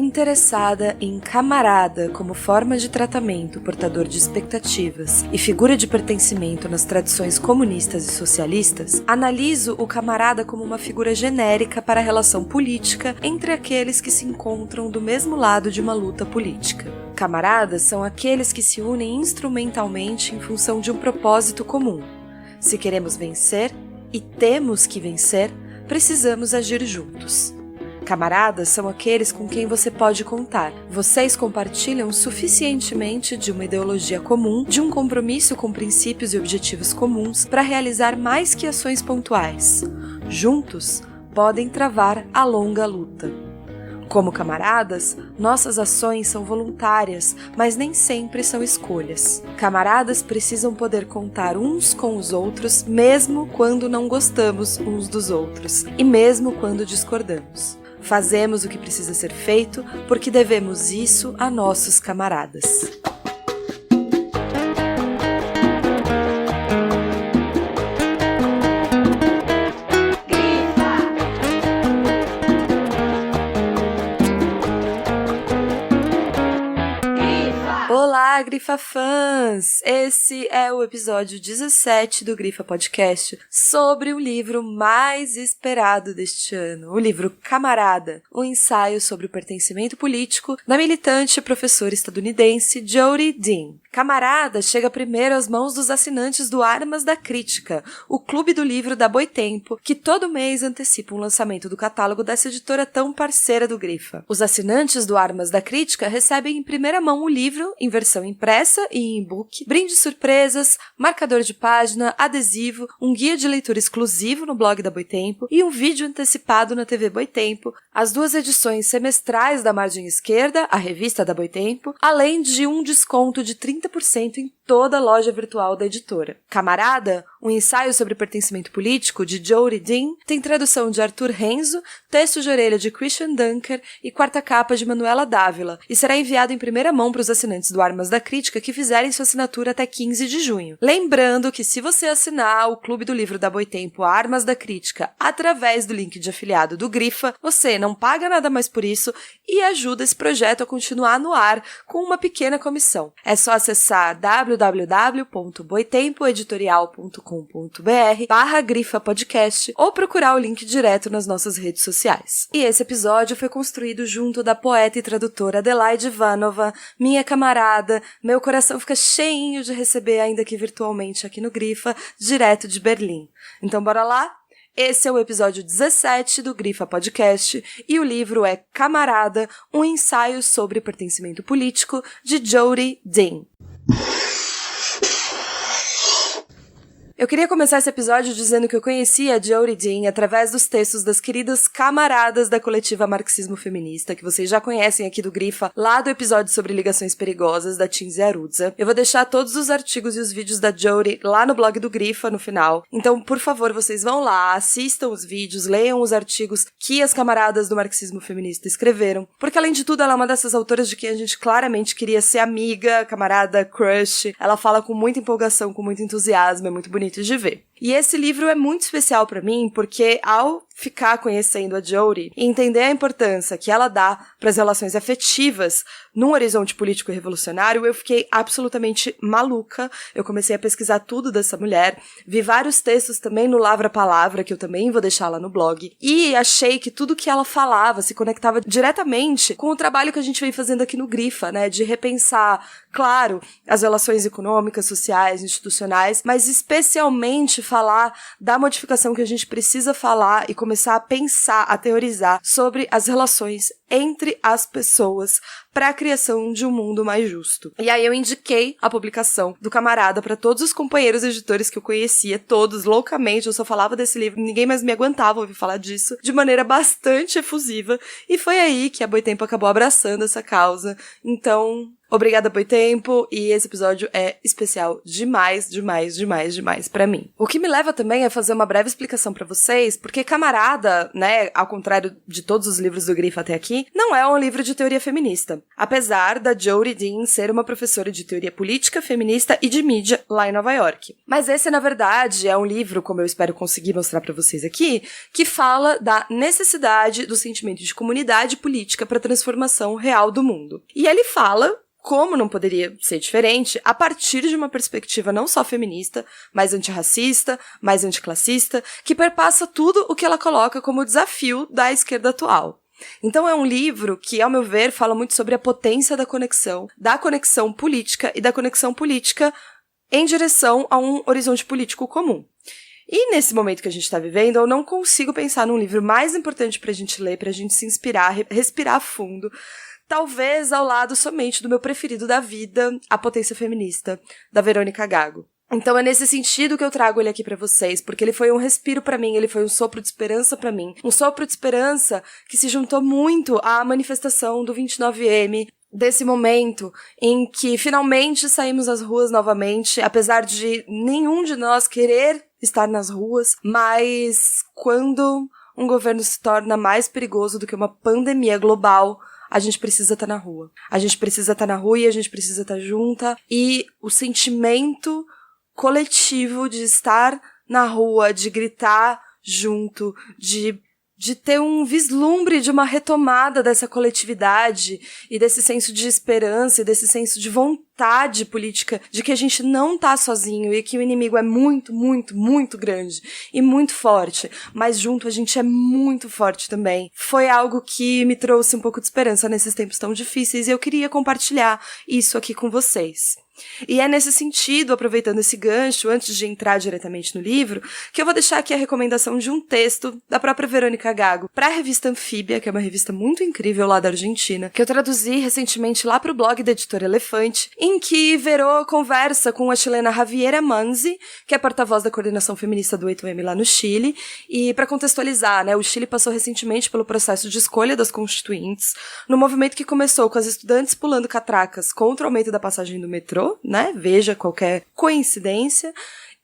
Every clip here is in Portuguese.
Interessada em camarada como forma de tratamento portador de expectativas e figura de pertencimento nas tradições comunistas e socialistas, analiso o camarada como uma figura genérica para a relação política entre aqueles que se encontram do mesmo lado de uma luta política. Camaradas são aqueles que se unem instrumentalmente em função de um propósito comum. Se queremos vencer, e temos que vencer, precisamos agir juntos. Camaradas são aqueles com quem você pode contar. Vocês compartilham suficientemente de uma ideologia comum, de um compromisso com princípios e objetivos comuns para realizar mais que ações pontuais. Juntos, podem travar a longa luta. Como camaradas, nossas ações são voluntárias, mas nem sempre são escolhas. Camaradas precisam poder contar uns com os outros, mesmo quando não gostamos uns dos outros, e mesmo quando discordamos. Fazemos o que precisa ser feito porque devemos isso a nossos camaradas. Olá, Grifa fãs! Esse é o episódio 17 do Grifa Podcast sobre o livro mais esperado deste ano, o livro Camarada, um ensaio sobre o pertencimento político da militante professora estadunidense Jodi Dean. Camarada chega primeiro às mãos dos assinantes do Armas da Crítica, o clube do livro da Boitempo, que todo mês antecipa o lançamento do catálogo dessa editora tão parceira do Grifa. Os assinantes do Armas da Crítica recebem em primeira mão o livro, em versão impressa e em e-book, brindes surpresas, marcador de página, adesivo, um guia de leitura exclusivo no blog da Boitempo e um vídeo antecipado na TV Boitempo, as duas edições semestrais da Margem Esquerda, a revista da Boitempo, além de um desconto de 30% em toda a loja virtual da editora. Camarada, um ensaio sobre pertencimento político de Jodi Dean, tem tradução de Arthur Renzo, texto de orelha de Christian Dunker e quarta capa de Manuela Dávila, e será enviado em primeira mão para os assinantes do Armas da Crítica que fizerem sua assinatura até 15 de junho. Lembrando que se você assinar o Clube do Livro da Boitempo Armas da Crítica através do link de afiliado do Grifa, você não paga nada mais por isso e ajuda esse projeto a continuar no ar com uma pequena comissão. É só acessar www.boitempoeditorial.com.br/Grifa Podcast ou procurar o link direto nas nossas redes sociais. E esse episódio foi construído junto da poeta e tradutora Adelaide Ivanova, minha camarada. Meu coração fica cheinho de receber, ainda que virtualmente aqui no Grifa, direto de Berlim. Então bora lá? Esse é o episódio 17 do Grifa Podcast e o livro é Camarada, um ensaio sobre pertencimento político de Jodi Dean. Eu queria começar esse episódio dizendo que eu conheci a Jodi Dean através dos textos das queridas camaradas da coletiva Marxismo Feminista, que vocês já conhecem aqui do Grifa, lá do episódio sobre ligações perigosas da Tinzi Arruzza. Eu vou deixar todos os artigos e os vídeos da Jodi lá no blog do Grifa no final. Então, por favor, vocês vão lá, assistam os vídeos, leiam os artigos que as camaradas do Marxismo Feminista escreveram, porque além de tudo ela é uma dessas autoras de quem a gente claramente queria ser amiga, camarada, crush. Ela fala com muita empolgação, com muito entusiasmo, é muito bonito de ver. E esse livro é muito especial pra mim porque ao ficar conhecendo a Jodi e entender a importância que ela dá para as relações afetivas num horizonte político revolucionário, eu fiquei absolutamente maluca. Eu comecei a pesquisar tudo dessa mulher, vi vários textos também no Lavra Palavra, que eu também vou deixar lá no blog, e achei que tudo que ela falava se conectava diretamente com o trabalho que a gente vem fazendo aqui no Grifa, né, de repensar, claro, as relações econômicas, sociais, institucionais, mas especialmente falar da modificação que a gente precisa falar e começar a pensar, a teorizar sobre as relações entre as pessoas para a criação de um mundo mais justo. E aí eu indiquei a publicação do Camarada para todos os companheiros editores que eu conhecia, todos loucamente, eu só falava desse livro, ninguém mais me aguentava ouvir falar disso, de maneira bastante efusiva, e foi aí que a Boitempo acabou abraçando essa causa. Então, Obrigada, Boitempo, e esse episódio é especial demais, demais, demais, demais pra mim. O que me leva também a fazer uma breve explicação pra vocês, porque Camarada, né, ao contrário de todos os livros do Grifo até aqui, não é um livro de teoria feminista. Apesar da Jodi Dean ser uma professora de teoria política, feminista e de mídia lá em Nova York. Mas esse, na verdade, é um livro, como eu espero conseguir mostrar pra vocês aqui, que fala da necessidade do sentimento de comunidade política para a transformação real do mundo. E ele fala, como não poderia ser diferente, a partir de uma perspectiva não só feminista, mais antirracista, mais anticlassista, que perpassa tudo o que ela coloca como desafio da esquerda atual. Então é um livro que, ao meu ver, fala muito sobre a potência da conexão política e da conexão política em direção a um horizonte político comum. E nesse momento que a gente está vivendo, eu não consigo pensar num livro mais importante pra gente ler, pra gente se inspirar, respirar fundo, talvez ao lado somente do meu preferido da vida, A Potência Feminista, da Verônica Gago. Então é nesse sentido que eu trago ele aqui pra vocês, porque ele foi um respiro pra mim, ele foi um sopro de esperança pra mim, um sopro de esperança que se juntou muito à manifestação do 29M, desse momento em que finalmente saímos às ruas novamente, apesar de nenhum de nós querer estar nas ruas, mas quando um governo se torna mais perigoso do que uma pandemia global, a gente precisa estar na rua. A gente precisa estar na rua e a gente precisa estar junta, e o sentimento coletivo de estar na rua, de gritar junto, de ter um vislumbre de uma retomada dessa coletividade e desse senso de esperança e desse senso de vontade política de que a gente não tá sozinho e que o inimigo é muito, muito, muito grande e muito forte, mas junto a gente é muito forte também. Foi algo que me trouxe um pouco de esperança nesses tempos tão difíceis e eu queria compartilhar isso aqui com vocês. E é nesse sentido, aproveitando esse gancho, antes de entrar diretamente no livro, que eu vou deixar aqui a recomendação de um texto da própria Verônica Gago para a revista Anfíbia, que é uma revista muito incrível lá da Argentina, que eu traduzi recentemente lá para o blog da Editora Elefante, em que Verô conversa com a chilena Javiera Manzi, que é porta-voz da coordenação feminista do 8M lá no Chile, e para contextualizar, né, o Chile passou recentemente pelo processo de escolha das constituintes, no movimento que começou com as estudantes pulando catracas contra o aumento da passagem do metrô, né? Veja qualquer coincidência.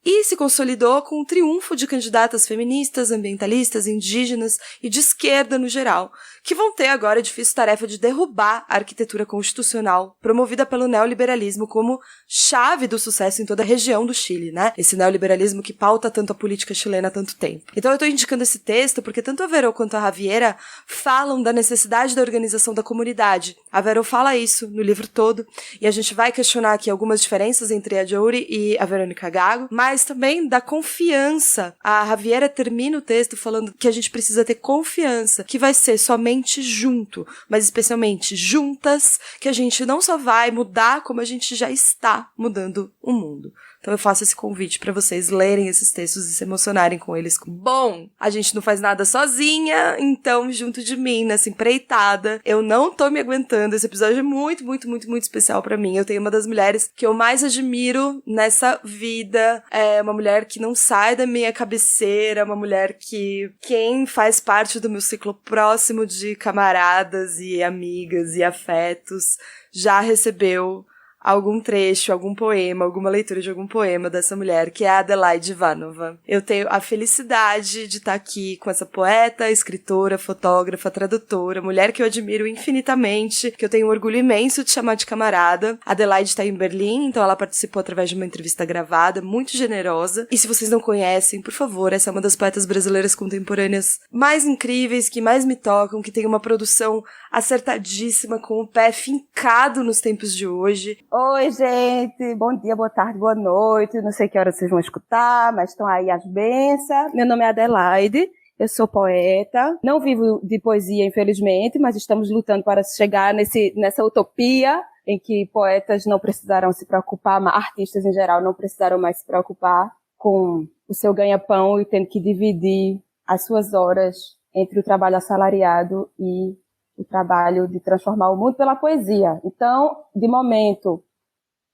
E se consolidou com o triunfo de candidatas feministas, ambientalistas, indígenas e de esquerda no geral, que vão ter agora a difícil tarefa de derrubar a arquitetura constitucional promovida pelo neoliberalismo como chave do sucesso em toda a região do Chile, né? Esse neoliberalismo que pauta tanto a política chilena há tanto tempo. Então eu tô indicando esse texto porque tanto a Verô quanto a Javiera falam da necessidade da organização da comunidade. A Verô fala isso no livro todo, e a gente vai questionar aqui algumas diferenças entre a Jodi e a Verônica Gago, mas também da confiança. A Javiera termina o texto falando que a gente precisa ter confiança, que vai ser somente junto, mas especialmente juntas, que a gente não só vai mudar, como a gente já está mudando o mundo. Então eu faço esse convite para vocês lerem esses textos e se emocionarem com eles. Bom, a gente não faz nada sozinha, então junto de mim, nessa empreitada, eu não tô me aguentando. Esse episódio é muito, muito, muito, muito especial para mim. Eu tenho uma das mulheres que eu mais admiro nessa vida. É uma mulher que não sai da minha cabeceira, uma mulher que quem faz parte do meu ciclo próximo de camaradas e amigas e afetos já recebeu algum trecho, algum poema, alguma leitura de algum poema dessa mulher, que é a Adelaide Ivanova. Eu tenho a felicidade de estar aqui com essa poeta, escritora, fotógrafa, tradutora, mulher que eu admiro infinitamente, que eu tenho um orgulho imenso de chamar de camarada. A Adelaide está em Berlim, então ela participou através de uma entrevista gravada, muito generosa. E se vocês não conhecem, por favor, essa é uma das poetas brasileiras contemporâneas mais incríveis, que mais me tocam, que tem uma produção acertadíssima, com o pé fincado nos tempos de hoje. Oi, gente, bom dia, boa tarde, boa noite, não sei que hora vocês vão escutar, mas estão aí as bênçãos. Meu nome é Adelaide, eu sou poeta, não vivo de poesia, infelizmente, mas estamos lutando para chegar nessa utopia em que poetas não precisarão se preocupar, artistas em geral não precisarão mais se preocupar com o seu ganha-pão e tendo que dividir as suas horas entre o trabalho assalariado e o trabalho de transformar o mundo pela poesia. Então, de momento,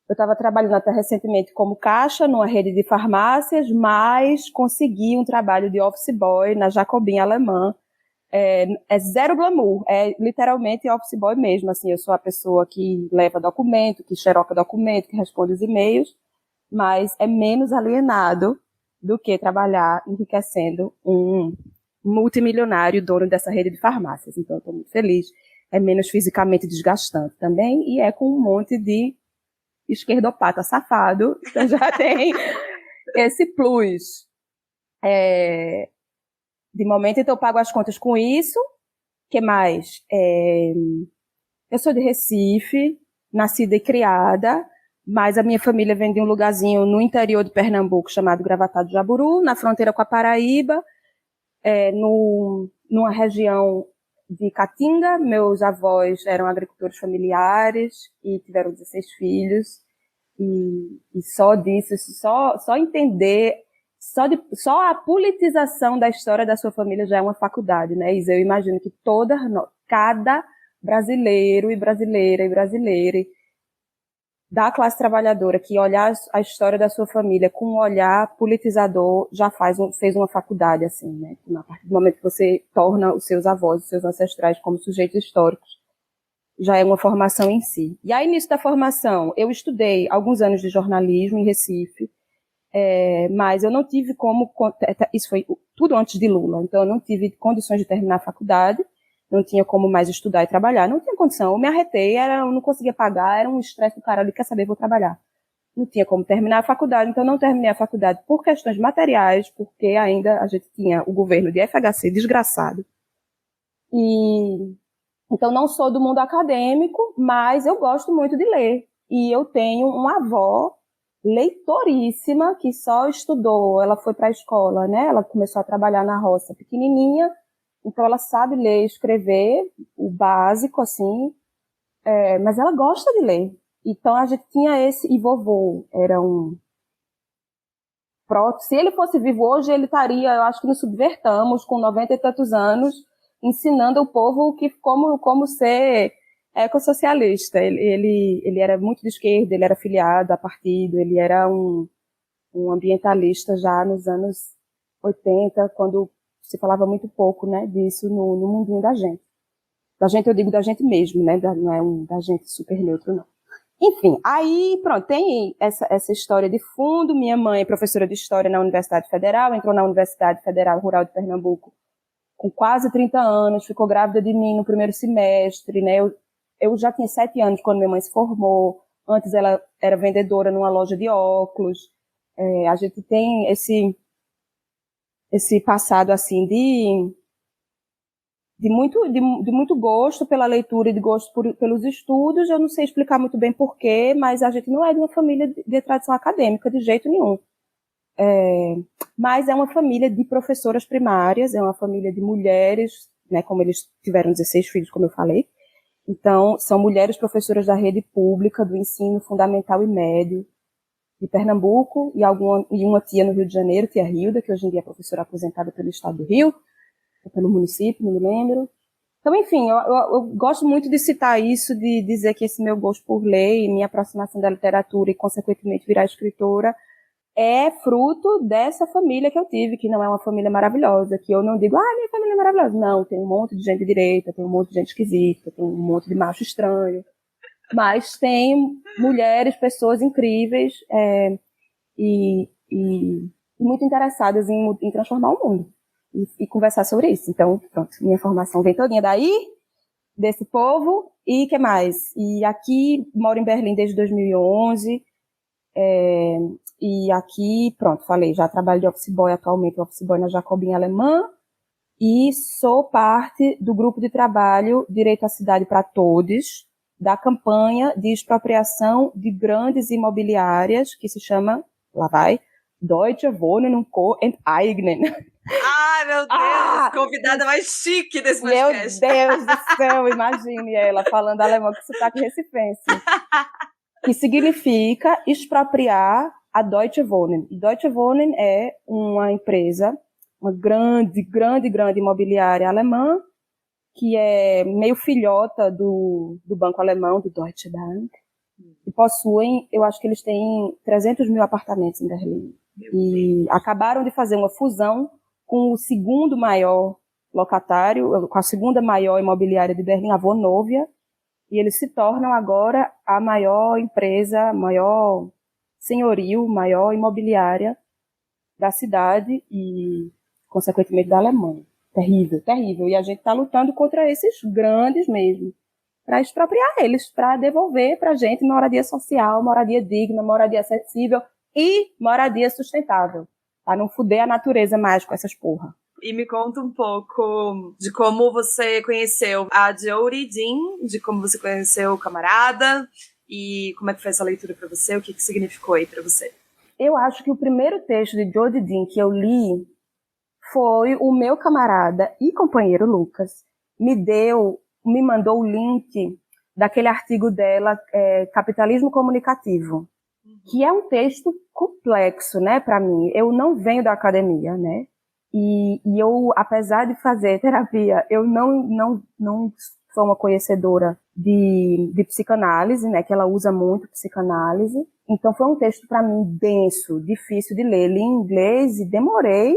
eu estava trabalhando até recentemente como caixa numa rede de farmácias, mas consegui um trabalho de office boy na Jacobin alemã, É zero glamour, é literalmente office boy mesmo, assim, eu sou a pessoa que leva documento, que xeroca documento, que responde os e-mails, mas é menos alienado do que trabalhar enriquecendo um multimilionário dono dessa rede de farmácias. Então, eu estou muito feliz. É menos fisicamente desgastante também e é com um monte de esquerdopata safado, então já tem esse plus. De momento, então, eu pago as contas com isso. O que mais? Eu sou de Recife, nascida e criada, mas a minha família vem de um lugarzinho no interior de Pernambuco chamado Gravatá do Jaburu, na fronteira com a Paraíba, numa região de Caatinga. Meus avós eram agricultores familiares e tiveram 16 filhos. E só disso, só entender, só a politização da história da sua família já é uma faculdade, né, Isa? Eu imagino que cada brasileiro e brasileira da classe trabalhadora que olhar a história da sua família com um olhar politizador já fez uma faculdade, assim, né? A partir do momento que você torna os seus avós, os seus ancestrais como sujeitos históricos, já é uma formação em si. E aí, início da formação, eu estudei alguns anos de jornalismo em Recife, mas eu não tive como, isso foi tudo antes de Lula, então eu não tive condições de terminar a faculdade, não tinha como mais estudar e trabalhar, não tinha condição, eu me arretei, eu não conseguia pagar, era um estresse do caralho, quer saber, vou trabalhar. Não tinha como terminar a faculdade, então não terminei a faculdade por questões materiais, porque ainda a gente tinha o governo de FHC desgraçado. Então não sou do mundo acadêmico, mas eu gosto muito de ler. E eu tenho uma avó leitoríssima que só estudou, ela foi para a escola, né? Ela começou a trabalhar na roça pequenininha, então ela sabe ler e escrever, o básico, assim, mas ela gosta de ler. Então a gente tinha esse, e vovô era se ele fosse vivo hoje, ele estaria, eu acho que no Subvertamos, com 90 e tantos anos, ensinando o povo como ser ecossocialista. Ele era muito de esquerda, ele era filiado a partido, ele era um ambientalista já nos anos 80, quando se falava muito pouco, né, disso no mundinho da gente. Da gente, eu digo da gente mesmo, né, não é da gente super neutro, não. Enfim, aí, pronto, tem essa história de fundo. Minha mãe é professora de História na Universidade Federal, entrou na Universidade Federal Rural de Pernambuco com quase 30 anos, ficou grávida de mim no primeiro semestre, né? Eu já tinha 7 anos quando minha mãe se formou. Antes ela era vendedora numa loja de óculos. A gente tem esse passado, assim, de muito gosto pela leitura e de gosto pelos estudos. Eu não sei explicar muito bem porquê, mas a gente não é de uma família de tradição acadêmica de jeito nenhum. Mas é uma família de professoras primárias, é uma família de mulheres, né, como eles tiveram 16 filhos, como eu falei. Então, são mulheres professoras da rede pública do ensino fundamental e médio de Pernambuco e uma tia no Rio de Janeiro, tia Hilda, que hoje em dia é professora aposentada pelo estado do Rio, ou pelo município, não me lembro. Então, enfim, eu gosto muito de citar isso, de dizer que esse meu gosto por ler e minha aproximação da literatura e, consequentemente, virar escritora é fruto dessa família que eu tive, que não é uma família maravilhosa, que eu não digo, minha família é maravilhosa. Não, tem um monte de gente de direita, tem um monte de gente esquisita, tem um monte de macho estranho. Mas tem mulheres, pessoas incríveis e muito interessadas em transformar o mundo e conversar sobre isso. Então, pronto, minha formação vem todinha daí, desse povo. E que mais? E aqui, moro em Berlim desde 2011, e aqui, pronto, falei, já trabalho de office boy atualmente, office boy na Jacobin Alemã, e sou parte do grupo de trabalho Direito à Cidade para Todos, da campanha de expropriação de grandes imobiliárias, que se chama, lá vai, Deutsche Wohnen und Co. Enteignen. Ai, meu Deus, convidada mais chique desse podcast. Meu Deus do céu, imagine ela falando alemão com sotaque recifense. Que significa expropriar a Deutsche Wohnen. E Deutsche Wohnen é uma empresa, uma grande imobiliária alemã, que é meio filhota do banco alemão, do Deutsche Bank, e possuem, eu acho que eles têm 300 mil apartamentos em Berlim. E acabaram de fazer uma fusão com o segundo maior locatário, com a segunda maior imobiliária de Berlim, a Vonovia, e eles se tornam agora a maior empresa, maior senhorio, maior imobiliária da cidade e, consequentemente, da Alemanha. Terrível, terrível. E a gente está lutando contra esses grandes mesmo, para expropriar eles, para devolver para a gente moradia social, moradia digna, moradia acessível e moradia sustentável, para não fuder a natureza mais com essas porra. E me conta um pouco de como você conheceu a Jodi Dean, de como você conheceu o camarada e como é que foi essa leitura para você, o que significou aí para você? Eu acho que o primeiro texto de Jodi Dean que eu li foi o meu camarada e companheiro Lucas me mandou o link daquele artigo dela, Capitalismo Comunicativo, que é um texto complexo, né, para mim. Eu não venho da academia, né, e eu, apesar de fazer terapia, eu não sou uma conhecedora de psicanálise, né, que ela usa muito psicanálise. Então foi um texto para mim denso, difícil de ler. Li em inglês e demorei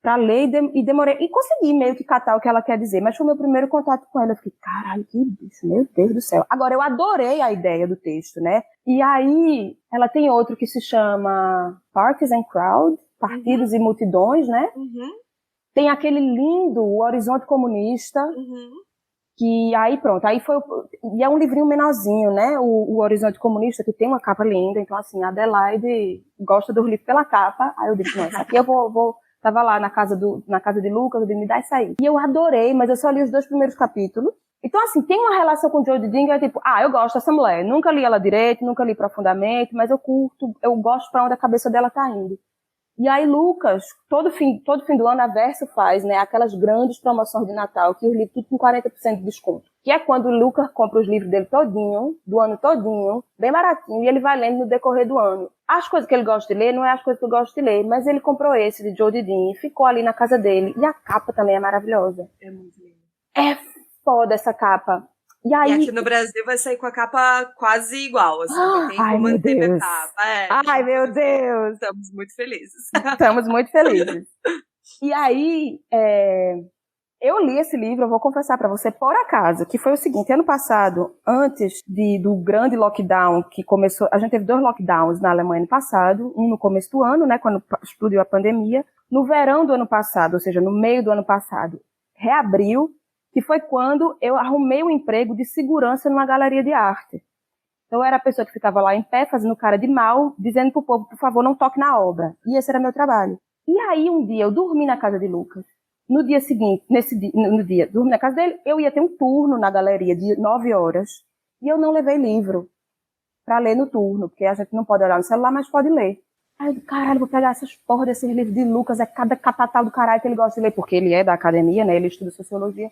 para ler e consegui meio que catar o que ela quer dizer, mas foi o meu primeiro contato com ela. Eu fiquei, caralho, que bicho, meu Deus do céu. Agora, eu adorei a ideia do texto, né? E aí, ela tem outro que se chama Parties and Crowd, Partidos e Multidões, né? Tem aquele lindo, O Horizonte Comunista, que aí pronto, aí foi, e é um livrinho menorzinho, né, o Horizonte Comunista, que tem uma capa linda, então assim, a Adelaide gosta do livro pela capa, aí eu disse, não, isso aqui eu vou tava lá na casa de Lucas, eu disse, me dá isso aí. E eu adorei, mas eu só li os 2 primeiros capítulos. Então assim, tem uma relação com Jodi Dean que é tipo, eu gosto dessa mulher, nunca li ela direito, nunca li profundamente, mas eu curto, eu gosto pra onde a cabeça dela tá indo. E aí Lucas, todo fim do ano a Verso faz, né, aquelas grandes promoções de Natal, que os livros tudo com 40% de desconto. Que é quando o Lucas compra os livros dele todinho, do ano todinho, bem baratinho, e ele vai lendo no decorrer do ano. As coisas que ele gosta de ler não é as coisas que eu gosto de ler, mas ele comprou esse de Jodi Dean e ficou ali na casa dele. E a capa também é maravilhosa. É muito linda. É foda essa capa. E aqui no Brasil vai sair com a capa quase igual, assim, tem como manter a capa. Ai, meu Deus! Estamos muito felizes. Estamos muito felizes. E aí, eu li esse livro, eu vou confessar pra você, por acaso, que foi o seguinte, ano passado, antes do grande lockdown que começou, a gente teve 2 lockdowns na Alemanha ano passado, um no começo do ano, né, quando explodiu a pandemia, no verão do ano passado, ou seja, no meio do ano passado, reabriu, que foi quando eu arrumei um emprego de segurança numa galeria de arte. Então eu era a pessoa que ficava lá em pé, fazendo cara de mal, dizendo pro povo, por favor, não toque na obra. E esse era meu trabalho. E aí um dia eu dormi na casa de Lucas. No dia seguinte, dormi na casa dele, eu ia ter um turno na galeria de 9 horas. E eu não levei livro pra ler no turno, porque a gente não pode olhar no celular, mas pode ler. Aí eu digo, caralho, vou pegar essas porra desses livros de Lucas, é cada catatal do caralho que ele gosta de ler, porque ele é da academia, né, ele estuda sociologia.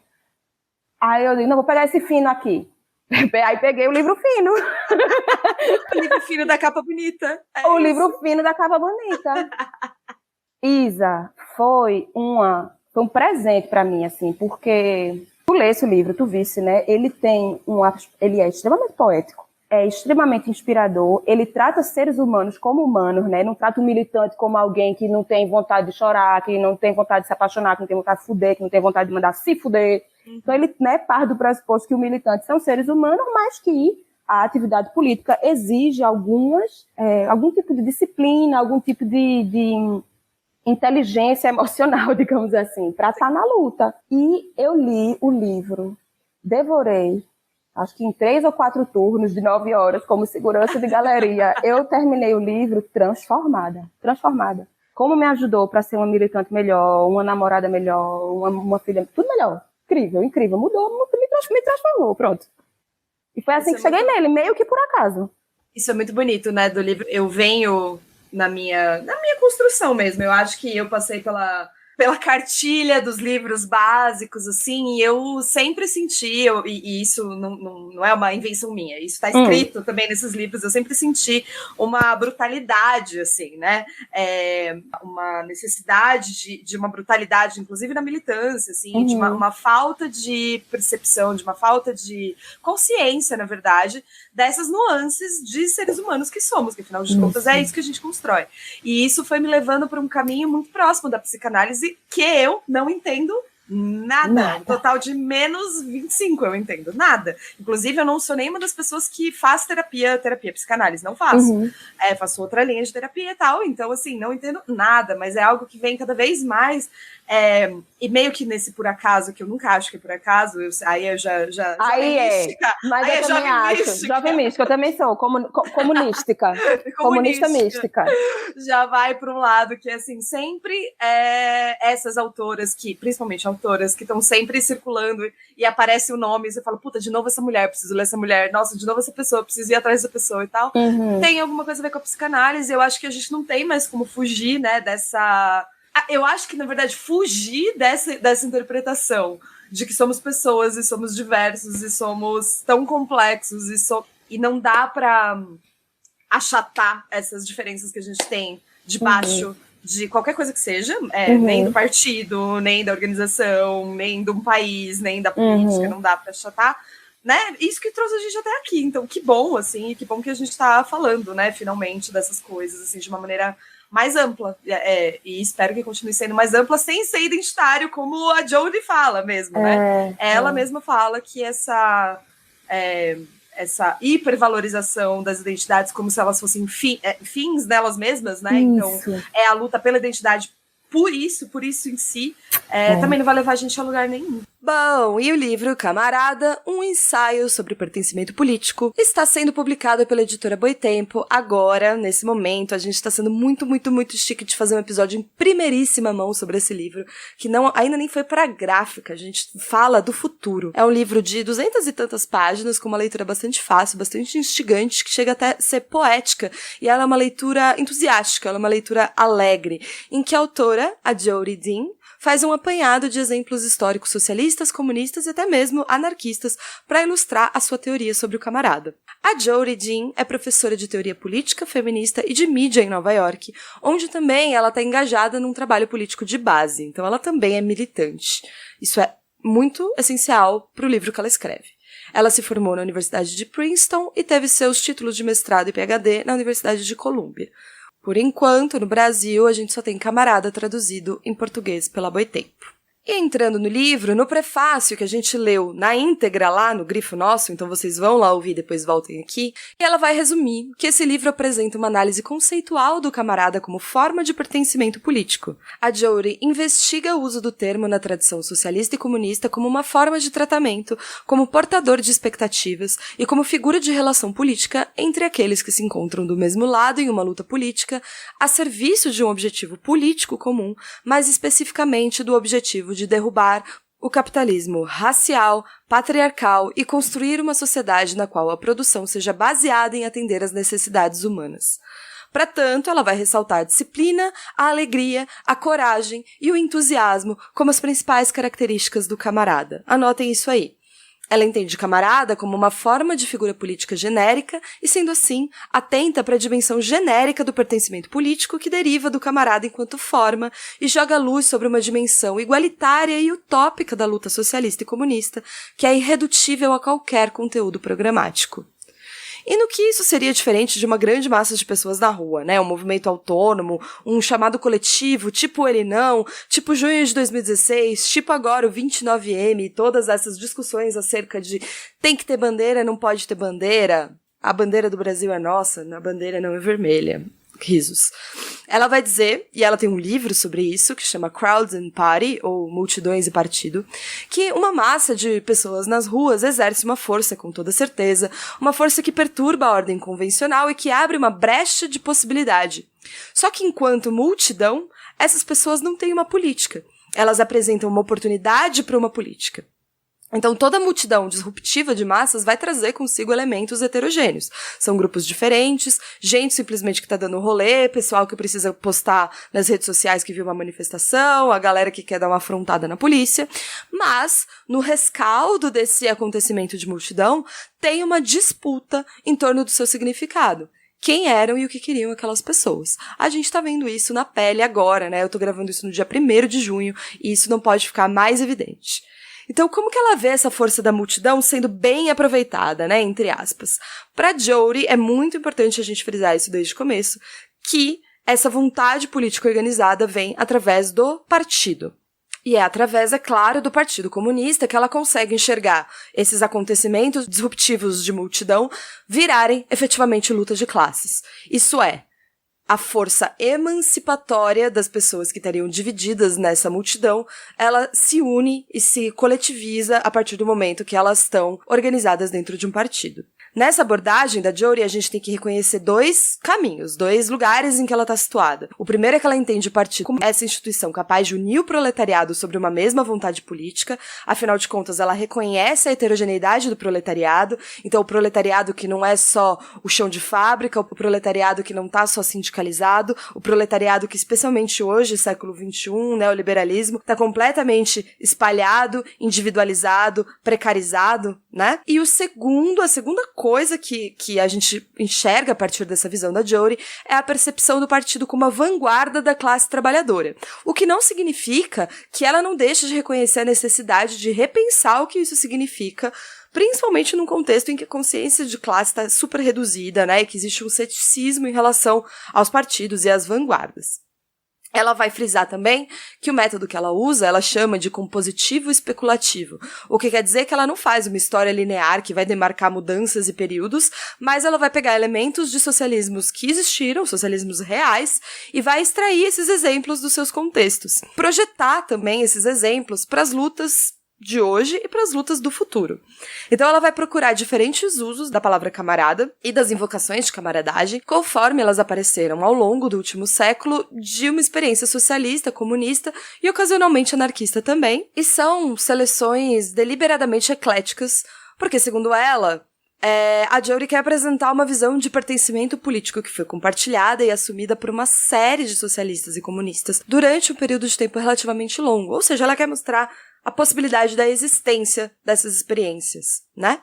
Aí eu digo, não, vou pegar esse fino aqui. Aí peguei o livro fino. O livro fino da capa bonita. O livro fino da capa bonita. Isa, foi um presente pra mim, assim, porque tu lesse o livro, tu visse, né? Ele é extremamente poético, é extremamente inspirador, ele trata seres humanos como humanos, né? Não trata o militante como alguém que não tem vontade de chorar, que não tem vontade de se apaixonar, que não tem vontade de fuder, que não tem vontade de mandar se fuder. Então ele, né, parte do pressuposto que os militantes são seres humanos, mas que a atividade política exige algum tipo de disciplina, algum tipo de inteligência emocional, digamos assim, para estar na luta. E eu li o livro, devorei, acho que em 3 ou 4 turnos de 9 horas, como segurança de galeria. Eu terminei o livro transformada. Como me ajudou para ser uma militante melhor, uma namorada melhor, uma filha, tudo melhor. Incrível. Mudou, me transformou, pronto. E foi assim que cheguei nele, meio que por acaso. Isso é muito bonito, né, do livro. Eu venho na minha construção mesmo. Eu acho que eu passei pela cartilha dos livros básicos, assim, e eu sempre senti, e isso não é uma invenção minha, isso está escrito também nesses livros, eu sempre senti uma brutalidade, assim, né, uma necessidade de uma brutalidade, inclusive na militância, assim, de uma falta de percepção, de uma falta de consciência, na verdade, dessas nuances de seres humanos que somos, que afinal de contas é isso que a gente constrói. E isso foi me levando para um caminho muito próximo da psicanálise, que eu não entendo Nada. Um total de menos 25, eu entendo. Nada. Inclusive, eu não sou nenhuma das pessoas que faz terapia psicanálise. Não faço. Faço outra linha de terapia e tal. Então, assim, não entendo nada. Mas é algo que vem cada vez mais. E meio que nesse por acaso, que eu nunca acho que é por acaso, aí eu já aí é mística. Mas aí eu também acho. Mística. Jovem mística, eu também sou. Comunística. Comunista mística. Já vai para um lado que, assim, sempre essas autoras principalmente autoras que estão sempre circulando e aparece o nome e você fala, puta, de novo essa mulher, preciso ler essa mulher, nossa, de novo essa pessoa, preciso ir atrás dessa pessoa e tal. Tem alguma coisa a ver com a psicanálise, eu acho que a gente não tem mais como fugir, né, dessa... Eu acho que, na verdade, fugir dessa interpretação de que somos pessoas e somos diversos e somos tão complexos e não dá para achatar essas diferenças que a gente tem debaixo de qualquer coisa que seja, nem do partido, nem da organização, nem de um país, nem da política, não dá para achatar, né? Isso que trouxe a gente até aqui. Então, que bom, assim, e que bom que a gente está falando, né, finalmente, dessas coisas, assim, de uma maneira mais ampla, e espero que continue sendo mais ampla sem ser identitário, como a Jodie fala mesmo, né? Ela mesma fala que essa hipervalorização das identidades como se elas fossem fins nelas mesmas, né? Isso. Então, é a luta pela identidade por isso em si, também não vai levar a gente a lugar nenhum. Bom, e o livro Camarada, um ensaio sobre pertencimento político, está sendo publicado pela editora Boitempo. Agora, nesse momento, a gente está sendo muito, muito, muito chique de fazer um episódio em primeiríssima mão sobre esse livro, que ainda nem foi para a gráfica, a gente fala do futuro. É um livro de 200 e tantas páginas, com uma leitura bastante fácil, bastante instigante, que chega até a ser poética, e ela é uma leitura entusiástica, ela é uma leitura alegre, em que a autora, a Jodie Dean, faz um apanhado de exemplos históricos socialistas, comunistas e até mesmo anarquistas para ilustrar a sua teoria sobre o camarada. A Jodie Dean é professora de teoria política, feminista e de mídia em Nova York, onde também ela está engajada num trabalho político de base, então ela também é militante. Isso é muito essencial para o livro que ela escreve. Ela se formou na Universidade de Princeton e teve seus títulos de mestrado e PhD na Universidade de Columbia. Por enquanto, no Brasil, a gente só tem Camarada traduzido em português pela Boitempo. E entrando no livro, no prefácio que a gente leu na íntegra lá no Grifo Nosso, então vocês vão lá ouvir e depois voltem aqui, e ela vai resumir que esse livro apresenta uma análise conceitual do camarada como forma de pertencimento político. A Jodie investiga o uso do termo na tradição socialista e comunista como uma forma de tratamento, como portador de expectativas e como figura de relação política entre aqueles que se encontram do mesmo lado em uma luta política, a serviço de um objetivo político comum, mais especificamente do objetivo de derrubar o capitalismo racial, patriarcal e construir uma sociedade na qual a produção seja baseada em atender às necessidades humanas. Para tanto, ela vai ressaltar a disciplina, a alegria, a coragem e o entusiasmo como as principais características do camarada. Anotem isso aí. Ela entende camarada como uma forma de figura política genérica e, sendo assim, atenta para a dimensão genérica do pertencimento político que deriva do camarada enquanto forma e joga luz sobre uma dimensão igualitária e utópica da luta socialista e comunista que é irredutível a qualquer conteúdo programático. E no que isso seria diferente de uma grande massa de pessoas na rua, né? Um movimento autônomo, um chamado coletivo, tipo Ele Não, tipo junho de 2016, tipo agora o 29M e todas essas discussões acerca de tem que ter bandeira, não pode ter bandeira, a bandeira do Brasil é nossa, a bandeira não é vermelha. Risos. Ela vai dizer, e ela tem um livro sobre isso, que chama Crowds and Party, ou Multidões e Partido, que uma massa de pessoas nas ruas exerce uma força, com toda certeza, uma força que perturba a ordem convencional e que abre uma brecha de possibilidade. Só que enquanto multidão, essas pessoas não têm uma política. Elas apresentam uma oportunidade para uma política. Então, toda multidão disruptiva de massas vai trazer consigo elementos heterogêneos. São grupos diferentes, gente simplesmente que tá dando rolê, pessoal que precisa postar nas redes sociais que viu uma manifestação, a galera que quer dar uma afrontada na polícia. Mas, no rescaldo desse acontecimento de multidão, tem uma disputa em torno do seu significado. Quem eram e o que queriam aquelas pessoas. A gente tá vendo isso na pele agora, né? Eu tô gravando isso no dia 1º de junho e isso não pode ficar mais evidente. Então, como que ela vê essa força da multidão sendo bem aproveitada, né, entre aspas? Para Jodie, é muito importante a gente frisar isso desde o começo, que essa vontade política organizada vem através do partido. E é através, é claro, do Partido Comunista que ela consegue enxergar esses acontecimentos disruptivos de multidão virarem efetivamente lutas de classes. Isso é, a força emancipatória das pessoas que estariam divididas nessa multidão, ela se une e se coletiviza a partir do momento que elas estão organizadas dentro de um partido. Nessa abordagem da Jodie, a gente tem que reconhecer 2 caminhos, 2 lugares em que ela está situada. O primeiro é que ela entende o partido como essa instituição capaz de unir o proletariado sobre uma mesma vontade política, afinal de contas, ela reconhece a heterogeneidade do proletariado, então o proletariado que não é só o chão de fábrica, o proletariado que não está só sindicalizado, o proletariado que, especialmente hoje, século XXI, neoliberalismo, está completamente espalhado, individualizado, precarizado, né? E a segunda coisa que a gente enxerga a partir dessa visão da Jodie é a percepção do partido como a vanguarda da classe trabalhadora. O que não significa que ela não deixe de reconhecer a necessidade de repensar o que isso significa, principalmente num contexto em que a consciência de classe está super reduzida, né, e que existe um ceticismo em relação aos partidos e às vanguardas. Ela vai frisar também que o método que ela usa, ela chama de compositivo especulativo, o que quer dizer que ela não faz uma história linear que vai demarcar mudanças e períodos, mas ela vai pegar elementos de socialismos que existiram, socialismos reais, e vai extrair esses exemplos dos seus contextos. Projetar também esses exemplos para as lutas de hoje e para as lutas do futuro. Então ela vai procurar diferentes usos da palavra camarada e das invocações de camaradagem, conforme elas apareceram ao longo do último século de uma experiência socialista, comunista e ocasionalmente anarquista também, e são seleções deliberadamente ecléticas, porque, segundo ela, a Jodie quer apresentar uma visão de pertencimento político que foi compartilhada e assumida por uma série de socialistas e comunistas durante um período de tempo relativamente longo, ou seja, ela quer mostrar a possibilidade da existência dessas experiências, né?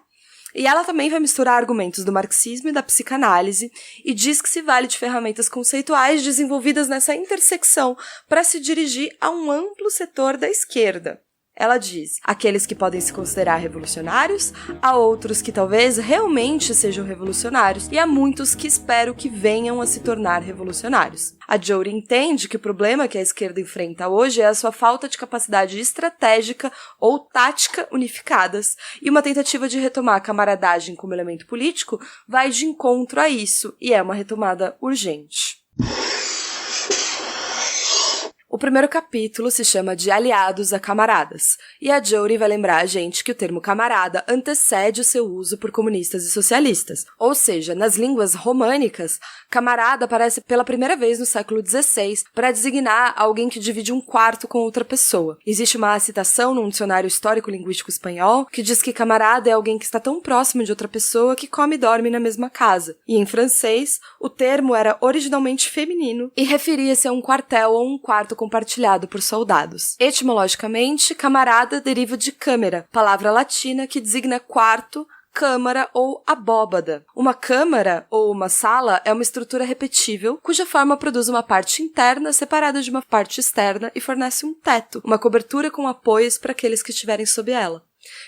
E ela também vai misturar argumentos do marxismo e da psicanálise e diz que se vale de ferramentas conceituais desenvolvidas nessa intersecção para se dirigir a um amplo setor da esquerda. Ela diz, aqueles que podem se considerar revolucionários, há outros que talvez realmente sejam revolucionários e há muitos que espero que venham a se tornar revolucionários. A Jodie entende que o problema que a esquerda enfrenta hoje é a sua falta de capacidade estratégica ou tática unificadas, e uma tentativa de retomar a camaradagem como elemento político vai de encontro a isso, e é uma retomada urgente. O primeiro capítulo se chama de Aliados a Camaradas, e a Jodie vai lembrar a gente que o termo camarada antecede o seu uso por comunistas e socialistas. Ou seja, nas línguas românicas, camarada aparece pela primeira vez no século XVI para designar alguém que divide um quarto com outra pessoa. Existe uma citação num dicionário histórico-linguístico espanhol que diz que camarada é alguém que está tão próximo de outra pessoa que come e dorme na mesma casa. E em francês, o termo era originalmente feminino e referia-se a um quartel ou um quarto compartilhado por soldados. Etimologicamente, camarada deriva de câmara, palavra latina que designa quarto, câmara ou abóbada. Uma câmara ou uma sala é uma estrutura repetível, cuja forma produz uma parte interna separada de uma parte externa e fornece um teto, uma cobertura com apoios para aqueles que estiverem sob ela.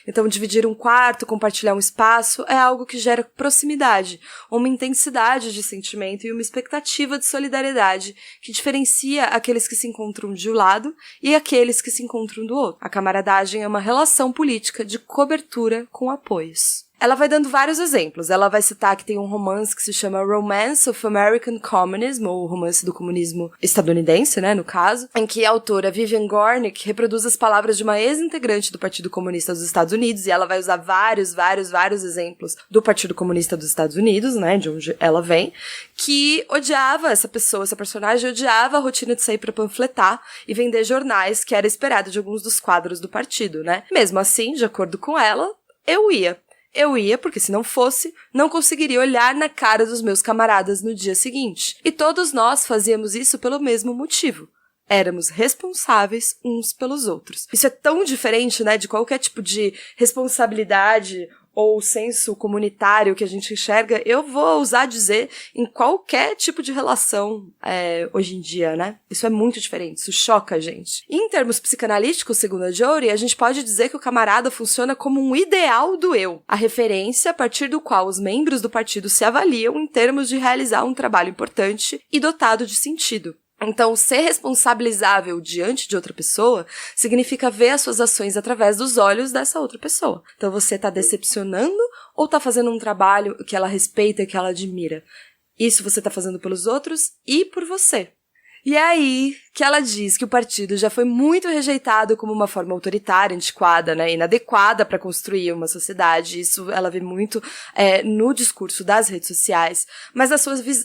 Então, dividir um quarto, compartilhar um espaço, é algo que gera proximidade, uma intensidade de sentimento e uma expectativa de solidariedade que diferencia aqueles que se encontram de um lado e aqueles que se encontram do outro. A camaradagem é uma relação política de cobertura com apoios. Ela vai dando vários exemplos. Ela vai citar que tem um romance que se chama Romance of American Communism, ou Romance do Comunismo Estadunidense, né, no caso, em que a autora Vivian Gornick reproduz as palavras de uma ex-integrante do Partido Comunista dos Estados Unidos, e ela vai usar vários exemplos do Partido Comunista dos Estados Unidos, né, de onde ela vem, que odiava essa personagem odiava a rotina de sair para panfletar e vender jornais, que era esperado de alguns dos quadros do partido, né. Mesmo assim, de acordo com ela, eu ia, porque se não fosse, não conseguiria olhar na cara dos meus camaradas no dia seguinte. E todos nós fazíamos isso pelo mesmo motivo. Éramos responsáveis uns pelos outros. Isso é tão diferente, né, de qualquer tipo de responsabilidade ou senso comunitário que a gente enxerga, eu vou ousar dizer, em qualquer tipo de relação hoje em dia, né? Isso é muito diferente, isso choca a gente. E em termos psicanalíticos, segundo a Jodie, a gente pode dizer que o camarada funciona como um ideal do eu, a referência a partir do qual os membros do partido se avaliam em termos de realizar um trabalho importante e dotado de sentido. Então, ser responsabilizável diante de outra pessoa significa ver as suas ações através dos olhos dessa outra pessoa. Então, você tá decepcionando ou tá fazendo um trabalho que ela respeita e que ela admira? Isso você tá fazendo pelos outros e por você. E é aí que ela diz que o partido já foi muito rejeitado como uma forma autoritária, antiquada, né, inadequada para construir uma sociedade. Isso ela vê muito no discurso das redes sociais. Mas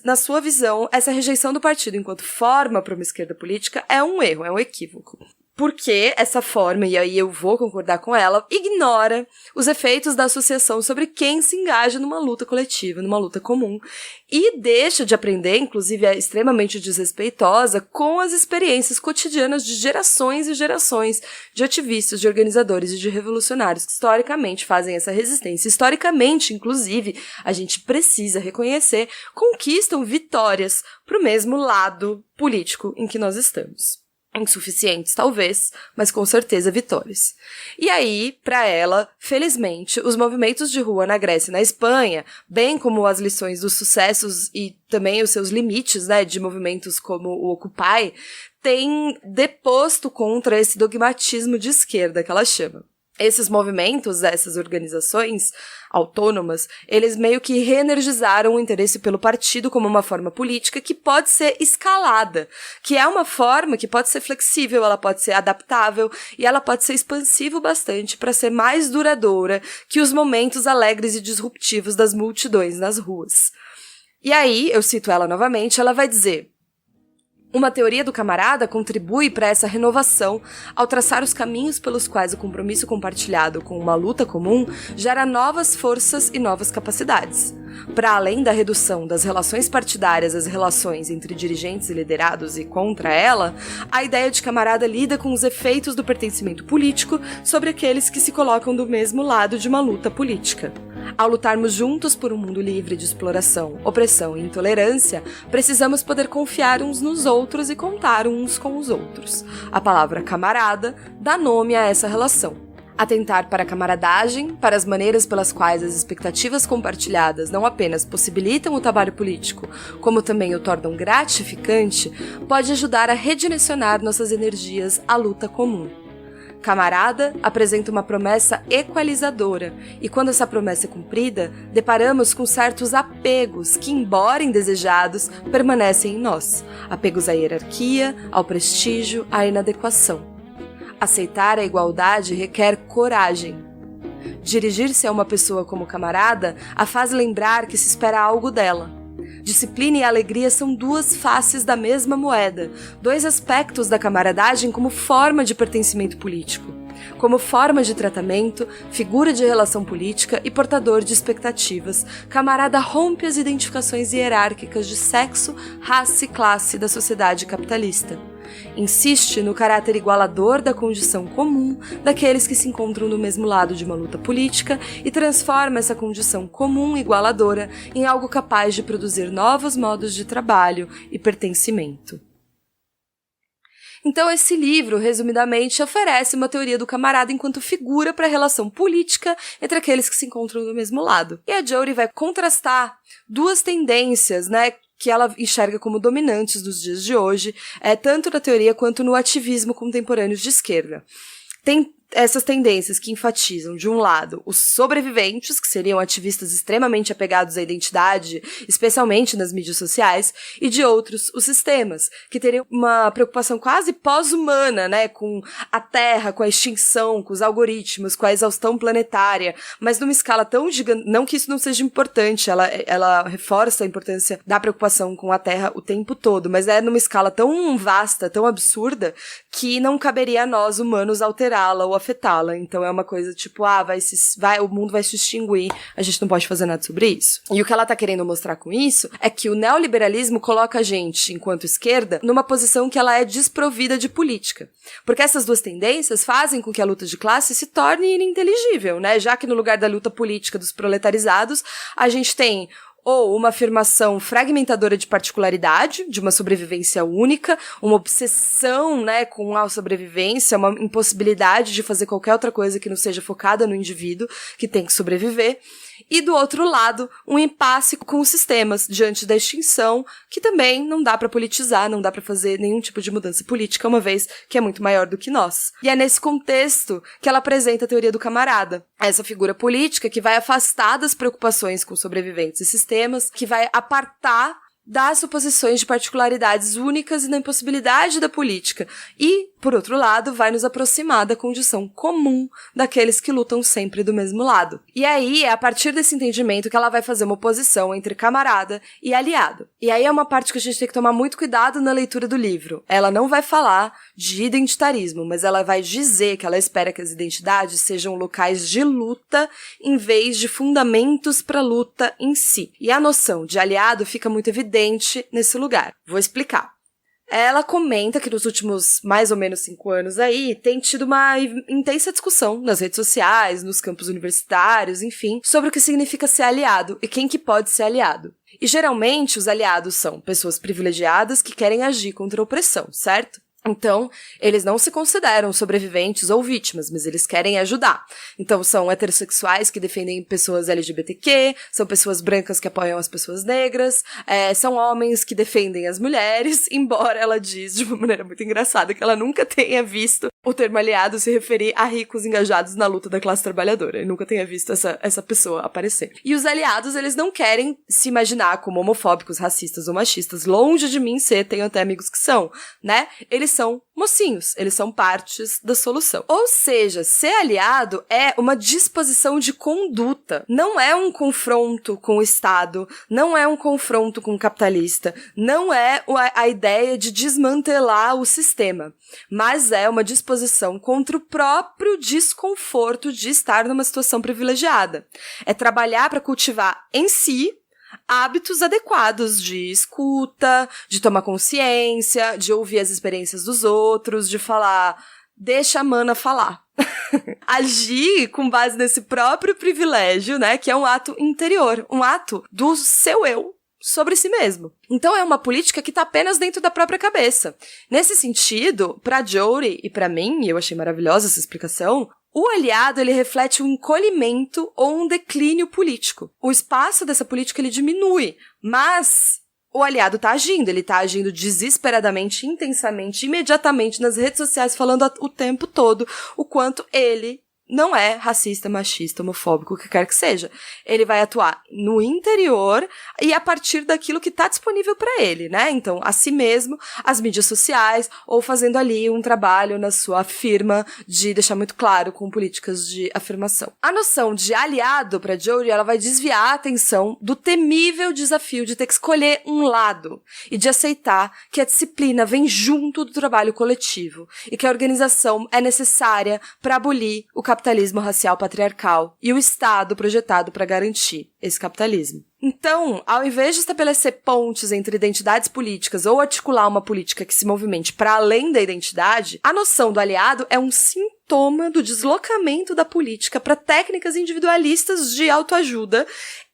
na sua visão, essa rejeição do partido enquanto forma para uma esquerda política é um erro, é um equívoco. Porque essa forma, e aí eu vou concordar com ela, ignora os efeitos da associação sobre quem se engaja numa luta coletiva, numa luta comum, e deixa de aprender, inclusive é extremamente desrespeitosa, com as experiências cotidianas de gerações e gerações de ativistas, de organizadores e de revolucionários que historicamente fazem essa resistência. Historicamente, inclusive, a gente precisa reconhecer, conquistam vitórias para o mesmo lado político em que nós estamos. Insuficientes, talvez, mas com certeza vitórias. E aí, para ela, felizmente, os movimentos de rua na Grécia e na Espanha, bem como as lições dos sucessos e também os seus limites, né, de movimentos como o Occupy, têm deposto contra esse dogmatismo de esquerda que ela chama. Esses movimentos, essas organizações autônomas, eles meio que reenergizaram o interesse pelo partido como uma forma política que pode ser escalada, que é uma forma que pode ser flexível, ela pode ser adaptável e ela pode ser expansiva bastante para ser mais duradoura que os momentos alegres e disruptivos das multidões nas ruas. E aí, eu cito ela novamente, ela vai dizer: uma teoria do camarada contribui para essa renovação ao traçar os caminhos pelos quais o compromisso compartilhado com uma luta comum gera novas forças e novas capacidades. Para além da redução das relações partidárias às relações entre dirigentes e liderados e contra ela, a ideia de camarada lida com os efeitos do pertencimento político sobre aqueles que se colocam do mesmo lado de uma luta política. Ao lutarmos juntos por um mundo livre de exploração, opressão e intolerância, precisamos poder confiar uns nos outros e contar uns com os outros. A palavra camarada dá nome a essa relação. Atentar para a camaradagem, para as maneiras pelas quais as expectativas compartilhadas não apenas possibilitam o trabalho político, como também o tornam gratificante, pode ajudar a redirecionar nossas energias à luta comum. Camarada apresenta uma promessa equalizadora, e quando essa promessa é cumprida, deparamos com certos apegos que, embora indesejados, permanecem em nós. Apegos à hierarquia, ao prestígio, à inadequação. Aceitar a igualdade requer coragem. Dirigir-se a uma pessoa como camarada a faz lembrar que se espera algo dela. Disciplina e alegria são duas faces da mesma moeda, dois aspectos da camaradagem como forma de pertencimento político. Como forma de tratamento, figura de relação política e portador de expectativas, camarada rompe as identificações hierárquicas de sexo, raça e classe da sociedade capitalista. Insiste no caráter igualador da condição comum daqueles que se encontram do mesmo lado de uma luta política e transforma essa condição comum igualadora em algo capaz de produzir novos modos de trabalho e pertencimento. Então, esse livro, resumidamente, oferece uma teoria do camarada enquanto figura para a relação política entre aqueles que se encontram do mesmo lado. E a Jodie vai contrastar duas tendências, né, que ela enxerga como dominantes nos dias de hoje, tanto na teoria quanto no ativismo contemporâneo de esquerda. Tem essas tendências que enfatizam, de um lado, os sobreviventes, que seriam ativistas extremamente apegados à identidade, especialmente nas mídias sociais, e de outros, os sistemas, que teriam uma preocupação quase pós-humana, né, com a Terra, com a extinção, com os algoritmos, com a exaustão planetária, mas numa escala tão gigante, não que isso não seja importante, ela reforça a importância da preocupação com a Terra o tempo todo, mas é numa escala tão vasta, tão absurda, que não caberia a nós, humanos, alterá-la ou afetá-la. Então é uma coisa tipo, o mundo vai se extinguir, a gente não pode fazer nada sobre isso. E o que ela tá querendo mostrar com isso é que o neoliberalismo coloca a gente, enquanto esquerda, numa posição que ela é desprovida de política. Porque essas duas tendências fazem com que a luta de classe se torne ininteligível, né? Já que no lugar da luta política dos proletarizados, a gente tem ou uma afirmação fragmentadora de particularidade, de uma sobrevivência única, uma obsessão, né, com a sobrevivência, uma impossibilidade de fazer qualquer outra coisa que não seja focada no indivíduo que tem que sobreviver, E do outro lado, um impasse com os sistemas diante da extinção, que também não dá para politizar, não dá para fazer nenhum tipo de mudança política, uma vez que é muito maior do que nós. E é nesse contexto que ela apresenta a teoria do camarada, essa figura política que vai afastar das preocupações com sobreviventes e sistemas, que vai apartar das suposições de particularidades únicas e da impossibilidade da política. E, por outro lado, vai nos aproximar da condição comum daqueles que lutam sempre do mesmo lado. E aí, é a partir desse entendimento que ela vai fazer uma oposição entre camarada e aliado. E aí é uma parte que a gente tem que tomar muito cuidado na leitura do livro. Ela não vai falar de identitarismo, mas ela vai dizer que ela espera que as identidades sejam locais de luta em vez de fundamentos para a luta em si. E a noção de aliado fica muito evidente nesse lugar. Vou explicar. Ela comenta que nos últimos mais ou menos 5 anos aí tem tido uma intensa discussão nas redes sociais, nos campos universitários, enfim, sobre o que significa ser aliado e quem que pode ser aliado. E geralmente os aliados são pessoas privilegiadas que querem agir contra a opressão, certo? Então, eles não se consideram sobreviventes ou vítimas, mas eles querem ajudar. Então, são heterossexuais que defendem pessoas LGBTQ, são pessoas brancas que apoiam as pessoas negras, são homens que defendem as mulheres, embora ela diz de uma maneira muito engraçada que ela nunca tenha visto o termo aliado se referir a ricos engajados na luta da classe trabalhadora. E nunca tenha visto essa pessoa aparecer. E os aliados, eles não querem se imaginar como homofóbicos, racistas ou machistas. Longe de mim ser, tenho até amigos que são, né? Eles são mocinhos, eles são partes da solução. Ou seja, ser aliado é uma disposição de conduta, não é um confronto com o Estado, não é um confronto com o capitalista, não é a ideia de desmantelar o sistema, mas é uma disposição contra o próprio desconforto de estar numa situação privilegiada. É trabalhar para cultivar em si hábitos adequados de escuta, de tomar consciência, de ouvir as experiências dos outros, de falar, deixa a mana falar. Agir com base nesse próprio privilégio, né, que é um ato interior, um ato do seu eu sobre si mesmo. Então é uma política que está apenas dentro da própria cabeça. Nesse sentido, para Jory e para mim, e eu achei maravilhosa essa explicação, o aliado, ele reflete um encolhimento ou um declínio político. O espaço dessa política, ele diminui, mas o aliado tá agindo, ele tá agindo desesperadamente, intensamente, imediatamente nas redes sociais, falando o tempo todo o quanto ele não é racista, machista, homofóbico, o que quer que seja. Ele vai atuar no interior e a partir daquilo que está disponível para ele, né? Então, a si mesmo, as mídias sociais, ou fazendo ali um trabalho na sua firma de deixar muito claro com políticas de afirmação. A noção de aliado para Jory, ela vai desviar a atenção do temível desafio de ter que escolher um lado e de aceitar que a disciplina vem junto do trabalho coletivo e que a organização é necessária para abolir o capitalismo racial patriarcal e o Estado projetado para garantir esse capitalismo. Então, ao invés de estabelecer pontes entre identidades políticas ou articular uma política que se movimente para além da identidade, a noção do aliado é um sintoma do deslocamento da política para técnicas individualistas de autoajuda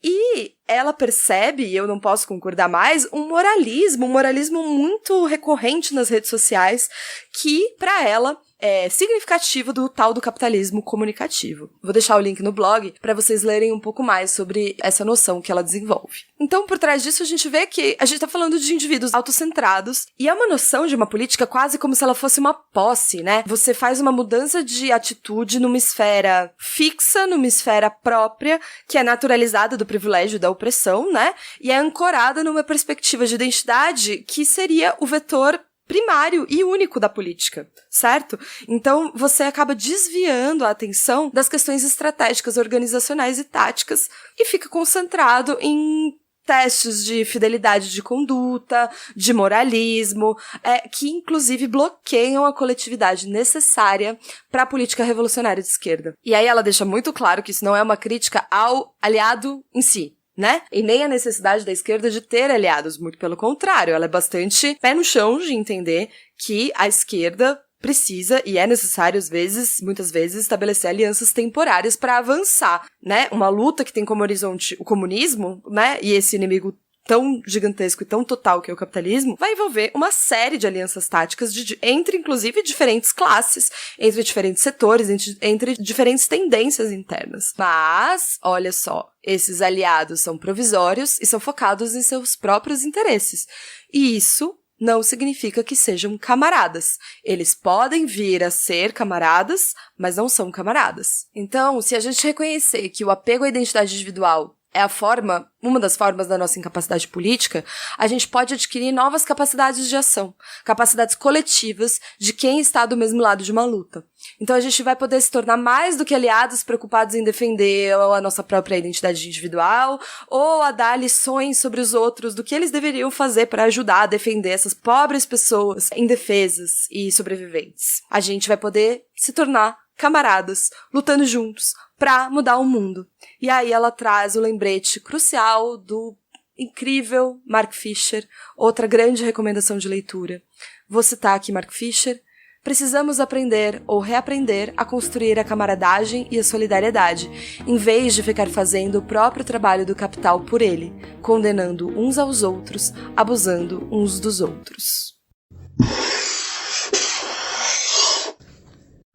e ela percebe, e eu não posso concordar mais, um moralismo muito recorrente nas redes sociais que, para ela, é significativo do tal do capitalismo comunicativo. Vou deixar o link no blog para vocês lerem um pouco mais sobre essa noção que ela desenvolve. Então, por trás disso, a gente vê que a gente está falando de indivíduos autocentrados e é uma noção de uma política quase como se ela fosse uma posse, né? Você faz uma mudança de atitude numa esfera fixa, numa esfera própria, que é naturalizada do privilégio e da opressão, né? E é ancorada numa perspectiva de identidade que seria o vetor primário e único da política, certo? Então, você acaba desviando a atenção das questões estratégicas, organizacionais e táticas e fica concentrado em testes de fidelidade de conduta, de moralismo, que inclusive bloqueiam a coletividade necessária para a política revolucionária de esquerda. E aí ela deixa muito claro que isso não é uma crítica ao aliado em si, né? E nem a necessidade da esquerda de ter aliados, muito pelo contrário, ela é bastante pé no chão de entender que a esquerda precisa e é necessário, muitas vezes, estabelecer alianças temporárias para avançar, né? Uma luta que tem como horizonte o comunismo, né? E esse inimigo tão gigantesco e tão total que é o capitalismo, vai envolver uma série de alianças táticas entre, inclusive, diferentes classes, entre diferentes setores, entre diferentes tendências internas. Mas, olha só, esses aliados são provisórios e são focados em seus próprios interesses. E isso não significa que sejam camaradas. Eles podem vir a ser camaradas, mas não são camaradas. Então, se a gente reconhecer que o apego à identidade individual é uma das formas da nossa incapacidade política, a gente pode adquirir novas capacidades de ação, capacidades coletivas de quem está do mesmo lado de uma luta. Então a gente vai poder se tornar mais do que aliados preocupados em defender a nossa própria identidade individual, ou a dar lições sobre os outros do que eles deveriam fazer para ajudar a defender essas pobres pessoas indefesas e sobreviventes. A gente vai poder se tornar camaradas, lutando juntos pra mudar o mundo. E aí ela traz o lembrete crucial do incrível Mark Fisher, outra grande recomendação de leitura. Vou citar aqui Mark Fisher. Precisamos aprender ou reaprender a construir a camaradagem e a solidariedade, em vez de ficar fazendo o próprio trabalho do capital por ele, condenando uns aos outros, abusando uns dos outros.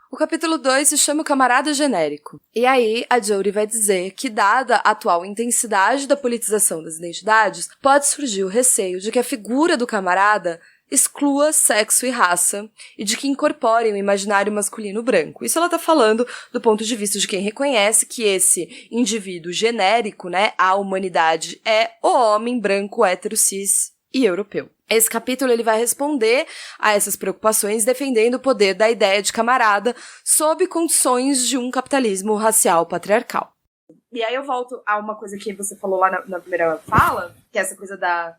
O capítulo 2 se chama o Camarada Genérico. E aí, a Jodie vai dizer que, dada a atual intensidade da politização das identidades, pode surgir o receio de que a figura do camarada exclua sexo e raça, e de que incorpore o imaginário masculino branco. Isso ela tá falando do ponto de vista de quem reconhece que esse indivíduo genérico, né, a humanidade, é o homem branco, hétero, cis e europeu. Esse capítulo ele vai responder a essas preocupações defendendo o poder da ideia de camarada sob condições de um capitalismo racial patriarcal. E aí eu volto a uma coisa que você falou lá na primeira fala, que é essa coisa da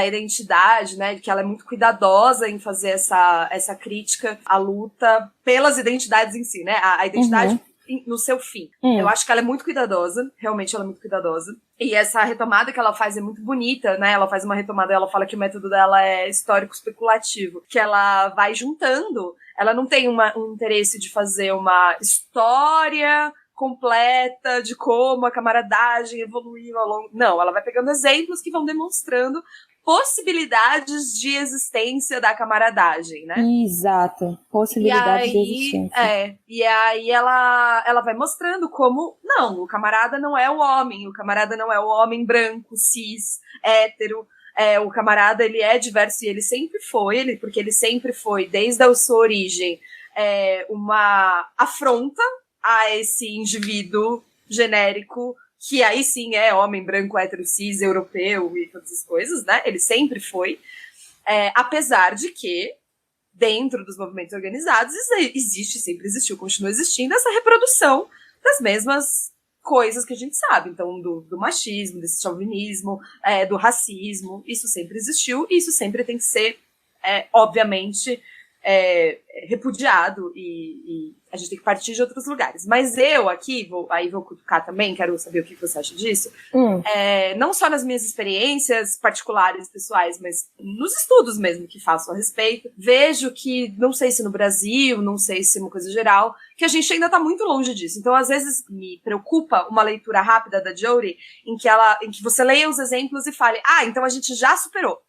identidade, né, que ela é muito cuidadosa em fazer essa crítica à luta pelas identidades em si, né, a identidade no seu fim. Eu acho que ela é muito cuidadosa, realmente ela é muito cuidadosa. E essa retomada que ela faz é muito bonita, né? Ela faz uma retomada, ela fala que o método dela é histórico-especulativo, que ela vai juntando, ela não tem um interesse de fazer uma história completa de como a camaradagem evoluiu ao longo... Não, ela vai pegando exemplos que vão demonstrando possibilidades de existência da camaradagem, né? Exato, possibilidades de existência. E aí ela vai mostrando como, não, o camarada não é o camarada não é o homem branco, cis, hétero, o camarada ele é diverso e ele sempre foi, porque ele sempre foi, desde a sua origem, uma afronta a esse indivíduo genérico, que aí sim é homem branco, hétero, cis, europeu e todas as coisas, né? Ele sempre foi. Apesar de que, dentro dos movimentos organizados, sempre existiu, continua existindo essa reprodução das mesmas coisas que a gente sabe. Então, do machismo, desse chauvinismo, do racismo, isso sempre existiu e isso sempre tem que ser, obviamente, repudiado e a gente tem que partir de outros lugares. Mas eu aqui, vou cutucar também, quero saber o que você acha disso, não só nas minhas experiências particulares, pessoais, mas nos estudos mesmo que faço a respeito, vejo que, não sei se no Brasil, não sei se é uma coisa geral, que a gente ainda está muito longe disso. Então, às vezes, me preocupa uma leitura rápida da Jodie, em que você leia os exemplos e fale, então a gente já superou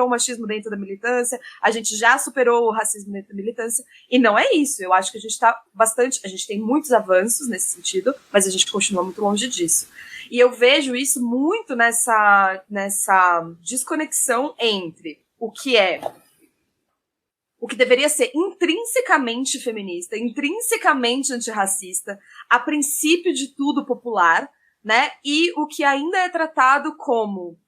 o machismo dentro da militância, a gente já superou o racismo dentro da militância, e não é isso. Eu acho que a gente tem muitos avanços nesse sentido, mas a gente continua muito longe disso. E eu vejo isso muito nessa desconexão entre o que deveria ser intrinsecamente feminista, intrinsecamente antirracista, a princípio de tudo popular, né? E o que ainda é tratado como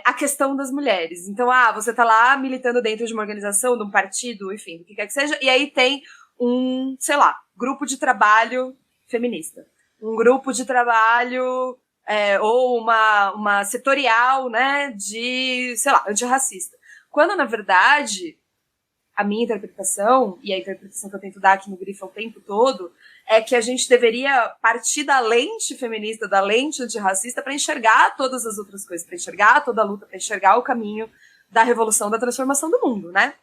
a questão das mulheres. Então, você tá lá militando dentro de uma organização, de um partido, enfim, do que quer que seja, e aí tem um, sei lá, grupo de trabalho feminista. Um grupo de trabalho ou uma setorial, né, de, sei lá, antirracista. Quando, na verdade, a minha interpretação, e a interpretação que eu tento dar aqui no Grifa o tempo todo, é que a gente deveria partir da lente feminista, da lente antirracista, para enxergar todas as outras coisas, para enxergar toda a luta, para enxergar o caminho da revolução, da transformação do mundo, né?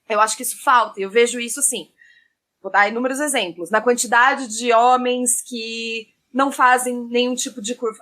Eu acho que isso falta, e eu vejo isso, assim, vou dar inúmeros exemplos, na quantidade de homens que não fazem nenhum tipo de curso.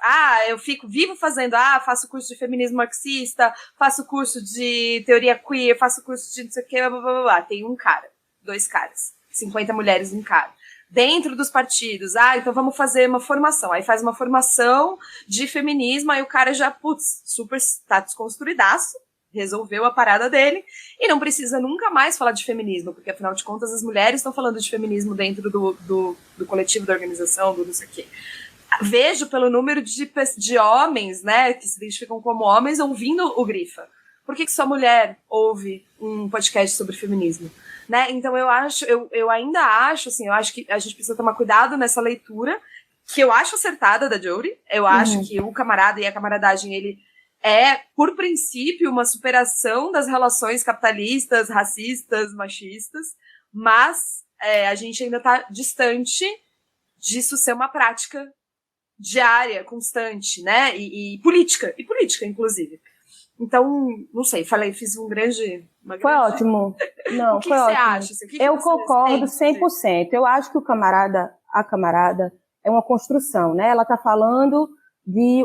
Eu vivo fazendo, faço curso de feminismo marxista, faço curso de teoria queer, faço curso de não sei o que, blá, blá, blá, blá. Tem um cara, 2 caras, 50 mulheres, um cara. Dentro dos partidos, então vamos fazer uma formação. Aí faz uma formação de feminismo, aí o cara já, super tá desconstruidaço, resolveu a parada dele, e não precisa nunca mais falar de feminismo, porque afinal de contas as mulheres estão falando de feminismo dentro do coletivo, da organização, do não sei o quê. Vejo pelo número de homens, né, que se identificam como homens, ouvindo o Grifa. Por que só mulher ouve um podcast sobre feminismo? Né? Então eu ainda acho, assim, eu acho que a gente precisa tomar cuidado nessa leitura, que eu acho acertada da Jodie. Eu acho que o camarada e a camaradagem, ele é, por princípio, uma superação das relações capitalistas, racistas, machistas, mas a gente ainda está distante disso ser uma prática diária, constante, né? E política, inclusive. Então, não sei, fiz um grande... Foi ótimo. Não, o que foi você ótimo. acha? Assim, eu concordo 100%. Eu acho que a camarada, é uma construção, né? Ela está falando de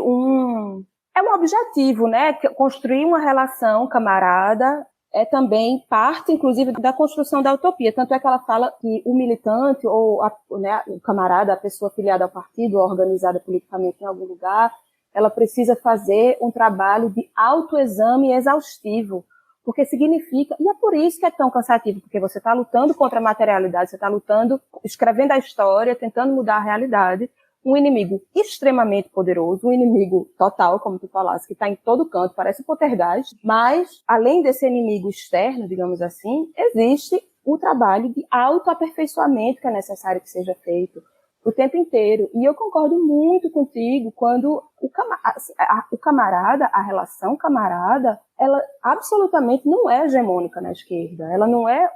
é um objetivo, né? Construir uma relação camarada é também parte, inclusive, da construção da utopia. Tanto é que ela fala que o militante ou o camarada, a pessoa filiada ao partido, organizada politicamente em algum lugar, ela precisa fazer um trabalho de autoexame exaustivo, porque significa, e é por isso que é tão cansativo, porque você está lutando contra a materialidade, você está lutando, escrevendo a história, tentando mudar a realidade, um inimigo extremamente poderoso, um inimigo total, como tu falaste, que está em todo canto, parece um poltergeist, mas, além desse inimigo externo, digamos assim, existe o trabalho de autoaperfeiçoamento que é necessário que seja feito o tempo inteiro. E eu concordo muito contigo quando o camarada, a relação camarada, ela absolutamente não é hegemônica na esquerda. Ela não é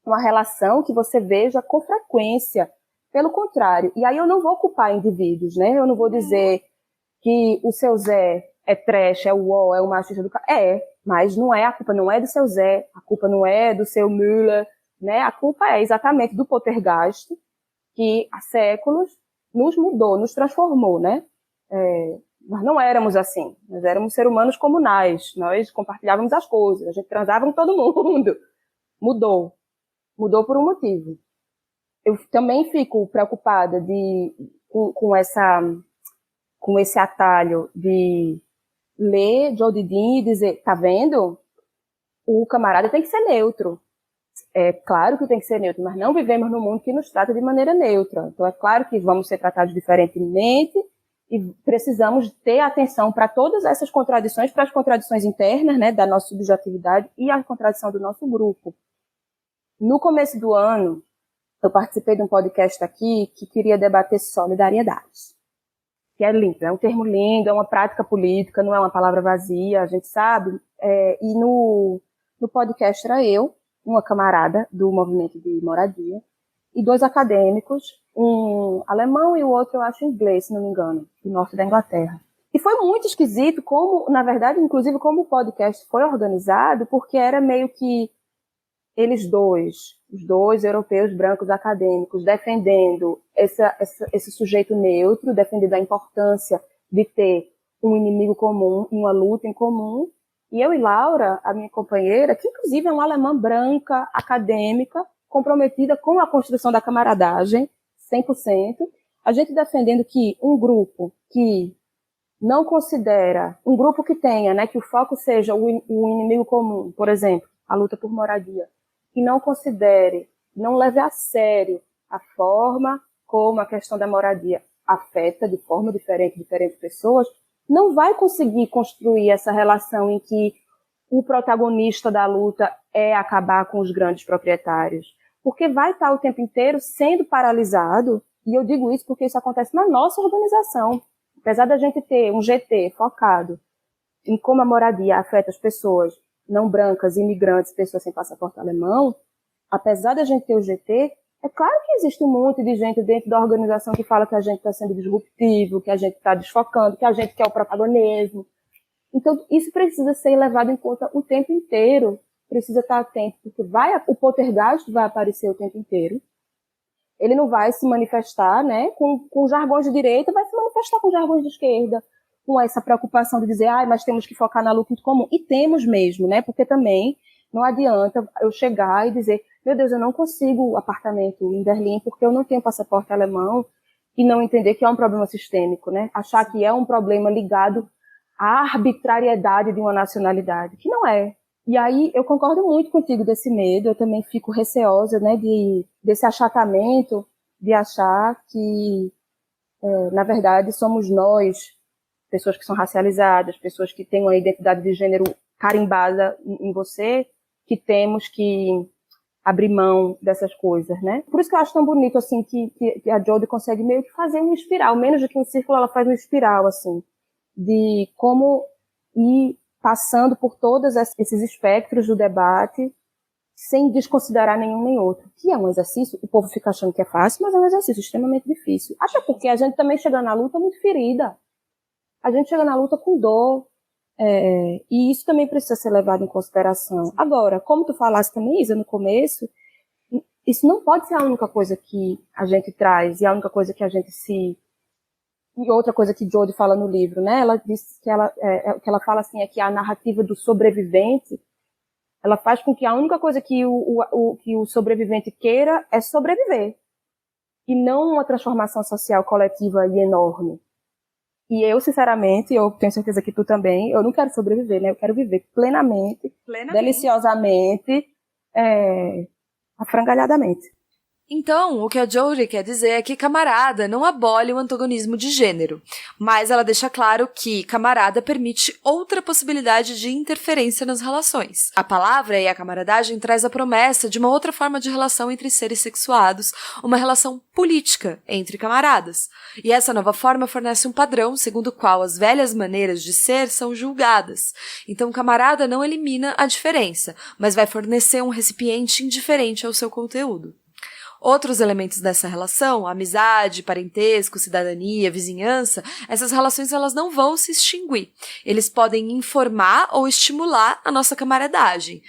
uma relação que você veja com frequência. Pelo contrário. E aí eu não vou culpar indivíduos, né? Eu não vou dizer que o seu Zé é trash, é o uó, é o machista do cara. Mas não é, a culpa não é do seu Zé, a culpa não é do seu Müller, né? A culpa é exatamente do poltergeist, que há séculos nos mudou, nos transformou, né? Nós não éramos assim. Nós éramos seres humanos comunais. Nós compartilhávamos as coisas. A gente transava com todo mundo. Mudou. Mudou por um motivo. Eu também fico preocupada com esse atalho de ler Jodie Dean e dizer, tá vendo? O camarada tem que ser neutro. É claro que tem que ser neutro, mas não vivemos num mundo que nos trata de maneira neutra. Então é claro que vamos ser tratados diferentemente e precisamos ter atenção para todas essas contradições, para as contradições internas, né, da nossa subjetividade e a contradição do nosso grupo. No começo do ano, eu participei de um podcast aqui que queria debater solidariedade. Que é lindo, é um termo lindo, é uma prática política, não é uma palavra vazia, a gente sabe. E no podcast era eu, uma camarada do movimento de moradia, e 2 acadêmicos, um alemão e o outro, eu acho, inglês, se não me engano, do norte da Inglaterra. E foi muito esquisito como, na verdade, inclusive como o podcast foi organizado, porque era meio que eles os dois europeus brancos acadêmicos, defendendo esse sujeito neutro, defendendo a importância de ter um inimigo comum, uma luta em comum. E eu e Laura, a minha companheira, que inclusive é uma alemã branca, acadêmica, comprometida com a construção da camaradagem, 100%, a gente defendendo que um grupo que não considera, um grupo que tenha, né, que o foco seja o inimigo comum, por exemplo, a luta por moradia, que não considere, não leve a sério a forma como a questão da moradia afeta de forma diferente diferentes pessoas, não vai conseguir construir essa relação em que o protagonista da luta é acabar com os grandes proprietários. Porque vai estar o tempo inteiro sendo paralisado, e eu digo isso porque isso acontece na nossa organização. Apesar da gente ter um GT focado em como a moradia afeta as pessoas não brancas, imigrantes, pessoas sem passaporte alemão, apesar da gente ter o GT, é claro que existe um monte de gente dentro da organização que fala que a gente está sendo disruptivo, que a gente está desfocando, que a gente quer o protagonismo. Então, isso precisa ser levado em conta o tempo inteiro, precisa estar atento, porque o poltergeist vai aparecer o tempo inteiro. Ele não vai se manifestar, né, com jargões de direita, vai se manifestar com jargões de esquerda, com essa preocupação de dizer, mas temos que focar na luta em comum. E temos mesmo, né, porque também não adianta eu chegar e dizer, meu Deus, eu não consigo apartamento em Berlim porque eu não tenho passaporte alemão, e não entender que é um problema sistêmico, né, achar que é um problema ligado à arbitrariedade de uma nacionalidade, que não é. E aí eu concordo muito contigo desse medo, eu também fico receosa, né, desse achatamento, de achar que, na verdade, somos nós, pessoas que são racializadas, pessoas que têm uma identidade de gênero carimbada em você, que temos que abrir mão dessas coisas, né? Por isso que eu acho tão bonito, assim, que a Jodie consegue meio que fazer uma espiral, menos do que um círculo, ela faz uma espiral, assim, de como ir passando por todos esses espectros do debate sem desconsiderar nenhum nem outro. Que é um exercício, o povo fica achando que é fácil, mas é um exercício extremamente difícil. Até porque a gente também chega na luta muito ferida. A gente chega na luta com dor. E isso também precisa ser levado em consideração. Agora, como tu falaste também, Isa, no começo, isso não pode ser a única coisa que a gente traz e a única coisa que a gente se... E outra coisa que Jodie fala no livro, né? Ela diz que ela fala assim, é que a narrativa do sobrevivente, ela faz com que a única coisa que o sobrevivente queira é sobreviver. E não uma transformação social coletiva e enorme. E eu, sinceramente, eu tenho certeza que tu também, eu não quero sobreviver, né? Eu quero viver plenamente. Deliciosamente, afrangalhadamente. Então, o que a Jodie quer dizer é que camarada não abole o antagonismo de gênero, mas ela deixa claro que camarada permite outra possibilidade de interferência nas relações. A palavra e a camaradagem traz a promessa de uma outra forma de relação entre seres sexuados, uma relação política entre camaradas. E essa nova forma fornece um padrão segundo o qual as velhas maneiras de ser são julgadas. Então, camarada não elimina a diferença, mas vai fornecer um recipiente indiferente ao seu conteúdo. Outros elementos dessa relação, amizade, parentesco, cidadania, vizinhança, essas relações elas não vão se extinguir. Eles podem informar ou estimular a nossa camaradagem.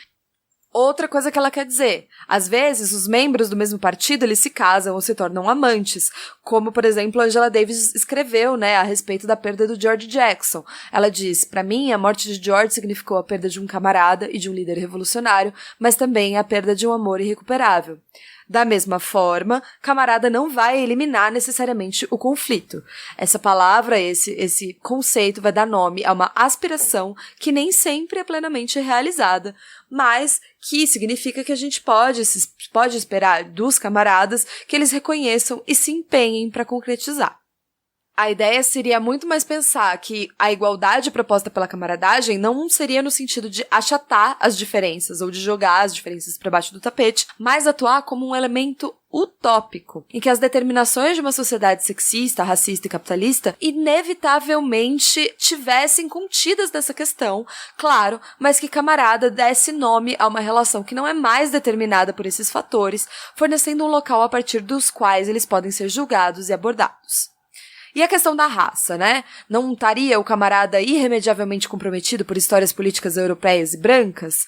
Outra coisa que ela quer dizer, às vezes os membros do mesmo partido eles se casam ou se tornam amantes, como por exemplo Angela Davis escreveu, né, a respeito da perda do George Jackson. Ela diz, para mim a morte de George significou a perda de um camarada e de um líder revolucionário, mas também a perda de um amor irrecuperável. Da mesma forma, camarada não vai eliminar necessariamente o conflito. Essa palavra, esse conceito vai dar nome a uma aspiração que nem sempre é plenamente realizada, mas que significa que a gente pode esperar dos camaradas que eles reconheçam e se empenhem para concretizar. A ideia seria muito mais pensar que a igualdade proposta pela camaradagem não seria no sentido de achatar as diferenças ou de jogar as diferenças para baixo do tapete, mas atuar como um elemento utópico, em que as determinações de uma sociedade sexista, racista e capitalista inevitavelmente tivessem contidas nessa questão, claro, mas que camarada desse nome a uma relação que não é mais determinada por esses fatores, fornecendo um local a partir dos quais eles podem ser julgados e abordados. E a questão da raça, né? Não estaria o camarada irremediavelmente comprometido por histórias políticas europeias e brancas?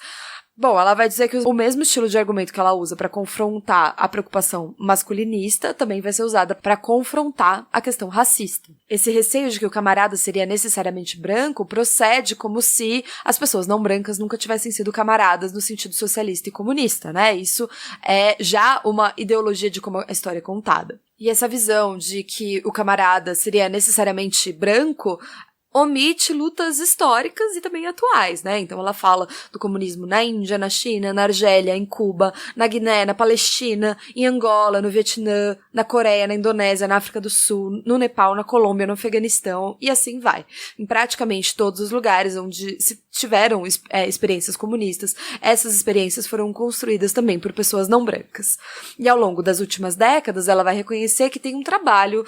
Bom, ela vai dizer que o mesmo estilo de argumento que ela usa para confrontar a preocupação masculinista também vai ser usada para confrontar a questão racista. Esse receio de que o camarada seria necessariamente branco procede como se as pessoas não brancas nunca tivessem sido camaradas no sentido socialista e comunista, né? Isso é já uma ideologia de como a história é contada. E essa visão de que o camarada seria necessariamente branco omite lutas históricas e também atuais, né? Então ela fala do comunismo na Índia, na China, na Argélia, em Cuba, na Guiné, na Palestina, em Angola, no Vietnã, na Coreia, na Indonésia, na África do Sul, no Nepal, na Colômbia, no Afeganistão e assim vai. Em praticamente todos os lugares onde se tiveram experiências comunistas, essas experiências foram construídas também por pessoas não brancas. E ao longo das últimas décadas, ela vai reconhecer que tem um trabalho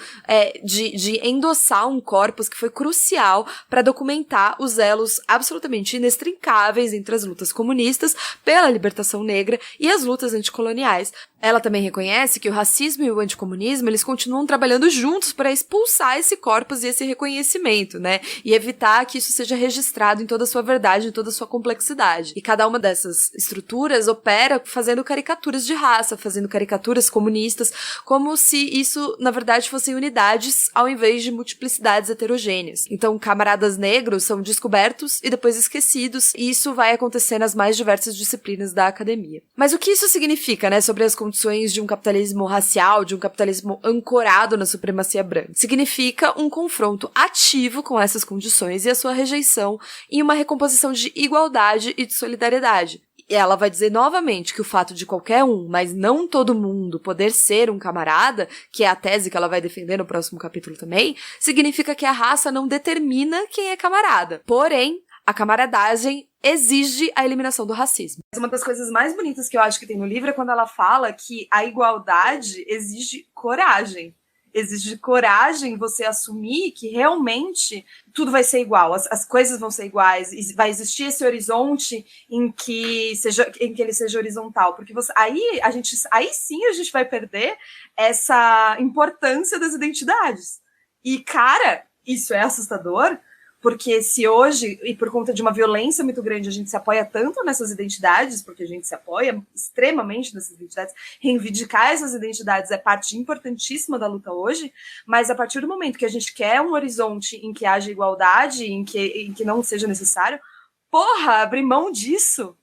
de endossar um corpus que foi crucial para documentar os elos absolutamente inextricáveis entre as lutas comunistas pela libertação negra e as lutas anticoloniais Ela também reconhece que o racismo e o anticomunismo, eles continuam trabalhando juntos para expulsar esse corpus e esse reconhecimento, né? E evitar que isso seja registrado em toda a sua verdade, em toda a sua complexidade. E cada uma dessas estruturas opera fazendo caricaturas de raça, fazendo caricaturas comunistas, como se isso, na verdade, fossem unidades ao invés de multiplicidades heterogêneas. Então, camaradas negros são descobertos e depois esquecidos, e isso vai acontecer nas mais diversas disciplinas da academia. Mas o que isso significa, né, sobre as condições de um capitalismo racial, de um capitalismo ancorado na supremacia branca? Significa um confronto ativo com essas condições e a sua rejeição em uma recomposição de igualdade e de solidariedade. E ela vai dizer novamente que o fato de qualquer um, mas não todo mundo, poder ser um camarada, que é a tese que ela vai defender no próximo capítulo também, significa que a raça não determina quem é camarada. Porém, a camaradagem exige a eliminação do racismo. Uma das coisas mais bonitas que eu acho que tem no livro é quando ela fala que a igualdade exige coragem. Exige coragem você assumir que realmente tudo vai ser igual, as coisas vão ser iguais, e vai existir esse horizonte em que ele seja horizontal, porque aí sim a gente vai perder essa importância das identidades. E, cara, isso é assustador, porque se hoje, e por conta de uma violência muito grande, a gente se apoia tanto nessas identidades, porque a gente se apoia extremamente nessas identidades, reivindicar essas identidades é parte importantíssima da luta hoje, mas a partir do momento que a gente quer um horizonte em que haja igualdade, em que não seja necessário, porra, abrir mão disso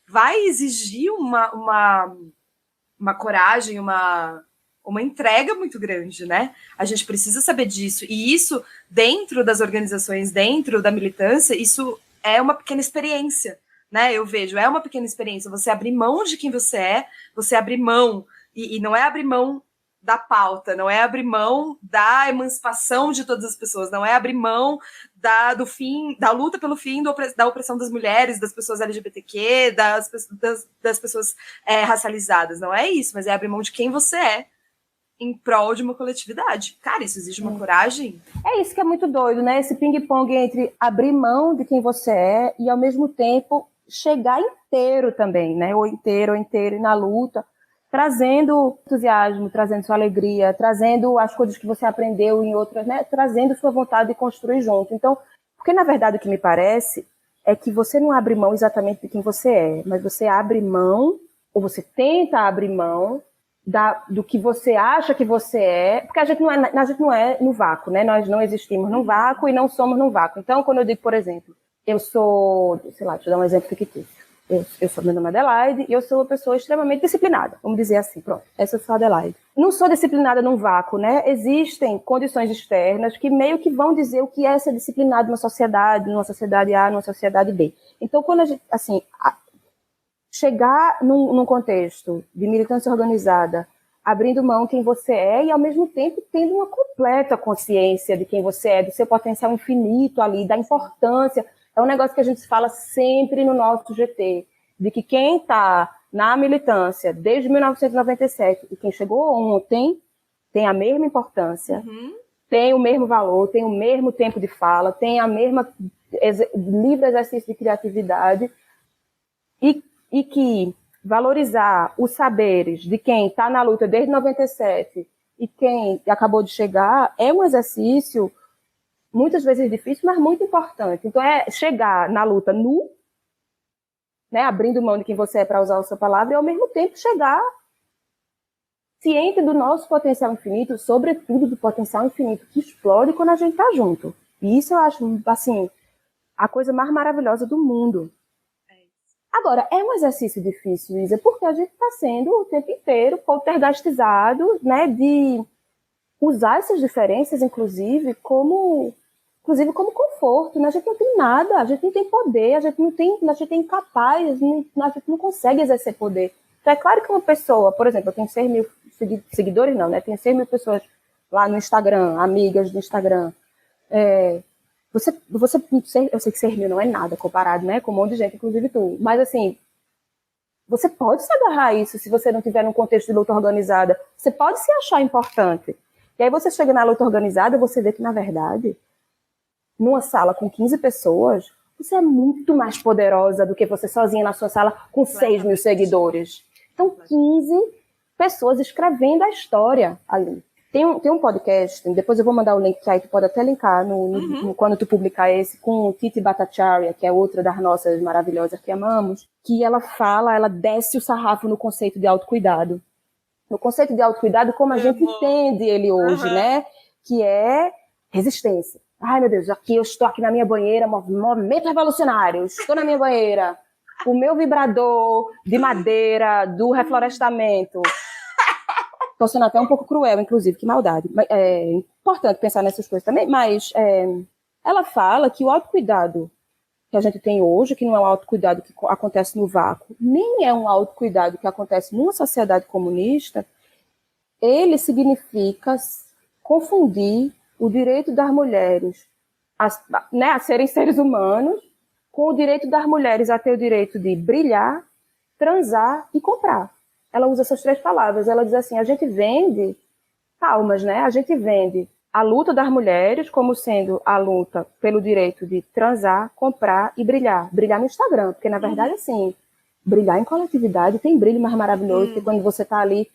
vai exigir uma coragem, uma entrega muito grande, né? A gente precisa saber disso. E isso, dentro das organizações, dentro da militância, isso é uma pequena experiência, né? Eu vejo, é uma pequena experiência. Você abrir mão de quem você é, você abrir mão, e não é abrir mão da pauta, não é abrir mão da emancipação de todas as pessoas, não é abrir mão da luta pelo fim da opressão das mulheres, das pessoas LGBTQ, das pessoas racializadas. Não é isso, mas é abrir mão de quem você é, em prol de uma coletividade. Cara, isso exige uma coragem. É isso que é muito doido, né? Esse ping-pong entre abrir mão de quem você é e, ao mesmo tempo, chegar inteiro também, né? Ou inteiro na luta, trazendo entusiasmo, trazendo sua alegria, trazendo as coisas que você aprendeu em outras, né? Trazendo sua vontade de construir junto. Então, porque, na verdade, o que me parece é que você não abre mão exatamente de quem você é, mas você abre mão, ou você tenta abrir mão do que você acha que você é, porque a gente não é no vácuo, né? Nós não existimos no vácuo e não somos no vácuo. Então, quando eu digo, por exemplo, eu sou, sei lá, deixa eu dar um exemplo fictício. Meu nome é Adelaide e eu sou uma pessoa extremamente disciplinada, vamos dizer assim, pronto, essa eu sou a Adelaide. Não sou disciplinada num vácuo, né? Existem condições externas que meio que vão dizer o que é ser disciplinado numa sociedade A, numa sociedade B. Então, quando a gente, assim, chegar num contexto de militância organizada, abrindo mão quem você é e, ao mesmo tempo, tendo uma completa consciência de quem você é, do seu potencial infinito ali, da importância. É um negócio que a gente fala sempre no nosso GT, de que quem está na militância desde 1997 e quem chegou ontem tem a mesma importância, tem o mesmo valor, tem o mesmo tempo de fala, tem a mesma livre exercício de criatividade e que valorizar os saberes de quem está na luta desde 97 e quem acabou de chegar é um exercício muitas vezes difícil, mas muito importante. Então, é chegar na luta nu, né, abrindo mão de quem você é para usar a sua palavra, e ao mesmo tempo chegar ciente do nosso potencial infinito, sobretudo do potencial infinito que explode quando a gente está junto. E isso eu acho, assim, a coisa mais maravilhosa do mundo. Agora, é um exercício difícil, Isa, porque a gente está sendo o tempo inteiro poltergeistizado, né, de usar essas diferenças, inclusive como conforto, né? A gente não tem nada, a gente não tem poder, a gente é incapaz, a gente não consegue exercer poder. Então, é claro que uma pessoa, por exemplo, eu tenho 6 mil seguidores, não, né? Tenho 6 mil pessoas lá no Instagram, amigas do Instagram. Eu sei que 6 mil não é nada comparado, né? Com um monte de gente, inclusive tu. Mas, assim, você pode se agarrar a isso se você não estiver num contexto de luta organizada. Você pode se achar importante. E aí você chega na luta organizada e você vê que, na verdade, numa sala com 15 pessoas, você é muito mais poderosa do que você sozinha na sua sala com 6 mil seguidores. Então, 15 pessoas escrevendo a história ali. Tem um podcast, depois eu vou mandar o link, que aí tu pode até linkar quando tu publicar esse, com Titi Bhattacharya, que é outra das nossas maravilhosas que amamos, que ela desce o sarrafo no conceito de autocuidado. No conceito de autocuidado como a gente entende ele hoje, né? Que é resistência. Ai, meu Deus, eu estou aqui na minha banheira, movimento revolucionário, estou na minha banheira, o meu vibrador de madeira do reflorestamento. Estou sendo até um pouco cruel, inclusive, que maldade. É importante pensar nessas coisas também, mas ela fala que o autocuidado que a gente tem hoje, que não é um autocuidado que acontece no vácuo, nem é um autocuidado que acontece numa sociedade comunista, ele significa confundir o direito das mulheres a serem seres humanos com o direito das mulheres a ter o direito de brilhar, transar e comprar. Ela usa essas 3 palavras. Ela diz assim, a gente vende palmas, né? A gente vende a luta das mulheres como sendo a luta pelo direito de transar, comprar e brilhar. Brilhar no Instagram, porque na verdade, assim, brilhar em coletividade tem brilho mais maravilhoso que quando você tá ali.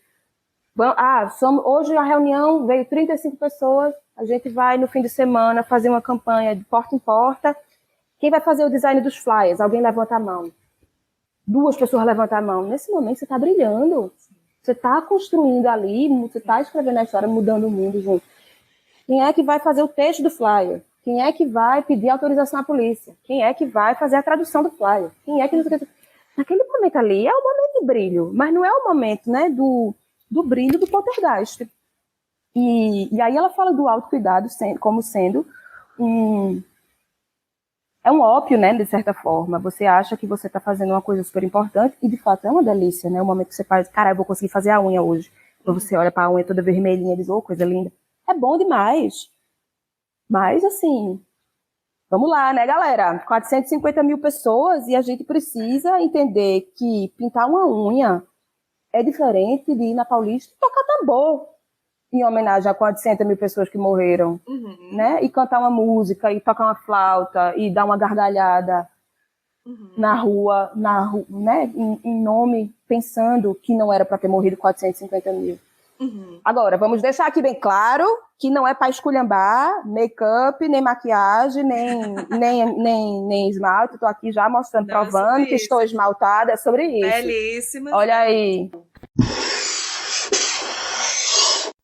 Hoje a reunião veio 35 pessoas, a gente vai no fim de semana fazer uma campanha de porta em porta. Quem vai fazer o design dos flyers? Alguém levanta a mão. 2 pessoas levantam a mão. Nesse momento você está brilhando. Você está construindo ali, você está escrevendo a história, mudando o mundo junto. Quem é que vai fazer o texto do flyer? Quem é que vai pedir autorização à polícia? Quem é que vai fazer a tradução do flyer? Quem é que... Naquele momento ali é o momento de brilho, mas não é o momento, né, do brilho do poltergeist. E aí ela fala do autocuidado como sendo é um ópio, né, de certa forma. Você acha que você está fazendo uma coisa super importante e, de fato, é uma delícia, né? O momento que você faz, cara, eu vou conseguir fazer a unha hoje. Quando você olha para a unha toda vermelhinha e diz, coisa linda. É bom demais. Mas, assim, vamos lá, né, galera? 450 mil pessoas e a gente precisa entender que pintar uma unha é diferente de ir na Paulista e tocar tambor em homenagem a 400 mil pessoas que morreram, né? E cantar uma música, e tocar uma flauta, e dar uma gargalhada na rua, né? Em nome, pensando que não era para ter morrido 450 mil. Agora, vamos deixar aqui bem claro que não é para esculhambar make-up, nem maquiagem, nem esmalte. Estou aqui já mostrando, provando que estou esmaltada. É sobre isso. Belíssima. Olha aí.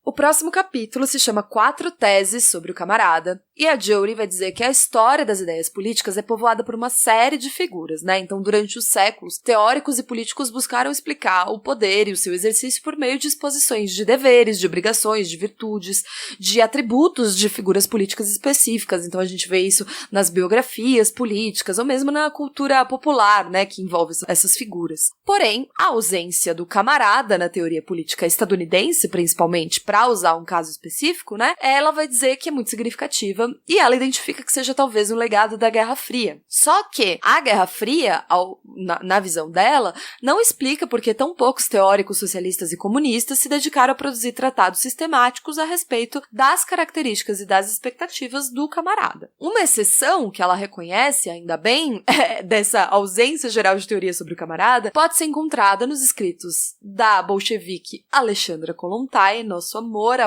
O próximo capítulo se chama 4 Teses sobre o Camarada, e a Jodie vai dizer que a história das ideias políticas é povoada por uma série de figuras, né? Então, durante os séculos, teóricos e políticos buscaram explicar o poder e o seu exercício por meio de exposições de deveres, de obrigações, de virtudes, de atributos de figuras políticas específicas. Então, a gente vê isso nas biografias políticas, ou mesmo na cultura popular, né, que envolve essas figuras. Porém, a ausência do camarada na teoria política estadunidense, principalmente, para usar um caso específico, né, ela vai dizer que é muito significativa e ela identifica que seja talvez um legado da Guerra Fria. Só que a Guerra Fria, na visão dela, não explica por que tão poucos teóricos socialistas e comunistas se dedicaram a produzir tratados sistemáticos a respeito das características e das expectativas do camarada. Uma exceção que ela reconhece, ainda bem, dessa ausência geral de teoria sobre o camarada, pode ser encontrada nos escritos da bolchevique Alexandra Kollontai, nosso amor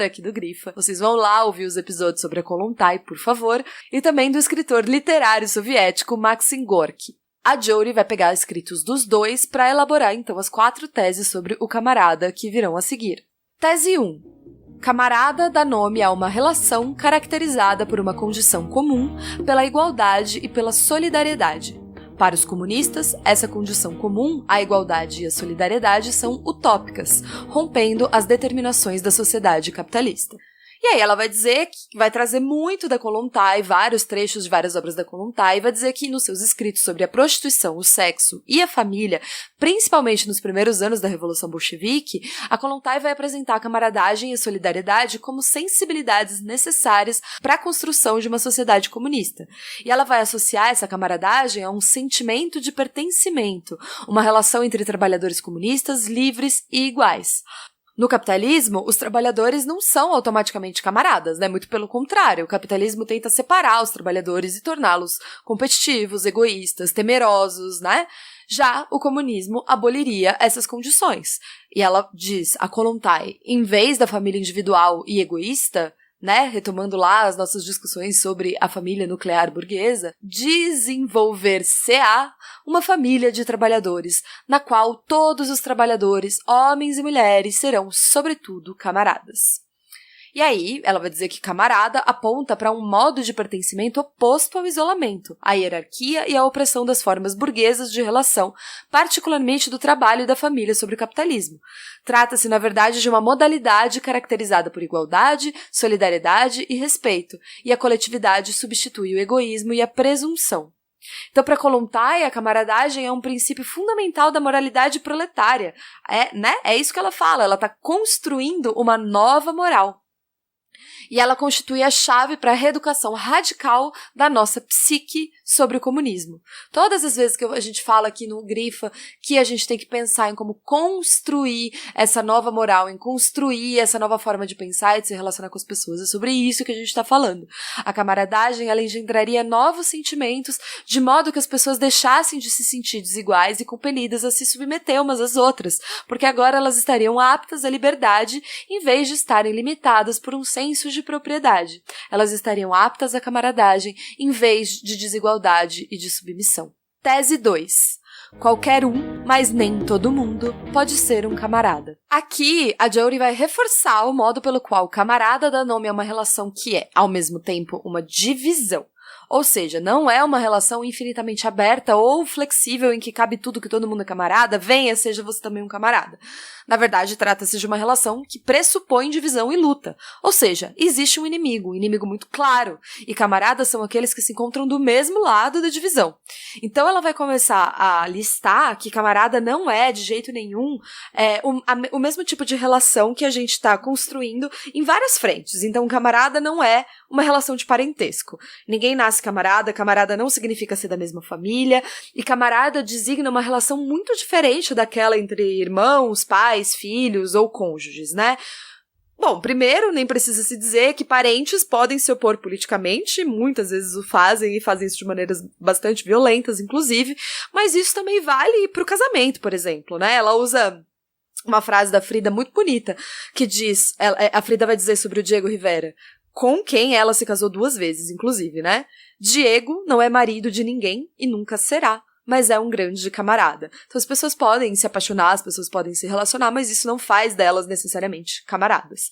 aqui do Grifa. Vocês vão lá ouvir os episódios sobre a Kollontai, por favor. E também do escritor literário soviético Maxim Gorky. A Jodie vai pegar escritos dos dois para elaborar, então, as 4 teses sobre o camarada que virão a seguir. Tese 1. Camarada dá nome a uma relação caracterizada por uma condição comum, pela igualdade e pela solidariedade. Para os comunistas, essa condição comum, a igualdade e a solidariedade, são utópicas, rompendo as determinações da sociedade capitalista. E aí ela vai dizer que vai trazer muito da Kollontai, vários trechos de várias obras da Kollontai, e vai dizer que nos seus escritos sobre a prostituição, o sexo e a família, principalmente nos primeiros anos da Revolução Bolchevique, a Kollontai vai apresentar a camaradagem e a solidariedade como sensibilidades necessárias para a construção de uma sociedade comunista. E ela vai associar essa camaradagem a um sentimento de pertencimento, uma relação entre trabalhadores comunistas livres e iguais. No capitalismo, os trabalhadores não são automaticamente camaradas, né? Muito pelo contrário, o capitalismo tenta separar os trabalhadores e torná-los competitivos, egoístas, temerosos, né? Já o comunismo aboliria essas condições. E ela diz, a Kollontai, em vez da família individual e egoísta, né, retomando lá as nossas discussões sobre a família nuclear burguesa, desenvolver-se-á uma família de trabalhadores, na qual todos os trabalhadores, homens e mulheres, serão, sobretudo, camaradas. E aí, ela vai dizer que camarada aponta para um modo de pertencimento oposto ao isolamento, à hierarquia e à opressão das formas burguesas de relação, particularmente do trabalho e da família sobre o capitalismo. Trata-se, na verdade, de uma modalidade caracterizada por igualdade, solidariedade e respeito, e a coletividade substitui o egoísmo e a presunção. Então, para Kollontai, a camaradagem é um princípio fundamental da moralidade proletária. É isso que ela fala, ela está construindo uma nova moral. E ela constitui a chave para a reeducação radical da nossa psique sobre o comunismo. Todas as vezes que a gente fala aqui no Grifa que a gente tem que pensar em como construir essa nova moral, em construir essa nova forma de pensar e de se relacionar com as pessoas, é sobre isso que a gente está falando. A camaradagem, ela engendraria novos sentimentos, de modo que as pessoas deixassem de se sentir desiguais e compelidas a se submeter umas às outras, porque agora elas estariam aptas à liberdade em vez de estarem limitadas por um senso de propriedade. Elas estariam aptas à camaradagem em vez de desigualdade e de submissão. Tese 2. Qualquer um, mas nem todo mundo, pode ser um camarada. Aqui, a Jory vai reforçar o modo pelo qual camarada dá nome a uma relação que é, ao mesmo tempo, uma divisão. Ou seja, não é uma relação infinitamente aberta ou flexível em que cabe tudo que todo mundo é camarada, venha, seja você também um camarada. Na verdade, trata-se de uma relação que pressupõe divisão e luta. Ou seja, existe um inimigo muito claro, e camaradas são aqueles que se encontram do mesmo lado da divisão. Então ela vai começar a listar que camarada não é, de jeito nenhum, o mesmo tipo de relação que a gente está construindo em várias frentes. Então, camarada não é uma relação de parentesco. Ninguém nasce camarada, camarada não significa ser da mesma família, e camarada designa uma relação muito diferente daquela entre irmãos, pais, filhos ou cônjuges, né? Bom, primeiro, nem precisa se dizer que parentes podem se opor politicamente, muitas vezes o fazem e fazem isso de maneiras bastante violentas, inclusive, mas isso também vale para o casamento, por exemplo, né? Ela usa uma frase da Frida muito bonita, que diz, a Frida vai dizer sobre o Diego Rivera, com quem ela se casou 2 vezes, inclusive, né? Diego não é marido de ninguém e nunca será, mas é um grande camarada. Então as pessoas podem se apaixonar, as pessoas podem se relacionar, mas isso não faz delas necessariamente camaradas.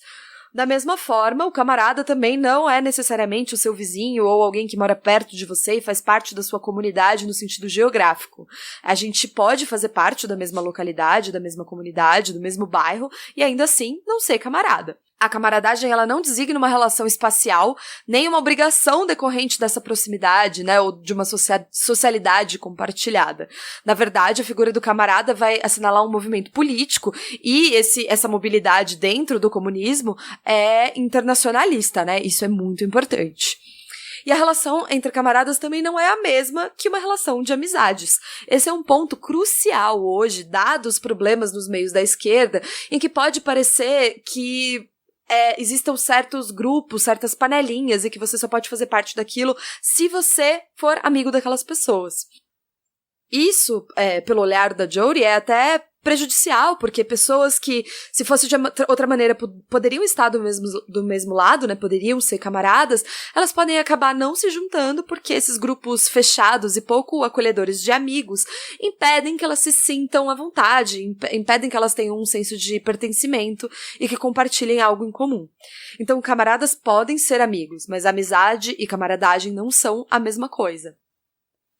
Da mesma forma, o camarada também não é necessariamente o seu vizinho ou alguém que mora perto de você e faz parte da sua comunidade no sentido geográfico. A gente pode fazer parte da mesma localidade, da mesma comunidade, do mesmo bairro e ainda assim não ser camarada. A camaradagem, ela não designa uma relação espacial, nem uma obrigação decorrente dessa proximidade, né, ou de uma socialidade compartilhada. Na verdade, a figura do camarada vai assinalar um movimento político e essa mobilidade dentro do comunismo é internacionalista, né, isso é muito importante. E a relação entre camaradas também não é a mesma que uma relação de amizades. Esse é um ponto crucial hoje, dados os problemas nos meios da esquerda, em que pode parecer que existam certos grupos, certas panelinhas e que você só pode fazer parte daquilo se você for amigo daquelas pessoas. Isso, pelo olhar da Jory, é até prejudicial, porque pessoas que, se fosse de outra maneira, poderiam estar do mesmo lado, né, poderiam ser camaradas, elas podem acabar não se juntando porque esses grupos fechados e pouco acolhedores de amigos impedem que elas se sintam à vontade, impedem que elas tenham um senso de pertencimento e que compartilhem algo em comum. Então, camaradas podem ser amigos, mas amizade e camaradagem não são a mesma coisa.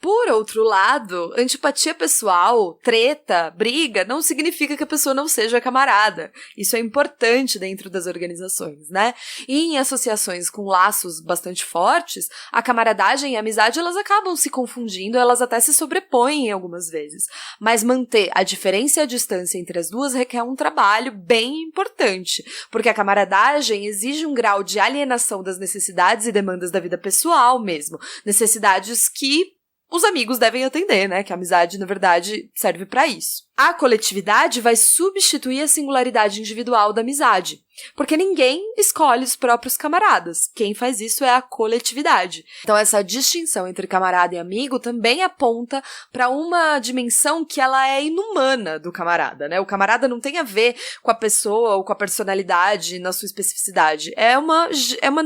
Por outro lado, antipatia pessoal, treta, briga, não significa que a pessoa não seja camarada. Isso é importante dentro das organizações, né? E em associações com laços bastante fortes, a camaradagem e a amizade, elas acabam se confundindo, elas até se sobrepõem algumas vezes. Mas manter a diferença e a distância entre as duas requer um trabalho bem importante, porque a camaradagem exige um grau de alienação das necessidades e demandas da vida pessoal mesmo, necessidades que os amigos devem atender, né? Que a amizade, na verdade, serve pra isso. A coletividade vai substituir a singularidade individual da amizade, porque ninguém escolhe os próprios camaradas. Quem faz isso é a coletividade. Então essa distinção entre camarada e amigo também aponta para uma dimensão que ela é inumana do camarada, né? O camarada não tem a ver com a pessoa ou com a personalidade na sua especificidade. É uma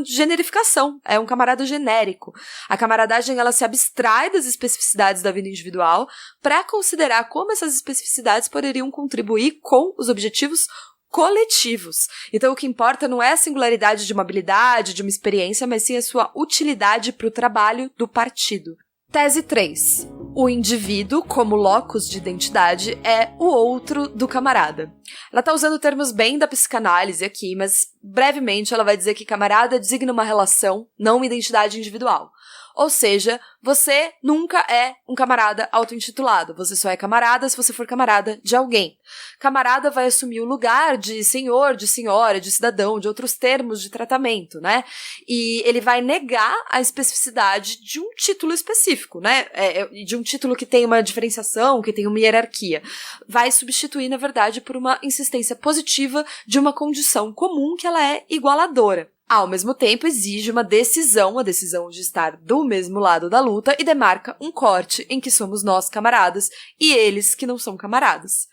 generificação, é um camarada genérico. A camaradagem, ela se abstrai das especificidades da vida individual para considerar como essas especificidades poderiam contribuir com os objetivos coletivos. Então, o que importa não é a singularidade de uma habilidade, de uma experiência, mas sim a sua utilidade para o trabalho do partido. Tese 3. O indivíduo, como locus de identidade, é o outro do camarada. Ela está usando termos bem da psicanálise aqui, mas brevemente ela vai dizer que camarada designa uma relação, não uma identidade individual. Ou seja, você nunca é um camarada auto-intitulado. Você só é camarada se você for camarada de alguém. Camarada vai assumir o lugar de senhor, de senhora, de cidadão, de outros termos de tratamento, né? E ele vai negar a especificidade de um título específico, né? De um título que tem uma diferenciação, que tem uma hierarquia. Vai substituir, na verdade, por uma insistência positiva de uma condição comum que ela é igualadora. Ao mesmo tempo, exige uma decisão, a decisão de estar do mesmo lado da luta, e demarca um corte em que somos nós camaradas e eles que não são camaradas.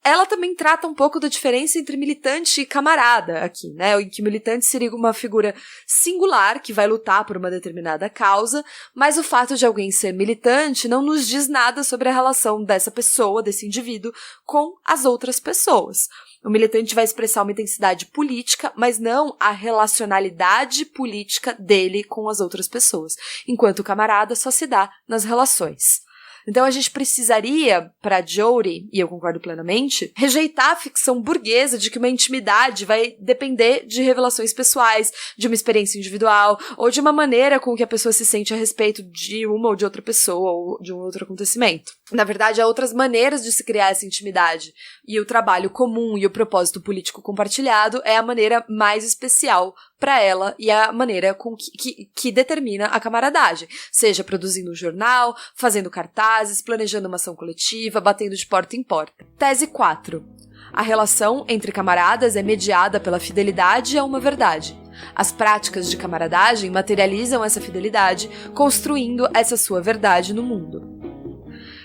Ela também trata um pouco da diferença entre militante e camarada aqui, né? Em que o militante seria uma figura singular que vai lutar por uma determinada causa, mas o fato de alguém ser militante não nos diz nada sobre a relação dessa pessoa, desse indivíduo, com as outras pessoas. O militante vai expressar uma intensidade política, mas não a relacionalidade política dele com as outras pessoas, enquanto o camarada só se dá nas relações. Então a gente precisaria, para Jory, e eu concordo plenamente, rejeitar a ficção burguesa de que uma intimidade vai depender de revelações pessoais, de uma experiência individual, ou de uma maneira com que a pessoa se sente a respeito de uma ou de outra pessoa, ou de um outro acontecimento. Na verdade, há outras maneiras de se criar essa intimidade, e o trabalho comum e o propósito político compartilhado é a maneira mais especial para ela e a maneira com que determina a camaradagem, seja produzindo um jornal, fazendo cartazes, planejando uma ação coletiva, batendo de porta em porta. Tese 4. A relação entre camaradas é mediada pela fidelidade a uma verdade. As práticas de camaradagem materializam essa fidelidade, construindo essa sua verdade no mundo.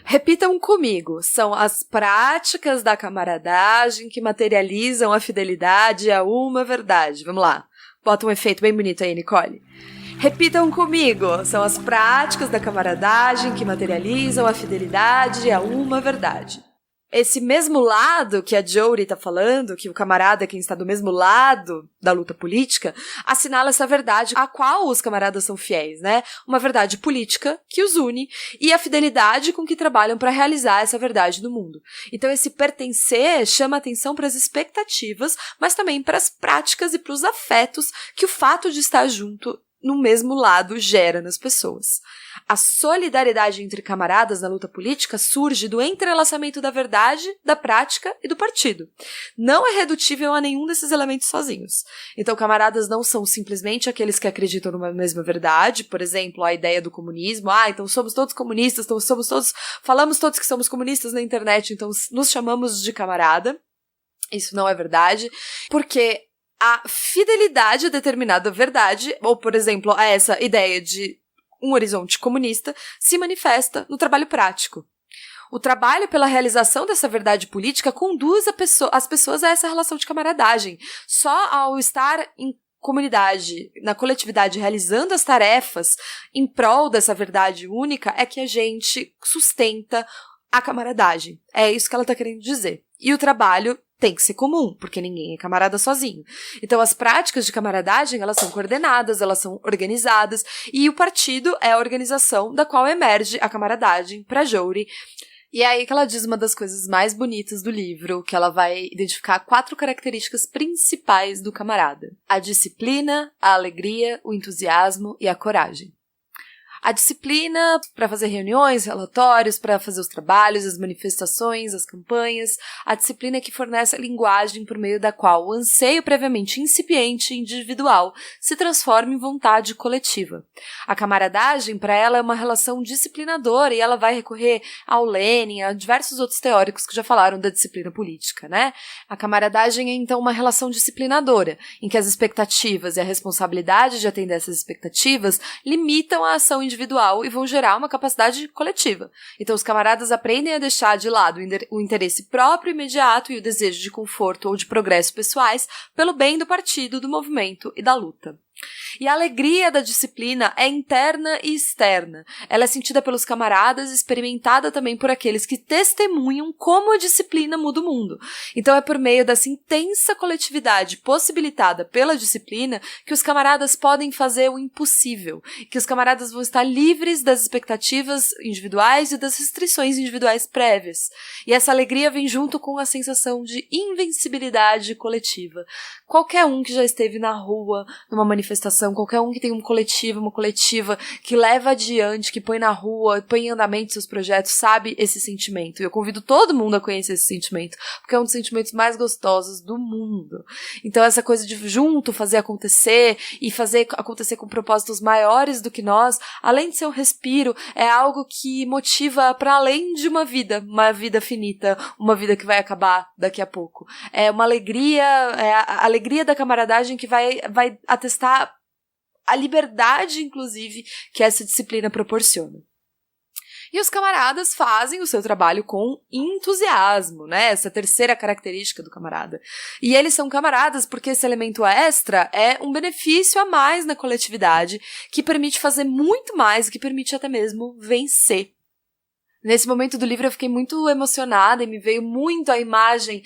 Repitam comigo, são as práticas da camaradagem que materializam a fidelidade a uma verdade. Vamos lá. Bota um efeito bem bonito aí, Nicole. Repitam comigo. São as práticas da camaradagem que materializam a fidelidade a uma verdade. Esse mesmo lado que a Jory está falando, que o camarada é quem está do mesmo lado da luta política, assinala essa verdade a qual os camaradas são fiéis, né? Uma verdade política que os une e a fidelidade com que trabalham para realizar essa verdade no mundo. Então esse pertencer chama atenção para as expectativas, mas também para as práticas e para os afetos que o fato de estar junto no mesmo lado gera nas pessoas. A solidariedade entre camaradas na luta política surge do entrelaçamento da verdade, da prática e do partido. Não é redutível a nenhum desses elementos sozinhos. Então, camaradas não são simplesmente aqueles que acreditam numa mesma verdade, por exemplo, a ideia do comunismo, então somos todos comunistas, então falamos todos que somos comunistas na internet, então nos chamamos de camarada. Isso não é verdade, porque a fidelidade a determinada verdade, ou, por exemplo, a essa ideia de um horizonte comunista, se manifesta no trabalho prático. O trabalho pela realização dessa verdade política conduz as pessoas a essa relação de camaradagem. Só ao estar em comunidade, na coletividade, realizando as tarefas em prol dessa verdade única, é que a gente sustenta a camaradagem. É isso que ela está querendo dizer. E o trabalho tem que ser comum, porque ninguém é camarada sozinho. Então, as práticas de camaradagem, elas são coordenadas, elas são organizadas, e o partido é a organização da qual emerge a camaradagem para Jory. E é aí que ela diz uma das coisas mais bonitas do livro, que ela vai identificar 4 características principais do camarada: a disciplina, a alegria, o entusiasmo e a coragem. A disciplina para fazer reuniões, relatórios, para fazer os trabalhos, as manifestações, as campanhas. A disciplina que fornece a linguagem por meio da qual o anseio previamente incipiente e individual se transforma em vontade coletiva. A camaradagem, para ela, é uma relação disciplinadora e ela vai recorrer ao Lenin, a diversos outros teóricos que já falaram da disciplina política, né? A camaradagem é, então, uma relação disciplinadora, em que as expectativas e a responsabilidade de atender essas expectativas limitam a ação individual e vão gerar uma capacidade coletiva. Então, os camaradas aprendem a deixar de lado o interesse próprio imediato e o desejo de conforto ou de progresso pessoais pelo bem do partido, do movimento e da luta. E a alegria da disciplina é interna e externa. Ela é sentida pelos camaradas e experimentada também por aqueles que testemunham como a disciplina muda o mundo. Então é por meio dessa intensa coletividade possibilitada pela disciplina que os camaradas podem fazer o impossível, que os camaradas vão estar livres das expectativas individuais e das restrições individuais prévias. E essa alegria vem junto com a sensação de invencibilidade coletiva. Qualquer um que já esteve na rua, numa manifestação, qualquer um que tem um coletivo, uma coletiva que leva adiante, que põe na rua, põe em andamento seus projetos, sabe esse sentimento. E eu convido todo mundo a conhecer esse sentimento, porque é um dos sentimentos mais gostosos do mundo. Então essa coisa de junto fazer acontecer e fazer acontecer com propósitos maiores do que nós, além de ser um respiro, é algo que motiva para além de uma vida finita, uma vida que vai acabar daqui a pouco. É uma alegria, é a alegria da camaradagem que vai atestar a liberdade, inclusive, que essa disciplina proporciona. E os camaradas fazem o seu trabalho com entusiasmo, né? Essa terceira característica do camarada. E eles são camaradas porque esse elemento extra é um benefício a mais na coletividade que permite fazer muito mais, que permite até mesmo vencer. Nesse momento do livro eu fiquei muito emocionada e me veio muito a imagem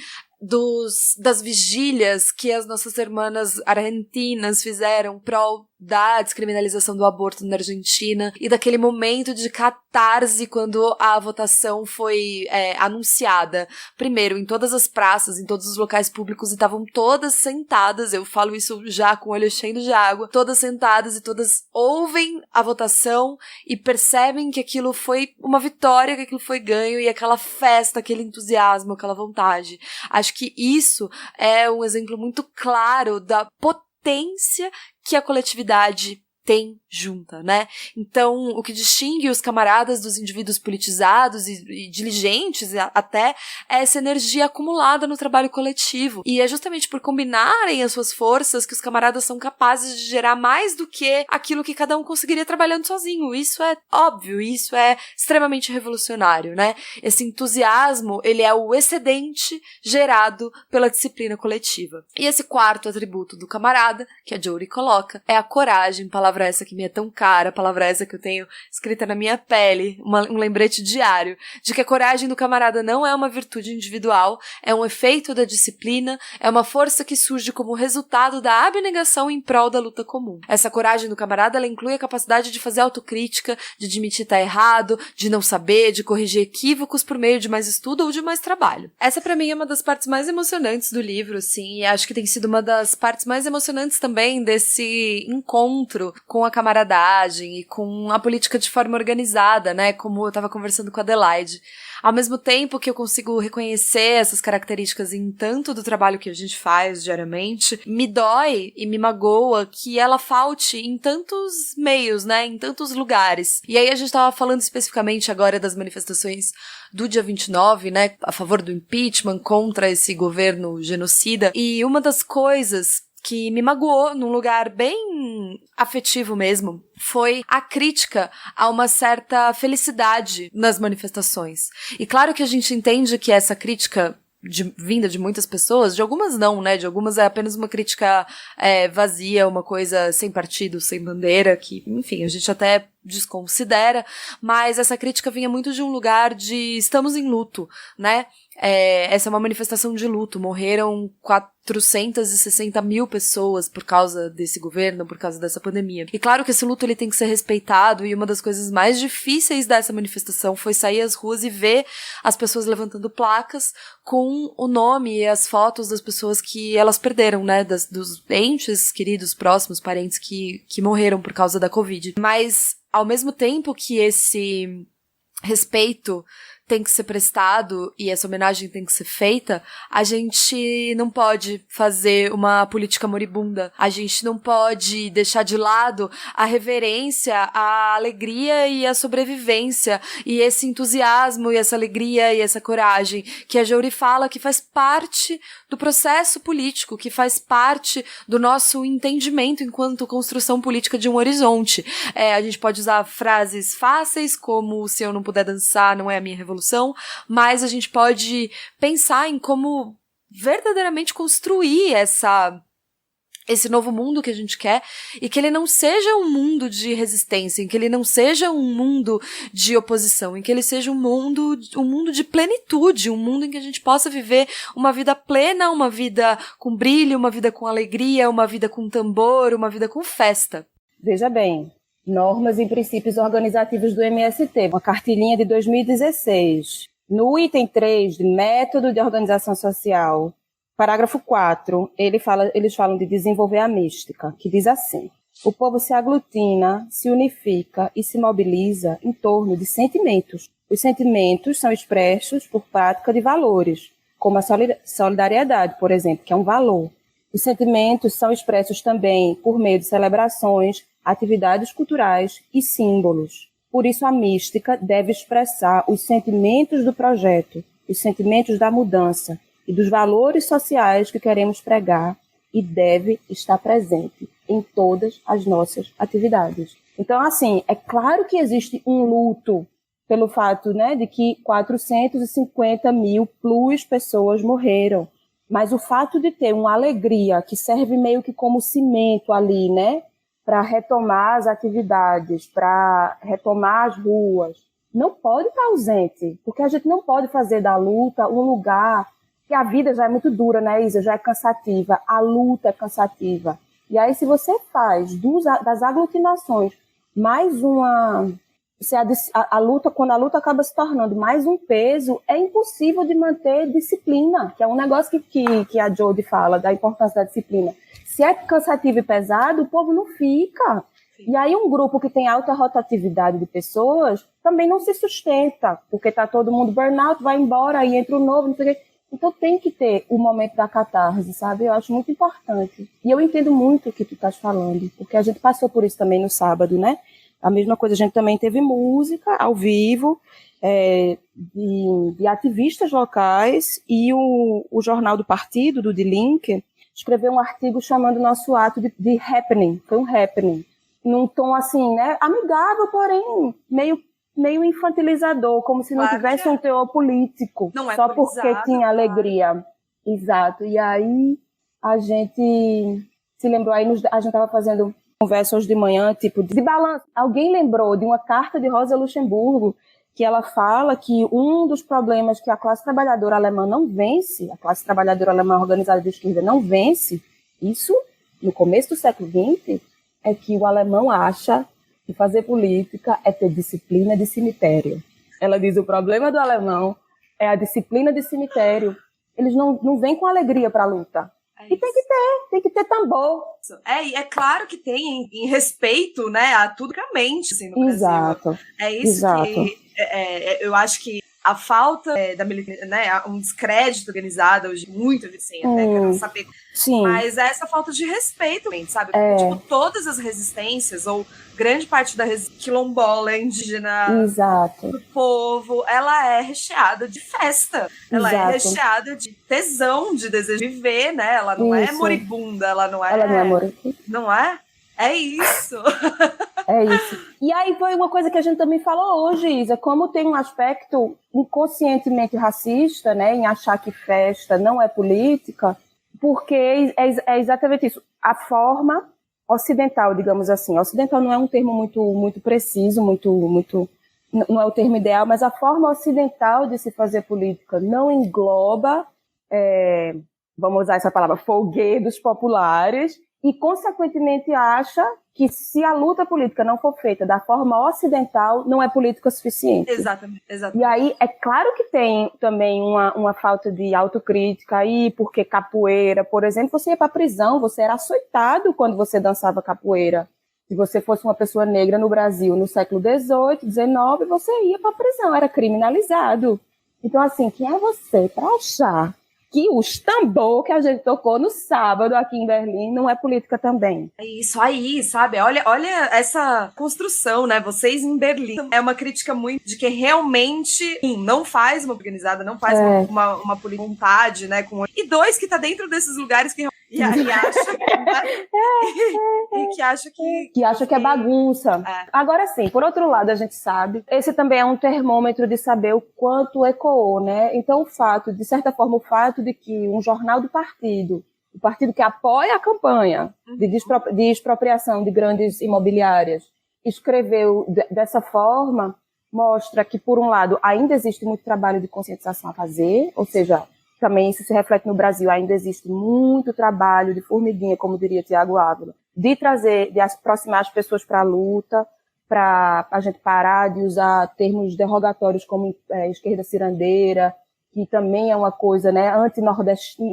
das vigílias que as nossas irmãs argentinas fizeram prol da descriminalização do aborto na Argentina e daquele momento de catarse quando a votação foi anunciada. Primeiro, em todas as praças, em todos os locais públicos, e estavam todas sentadas, eu falo isso já com o olho cheio de água, todas sentadas e todas ouvem a votação e percebem que aquilo foi uma vitória, que aquilo foi ganho, e aquela festa, aquele entusiasmo, aquela vontade. Acho que isso é um exemplo muito claro da potência que a coletividade tem junta, né? Então, o que distingue os camaradas dos indivíduos politizados e diligentes até é essa energia acumulada no trabalho coletivo. E é justamente por combinarem as suas forças que os camaradas são capazes de gerar mais do que aquilo que cada um conseguiria trabalhando sozinho. Isso é óbvio, isso é extremamente revolucionário, né? Esse entusiasmo, ele é o excedente gerado pela disciplina coletiva. E esse quarto atributo do camarada, que a Jory coloca, é a coragem, palavra essa que me é tão cara, palavra essa que eu tenho escrita na minha pele, um lembrete diário, de que a coragem do camarada não é uma virtude individual, é um efeito da disciplina, é uma força que surge como resultado da abnegação em prol da luta comum. Essa coragem do camarada, ela inclui a capacidade de fazer autocrítica, de admitir estar errado, de não saber, de corrigir equívocos por meio de mais estudo ou de mais trabalho. Essa pra mim é uma das partes mais emocionantes do livro, assim, e acho que tem sido uma das partes mais emocionantes também desse encontro com a camaradagem e com a política de forma organizada, né, como eu estava conversando com a Adelaide. Ao mesmo tempo que eu consigo reconhecer essas características em tanto do trabalho que a gente faz diariamente, me dói e me magoa que ela falte em tantos meios, né, em tantos lugares. E aí a gente estava falando especificamente agora das manifestações do dia 29, né, a favor do impeachment, contra esse governo genocida, e uma das coisas que me magoou num lugar bem afetivo mesmo, foi a crítica a uma certa felicidade nas manifestações. E claro que a gente entende que essa crítica vinda de muitas pessoas, de algumas não, né, de algumas é apenas uma crítica vazia, uma coisa sem partido, sem bandeira, que, enfim, a gente até desconsidera, mas essa crítica vinha muito de um lugar de estamos em luto, né? Essa é uma manifestação de luto, morreram 460 mil pessoas por causa desse governo, por causa dessa pandemia. E claro que esse luto ele tem que ser respeitado, e uma das coisas mais difíceis dessa manifestação foi sair às ruas e ver as pessoas levantando placas com o nome e as fotos das pessoas que elas perderam, né, dos entes queridos, próximos, parentes que morreram por causa da Covid. Mas, ao mesmo tempo que esse respeito tem que ser prestado e essa homenagem tem que ser feita, a gente não pode fazer uma política moribunda. A gente não pode deixar de lado a reverência, a alegria e a sobrevivência, e esse entusiasmo e essa alegria e essa coragem que a Jory fala que faz parte do processo político, que faz parte do nosso entendimento enquanto construção política de um horizonte. A gente pode usar frases fáceis como "se eu não puder dançar, não é a minha revolução", mas a gente pode pensar em como verdadeiramente construir esse novo mundo que a gente quer, e que ele não seja um mundo de resistência, em que ele não seja um mundo de oposição, em que ele seja um mundo de plenitude, um mundo em que a gente possa viver uma vida plena, uma vida com brilho, uma vida com alegria, uma vida com tambor, uma vida com festa. Veja bem, Normas e Princípios Organizativos do MST, uma cartilhinha de 2016. No item 3 de Método de Organização Social, parágrafo 4, eles falam de desenvolver a mística, que diz assim: o povo se aglutina, se unifica e se mobiliza em torno de sentimentos. Os sentimentos são expressos por prática de valores, como a solidariedade, por exemplo, que é um valor. Os sentimentos são expressos também por meio de celebrações, atividades culturais e símbolos. Por isso, a mística deve expressar os sentimentos do projeto, os sentimentos da mudança e dos valores sociais que queremos pregar, e deve estar presente em todas as nossas atividades. Então, assim, é claro que existe um luto pelo fato, né, de que 450 mil plus pessoas morreram. Mas o fato de ter uma alegria que serve meio que como cimento ali, né, para retomar as atividades, para retomar as ruas, não pode estar ausente, porque a gente não pode fazer da luta um lugar que a vida já é muito dura, né, Isa? Já é cansativa, a luta é cansativa. E aí, se você faz das aglutinações mais uma... A luta, quando a luta acaba se tornando mais um peso, é impossível de manter disciplina, que é um negócio que a Jody fala, da importância da disciplina. Se é cansativo e pesado, o povo não fica. Sim. E aí um grupo que tem alta rotatividade de pessoas também não se sustenta, porque está todo mundo burnout, vai embora, aí entra o novo, não sei o quê. Então tem que ter o momento da catarse, sabe? Eu acho muito importante. E eu entendo muito o que tu estás falando, porque a gente passou por isso também no sábado, né? A mesma coisa, a gente também teve música ao vivo, de ativistas locais, e o jornal do partido, do The Link, escreveu um artigo chamando o nosso ato de happening, foi um happening, num tom assim, né, amigável, porém meio infantilizador, como se não tivesse um teor político, não só porque tinha alegria. Exato, e aí a gente se lembrou, aí a gente estava fazendo conversa hoje de manhã, tipo, de balanço. Alguém lembrou de uma carta de Rosa Luxemburgo, que ela fala que um dos problemas que a classe trabalhadora alemã não vence, a classe trabalhadora alemã organizada de esquerda não vence, isso no começo do século XX, é que o alemão acha que fazer política é ter disciplina de cemitério. Ela diz: o problema do alemão é a disciplina de cemitério. Eles não vêm com alegria para a luta. E tem que ter tambor. É claro que tem, em respeito, né, a tudo que a mente, assim, no Exato. Brasil. É isso. Exato. Que eu acho que a falta da militância, né, um descrédito organizado hoje, muito evidente, né, quero saber. Sim. Mas é essa falta de respeito, sabe? Tipo, todas as resistências, ou grande parte da quilombola, indígena, exato, do povo, ela é recheada de festa. Ela é recheada de tesão, de desejo de viver, né? Ela não é moribunda, ela não é moribunda. Não é? É isso. É isso. E aí foi uma coisa que a gente também falou hoje, Isa, como tem um aspecto inconscientemente racista, né, em achar que festa não é política, porque é exatamente isso. A forma ocidental, digamos assim. Ocidental não é um termo muito preciso, não é o termo ideal, mas a forma ocidental de se fazer política não engloba vamos usar essa palavra, folguedos populares, e, consequentemente, acha que se a luta política não for feita da forma ocidental, não é política suficiente. Exatamente. E aí, é claro que tem também uma falta de autocrítica aí, porque capoeira, por exemplo, você ia para a prisão, você era açoitado quando você dançava capoeira. Se você fosse uma pessoa negra no Brasil no século XVIII, XIX, você ia para a prisão, era criminalizado. Então, assim, quem é você para achar que os tambor que a gente tocou no sábado aqui em Berlim não é política também? É isso aí, sabe? Olha essa construção, né? Vocês em Berlim. É uma crítica muito de quem realmente não faz uma organizada, não faz uma política de vontade, né? E dois, que tá dentro desses lugares e acha que acha que é bagunça. Agora sim, por outro lado, a gente sabe, esse também é um termômetro de saber o quanto ecoou, né? Então, de certa forma, o fato de que um jornal do partido, o partido que apoia a campanha de expropriação de grandes imobiliárias, escreveu dessa forma, mostra que, por um lado, ainda existe muito trabalho de conscientização a fazer, ou seja, também isso se reflete no Brasil, ainda existe muito trabalho de formiguinha, como diria Tiago Ávila, de aproximar as pessoas para a luta, para a gente parar de usar termos derrogatórios como esquerda cirandeira, que também é uma coisa, né,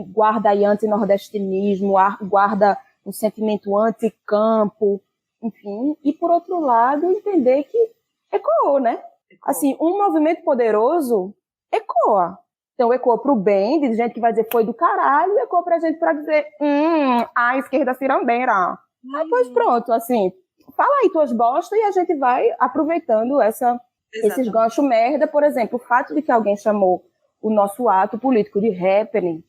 guarda aí anti-nordestinismo, guarda um sentimento anti-campo, enfim. E, por outro lado, entender que ecoou, né? Assim, um movimento poderoso ecoa. Então, ecoa pro bem, de gente que vai dizer foi do caralho, e ecoa pra gente pra dizer, a esquerda cirandeira. Aí, pois pronto, assim, fala aí tuas bostas e a gente vai aproveitando esses ganchos merda. Por exemplo, o fato de que alguém chamou o nosso ato político de happening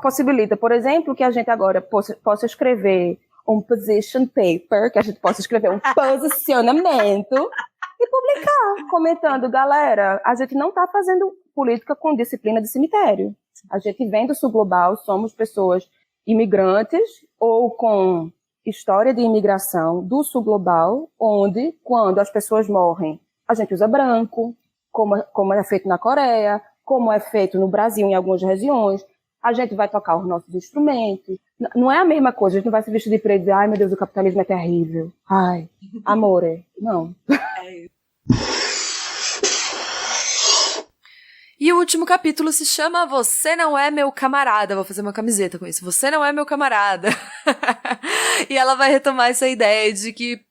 possibilita, por exemplo, que a gente agora possa escrever um position paper, que a gente possa escrever um posicionamento e publicar, comentando, galera, a gente não está fazendo política com disciplina de cemitério. A gente vem do sul global, somos pessoas imigrantes ou com história de imigração do sul global, onde, quando as pessoas morrem, a gente usa branco, como é feito na Coreia, como é feito no Brasil em algumas regiões. A gente vai tocar os nossos instrumentos. Não é a mesma coisa, a gente não vai se vestir de preto e dizer, ai meu Deus, o capitalismo é terrível. Ai, amore. Não. E o último capítulo se chama Você Não É Meu Camarada. Vou fazer uma camiseta com isso. Você Não É Meu Camarada. E ela vai retomar essa ideia de que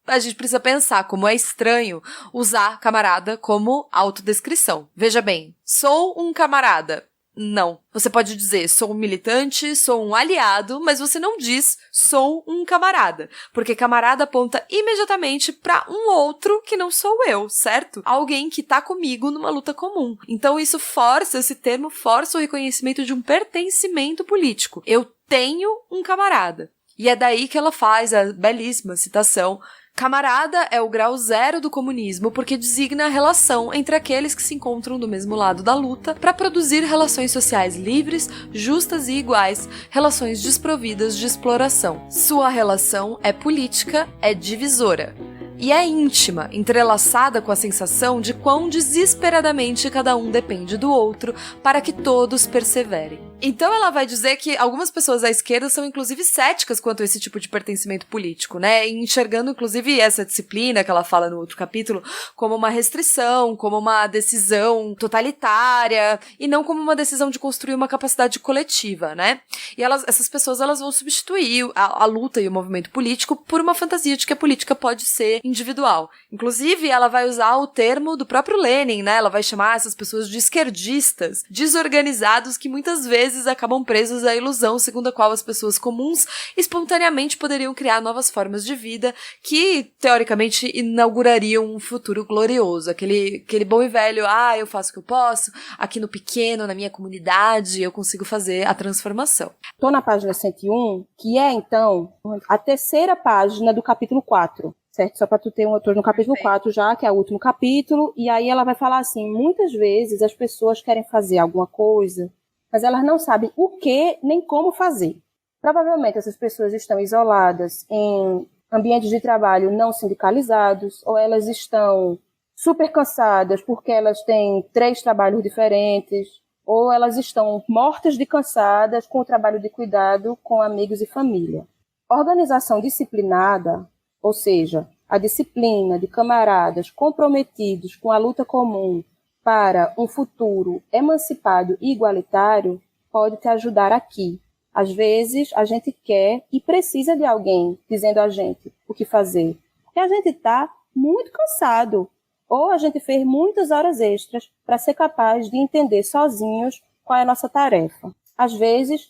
a gente precisa pensar como é estranho usar camarada como autodescrição. Veja bem, sou um camarada. Não. Você pode dizer, sou um militante, sou um aliado, mas você não diz, sou um camarada. Porque camarada aponta imediatamente pra um outro que não sou eu, certo? Alguém que tá comigo numa luta comum. Então esse termo força o reconhecimento de um pertencimento político. Eu tenho um camarada. E é daí que ela faz a belíssima citação: camarada é o grau zero do comunismo porque designa a relação entre aqueles que se encontram do mesmo lado da luta para produzir relações sociais livres, justas e iguais, relações desprovidas de exploração. Sua relação é política, é divisora. E é íntima, entrelaçada com a sensação de quão desesperadamente cada um depende do outro para que todos perseverem. Então ela vai dizer que algumas pessoas da esquerda são inclusive céticas quanto a esse tipo de pertencimento político, né? E enxergando inclusive essa disciplina que ela fala no outro capítulo como uma restrição, como uma decisão totalitária e não como uma decisão de construir uma capacidade coletiva, né? E essas pessoas elas vão substituir a luta e o movimento político por uma fantasia de que a política pode ser individual. Inclusive ela vai usar o termo do próprio Lenin, né? Ela vai chamar essas pessoas de esquerdistas, desorganizados que muitas vezes acabam presos à ilusão segundo a qual as pessoas comuns espontaneamente poderiam criar novas formas de vida que, teoricamente, inaugurariam um futuro glorioso. Aquele bom e velho, eu faço o que eu posso, aqui no pequeno, na minha comunidade, eu consigo fazer a transformação. Estou na página 101, que é, então, a terceira página do capítulo 4. Certo? Só para tu ter eu tô no capítulo 4 já, que é o último capítulo, e aí ela vai falar assim, muitas vezes as pessoas querem fazer alguma coisa, mas elas não sabem o que nem como fazer. Provavelmente essas pessoas estão isoladas em ambientes de trabalho não sindicalizados, ou elas estão super cansadas porque elas têm 3 trabalhos diferentes, ou elas estão mortas de cansadas com o trabalho de cuidado com amigos e família. Organização disciplinada, ou seja, a disciplina de camaradas comprometidos com a luta comum para um futuro emancipado e igualitário, pode te ajudar aqui. Às vezes, a gente quer e precisa de alguém dizendo a gente o que fazer. Porque a gente está muito cansado. Ou a gente fez muitas horas extras para ser capaz de entender sozinhos qual é a nossa tarefa. Às vezes,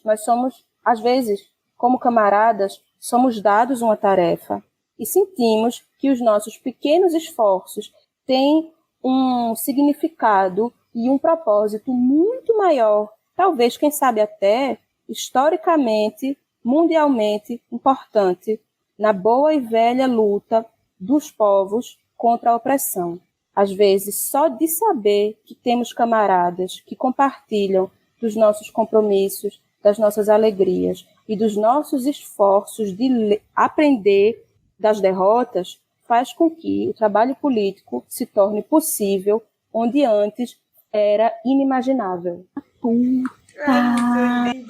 como camaradas, somos dados uma tarefa e sentimos que os nossos pequenos esforços têm um significado e um propósito muito maior, talvez, quem sabe até, historicamente, mundialmente importante, na boa e velha luta dos povos contra a opressão. Às vezes, só de saber que temos camaradas que compartilham dos nossos compromissos, das nossas alegrias e dos nossos esforços de aprender das derrotas, faz com que o trabalho político se torne possível onde antes era inimaginável.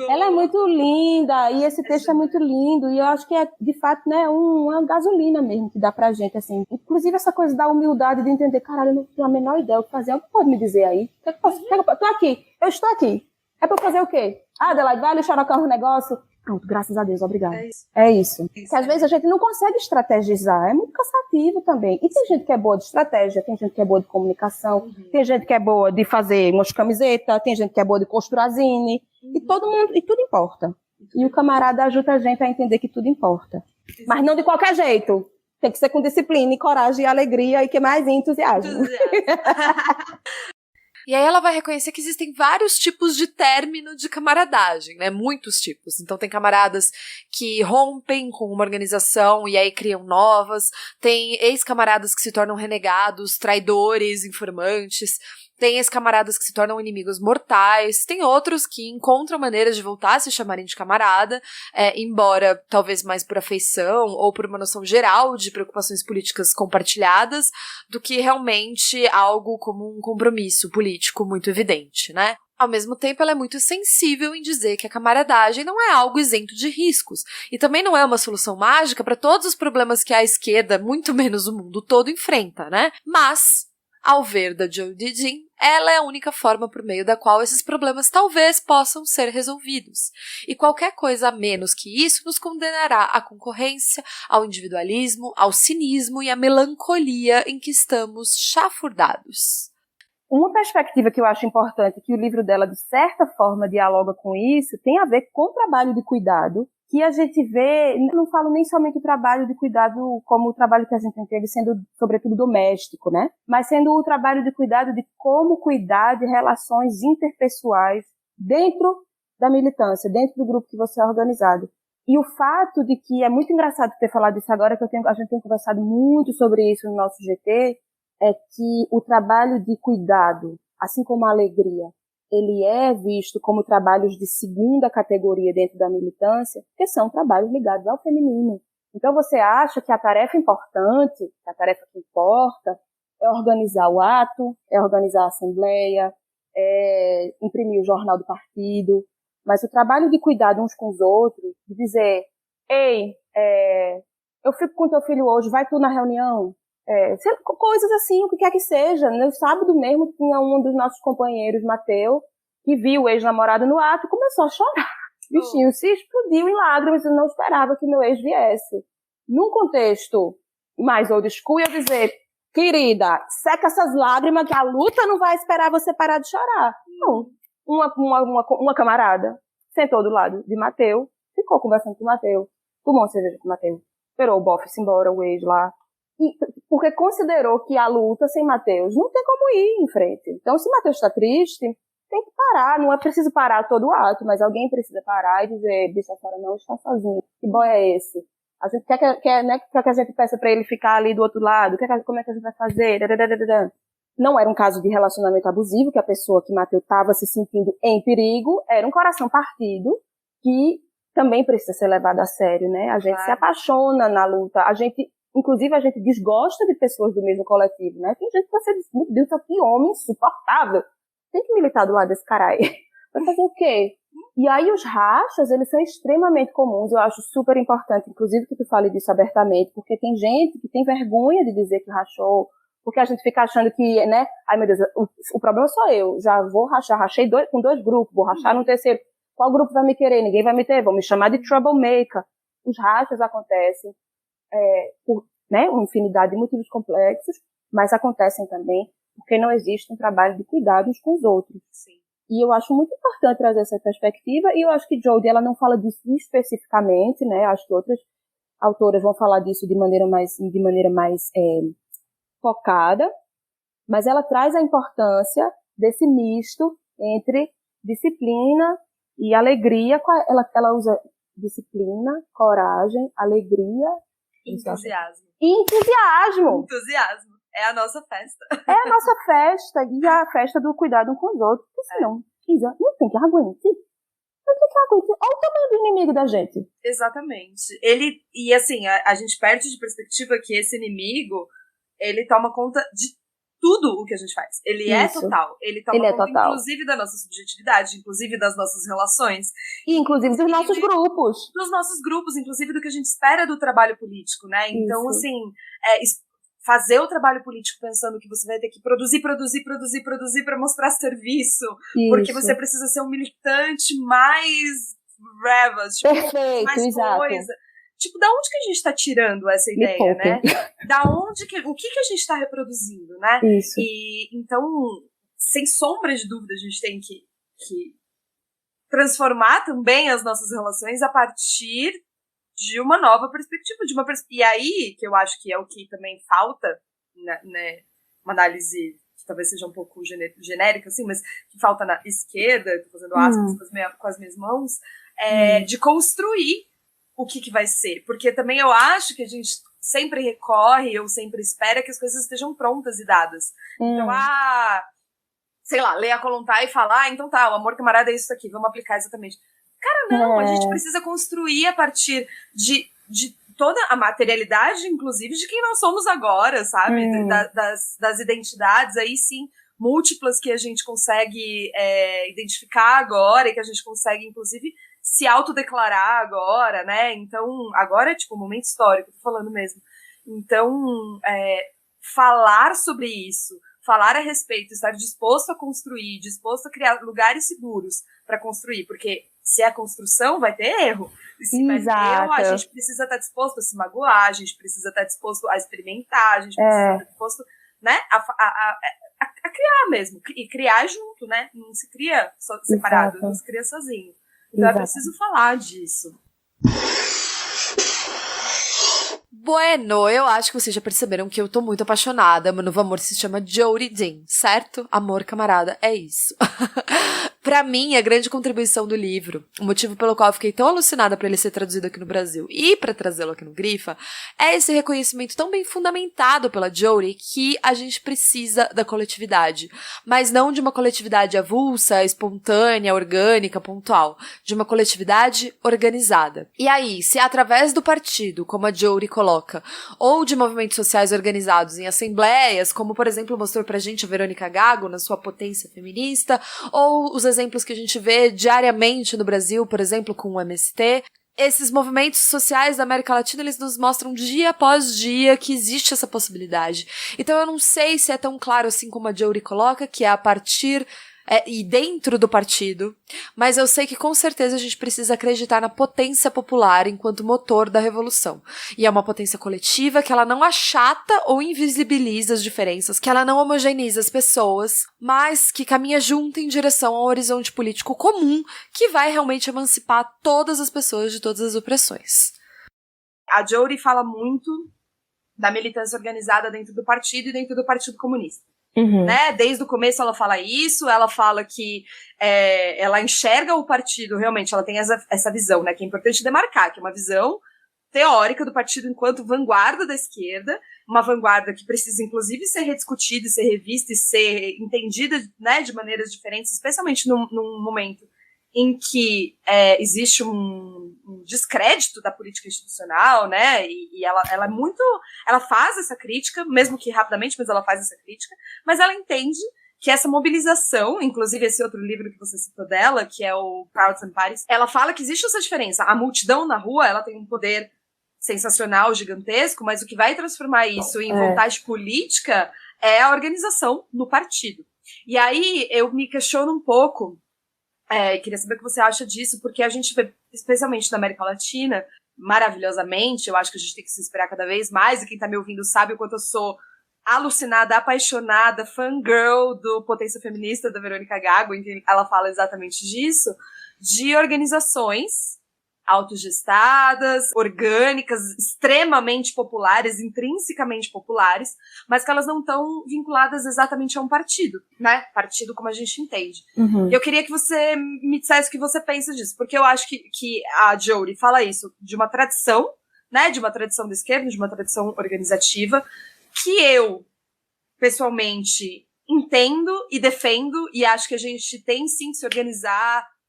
Ela é muito linda, e esse texto é muito lindo, e eu acho que é, de fato, né, uma gasolina mesmo que dá pra gente, assim. Inclusive essa coisa da humildade de entender, caralho, eu não tenho a menor ideia o que fazer, o que pode me dizer aí? Tô aqui, eu estou aqui. É pra fazer o quê? Ah, Adelaide, vai ali xarocar um negócio? Pronto, graças a Deus, obrigada. É isso. Porque às vezes a gente não consegue estrategizar, é muito cansativo também. E tem gente que é boa de estratégia, tem gente que é boa de comunicação, tem gente que é boa de fazer umas camisetas, tem gente que é boa de costurar zine, e todo mundo, e tudo importa. E o camarada ajuda a gente a entender que tudo importa. Mas não de qualquer jeito. Tem que ser com disciplina, e coragem, e alegria, e que mais entusiasmo. E aí ela vai reconhecer que existem vários tipos de término de camaradagem, né? Muitos tipos. Então tem camaradas que rompem com uma organização e aí criam novas. Tem ex-camaradas que se tornam renegados, traidores, informantes. Tem ex-camaradas que se tornam inimigos mortais. Tem outros que encontram maneiras de voltar a se chamarem de camarada, embora talvez mais por afeição ou por uma noção geral de preocupações políticas compartilhadas, do que realmente algo como um compromisso político muito evidente, né? Ao mesmo tempo, ela é muito sensível em dizer que a camaradagem não é algo isento de riscos. E também não é uma solução mágica para todos os problemas que a esquerda, muito menos o mundo todo, enfrenta, né? Mas, ao ver da Jodie Dean, ela é a única forma por meio da qual esses problemas talvez possam ser resolvidos. E qualquer coisa a menos que isso nos condenará à concorrência, ao individualismo, ao cinismo e à melancolia em que estamos chafurdados. Uma perspectiva que eu acho importante, que o livro dela, de certa forma, dialoga com isso, tem a ver com o trabalho de cuidado, que a gente vê, não falo nem somente o trabalho de cuidado como o trabalho que a gente entende sendo, sobretudo, doméstico, né? Mas sendo o trabalho de cuidado de como cuidar de relações interpessoais dentro da militância, dentro do grupo que você é organizado. E o fato de que, é muito engraçado ter falado isso agora, que a gente tem conversado muito sobre isso no nosso GT, é que o trabalho de cuidado, assim como a alegria, ele é visto como trabalhos de segunda categoria dentro da militância, porque são trabalhos ligados ao feminino. Então você acha que a tarefa importante, a tarefa que importa, é organizar o ato, é organizar a assembleia, é imprimir o jornal do partido, mas o trabalho de cuidado uns com os outros, de dizer, ei, eu fico com teu filho hoje, vai tu na reunião? Coisas assim, o que quer que seja. No sábado mesmo tinha um dos nossos companheiros, Mateus, que viu o ex-namorado no ato e começou a chorar. O bichinho se explodiu em lágrimas, eu não esperava que meu ex viesse. Num contexto mais old school, eu dizer, querida, seca essas lágrimas que a luta não vai esperar você parar de chorar. Não. Uma camarada sentou do lado de Mateus, ficou conversando com o Mateus, tomou uma cerveja com o Mateus, esperou o bofe-se embora, o ex lá. Porque considerou que a luta sem Mateus não tem como ir em frente. Então, se Mateus está triste, tem que parar. Não é preciso parar todo o ato, mas alguém precisa parar e dizer, bicho, a senhora não está sozinha. Que boy é esse? A gente quer que a gente peça para ele ficar ali do outro lado? Como é que a gente vai fazer? Não era um caso de relacionamento abusivo, que a pessoa que Mateus estava se sentindo em perigo, era um coração partido, que também precisa ser levado a sério, né? A gente se apaixona na luta, inclusive, a gente desgosta de pessoas do mesmo coletivo, né? Tem gente que você diz, meu Deus, que homem insuportável. tem que militar do lado desse caralho. Vai fazer o quê? E aí os rachas, eles são extremamente comuns, eu acho super importante, inclusive que tu fale disso abertamente, porque tem gente que tem vergonha de dizer que rachou, porque a gente fica achando que, né, ai meu Deus, o problema sou eu, já vou rachar, rachei com 2 grupos, vou rachar no terceiro, qual grupo vai me querer? Ninguém vai me ter, vão me chamar de troublemaker. Os rachas acontecem por, né, uma infinidade de motivos complexos, mas acontecem também porque não existe um trabalho de cuidado uns com os outros. Sim. E eu acho muito importante trazer essa perspectiva, e eu acho que Jodie, ela não fala disso especificamente, né, acho que outras autoras vão falar disso de maneira mais focada, mas ela traz a importância desse misto entre disciplina e alegria. Ela usa disciplina, coragem, alegria... Entusiasmo. E entusiasmo. Entusiasmo. É a nossa festa. É a nossa festa e a festa do cuidado um com os outros. Porque senão, Isa, não tem que aguentar. Não tem que aguentar. Olha o tamanho do inimigo da gente. Exatamente. E assim, a gente perde de perspectiva que esse inimigo, ele toma conta de tudo o que a gente faz. Ele é total. Ele toma conta, inclusive, da nossa subjetividade, inclusive das nossas relações. E inclusive dos nossos grupos. Dos nossos grupos, inclusive do que a gente espera do trabalho político, né? Então, assim, fazer o trabalho político pensando que você vai ter que produzir para mostrar serviço, porque você precisa ser um militante mais ravas, tipo, perfeito, mais exato. Coisa. Tipo, da onde que a gente tá tirando essa ideia, né? Da onde o que a gente tá reproduzindo, né? Isso. E então, sem sombra de dúvida, a gente tem que transformar também as nossas relações a partir de uma nova perspectiva, e aí, que eu acho que é o que também falta, né, uma análise que talvez seja um pouco genérica, assim, mas que falta na esquerda, tô fazendo aspas com as minhas mãos, de construir o que vai ser, porque também eu acho que a gente sempre recorre ou sempre espera que as coisas estejam prontas e dadas. Então, sei lá, ler a Kollontai e falar, então tá, o amor camarada é isso aqui, vamos aplicar exatamente. Cara, não, a gente precisa construir a partir de toda a materialidade, inclusive, de quem nós somos agora, sabe? Das identidades, aí sim, múltiplas que a gente consegue identificar agora e que a gente consegue, inclusive, se autodeclarar agora, né? Então, agora é tipo um momento histórico, tô falando mesmo. Então, falar sobre isso, falar a respeito, estar disposto a construir, disposto a criar lugares seguros para construir, porque se é construção, vai ter erro. E se vai ter erro, a gente precisa estar disposto a se magoar, a gente precisa estar disposto a experimentar, a gente precisa estar disposto, né, a criar mesmo. E criar junto, né? Não se cria separado, não se cria sozinho. Então é preciso falar disso. Bueno, eu acho que vocês já perceberam que eu tô muito apaixonada. Meu novo amor se chama Jodie Dean, certo? Amor, camarada, é isso. Pra mim, a grande contribuição do livro, o motivo pelo qual eu fiquei tão alucinada pra ele ser traduzido aqui no Brasil e pra trazê-lo aqui no Grifa, é esse reconhecimento tão bem fundamentado pela Jodie que a gente precisa da coletividade, mas não de uma coletividade avulsa, espontânea, orgânica, pontual, de uma coletividade organizada. E aí, se é através do partido, como a Jodie coloca, ou de movimentos sociais organizados em assembleias, como por exemplo mostrou pra gente a Verônica Gago na sua potência feminista, ou os exemplos que a gente vê diariamente no Brasil, por exemplo, com o MST, esses movimentos sociais da América Latina, eles nos mostram dia após dia que existe essa possibilidade. Então eu não sei se é tão claro assim como a Jodie coloca, que é a partir e dentro do partido, mas eu sei que com certeza a gente precisa acreditar na potência popular enquanto motor da revolução. E é uma potência coletiva que ela não achata ou invisibiliza as diferenças, que ela não homogeneiza as pessoas, mas que caminha junto em direção a um horizonte político comum que vai realmente emancipar todas as pessoas de todas as opressões. A Jodie fala muito da militância organizada dentro do partido e dentro do Partido Comunista. Né? Desde o começo ela fala isso, ela fala que ela enxerga o partido, realmente, ela tem essa visão, né, que é importante demarcar, que é uma visão teórica do partido enquanto vanguarda da esquerda, uma vanguarda que precisa, inclusive, ser rediscutida, ser revista e ser entendida, né, de maneiras diferentes, especialmente num momento em que existe um descrédito da política institucional, né, e ela muito, ela faz essa crítica, mesmo que rapidamente, mas ela faz essa crítica, mas ela entende que essa mobilização, inclusive esse outro livro que você citou dela, que é o Proud and Paris, ela fala que existe essa diferença. A multidão na rua, ela tem um poder sensacional, gigantesco, mas o que vai transformar isso em vontade política é a organização no partido. E aí eu me questiono um pouco, queria saber o que você acha disso, porque a gente vê, especialmente na América Latina, maravilhosamente, eu acho que a gente tem que se inspirar cada vez mais, e quem tá me ouvindo sabe o quanto eu sou alucinada, apaixonada, fangirl do Potência Feminista da Verônica Gago, em que ela fala exatamente disso, de organizações autogestadas, orgânicas, extremamente populares, intrinsecamente populares, mas que elas não estão vinculadas exatamente a um partido, né? Partido como a gente entende. Eu queria que você me dissesse o que você pensa disso, porque eu acho que a Jodie fala isso de uma tradição, né? De uma tradição da esquerda, de uma tradição organizativa, que eu, pessoalmente, entendo e defendo, e acho que a gente tem sim que se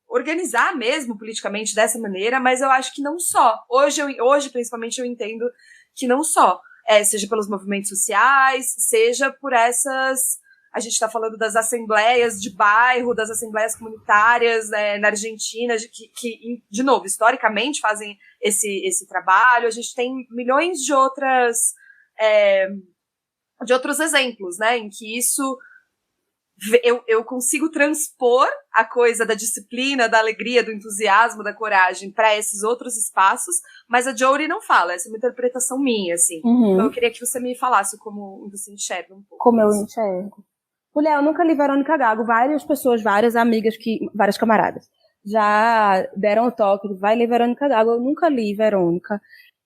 organizar mesmo politicamente dessa maneira, mas eu acho que não só. Hoje principalmente, eu entendo que não só. Seja pelos movimentos sociais, seja por essas... A gente está falando das assembleias de bairro, das assembleias comunitárias na Argentina, que, de novo, historicamente fazem esse trabalho. A gente tem milhões de outros exemplos, né, em que isso... Eu consigo transpor a coisa da disciplina, da alegria, do entusiasmo, da coragem para esses outros espaços, mas a Jodie não fala, essa é uma interpretação minha, assim. Então eu queria que você me falasse como você enxerga um pouco. Como eu enxergo. Mulher, eu nunca li Verônica Gago. Várias pessoas, várias amigas, várias camaradas, já deram o toque de vai ler Verônica Gago. Eu nunca li Verônica.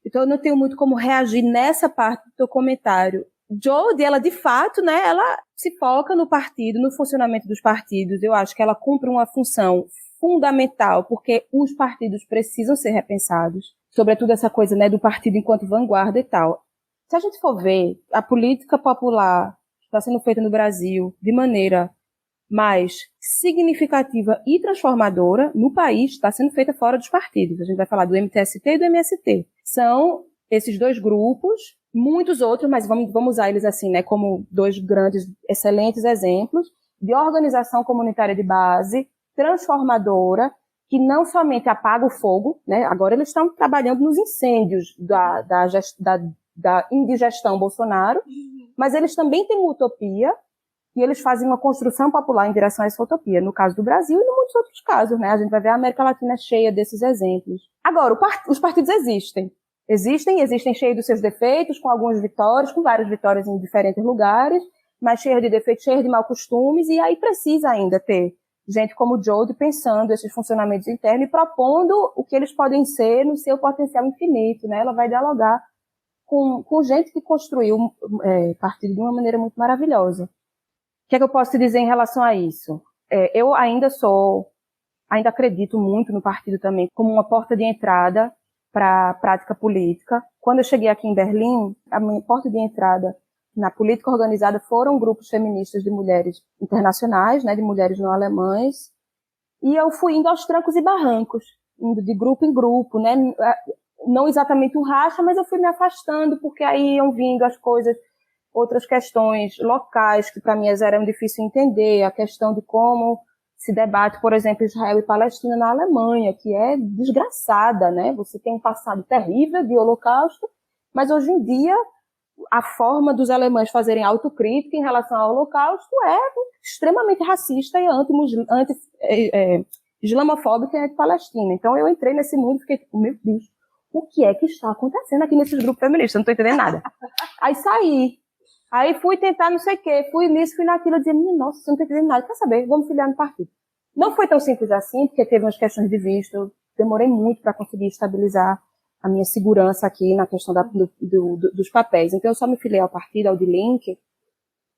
Então eu não tenho muito como reagir nessa parte do teu comentário. Jodie, ela de fato, né, ela se foca no partido, no funcionamento dos partidos. Eu acho que ela cumpre uma função fundamental, porque os partidos precisam ser repensados, sobretudo essa coisa, né, do partido enquanto vanguarda e tal. Se a gente for ver, a política popular que está sendo feita no Brasil de maneira mais significativa e transformadora no país está sendo feita fora dos partidos. A gente vai falar do MTST e do MST. São esses dois grupos, muitos outros, mas vamos usar eles assim, né, como dois grandes, excelentes exemplos de organização comunitária de base, transformadora, que não somente apaga o fogo, né, agora eles estão trabalhando nos incêndios da indigestão Bolsonaro, mas eles também têm uma utopia e eles fazem uma construção popular em direção a essa utopia, no caso do Brasil e em muitos outros casos, né, a gente vai ver a América Latina cheia desses exemplos. Agora, os partidos existem cheios dos seus defeitos, com algumas vitórias, com várias vitórias em diferentes lugares, mas cheios de defeitos, cheios de maus costumes, e aí precisa ainda ter gente como Jodie pensando esses funcionamentos internos e propondo o que eles podem ser no seu potencial infinito, né? Ela vai dialogar com gente que construiu partido de uma maneira muito maravilhosa. O que é que eu posso te dizer em relação a isso? Eu ainda acredito muito no partido também como uma porta de entrada para a prática política. Quando eu cheguei aqui em Berlim, a minha porta de entrada na política organizada foram grupos feministas de mulheres internacionais, né, de mulheres não alemãs, e eu fui indo aos trancos e barrancos, indo de grupo em grupo, né, não exatamente um racha, mas eu fui me afastando, porque aí iam vindo as coisas, outras questões locais que para mim eram difíceis de entender, a questão de como se debate, por exemplo, Israel e Palestina na Alemanha, que é desgraçada, né? Você tem um passado terrível de holocausto, mas hoje em dia a forma dos alemães fazerem autocrítica em relação ao holocausto é extremamente racista e islamofóbica e anti-palestina. Então eu entrei nesse mundo e fiquei tipo, meu Deus, o que é que está acontecendo aqui nesses grupos feministas? Eu não estou entendendo nada. Aí saí. Aí fui tentar não sei o quê, fui nisso, fui naquilo, eu dizia, nossa, você não está entendendo nada, quer saber, vamos filiar no partido. Não foi tão simples assim, porque teve umas questões de visto, eu demorei muito para conseguir estabilizar a minha segurança aqui na questão dos papéis. Então eu só me filiei ao partido, ao Die Linke,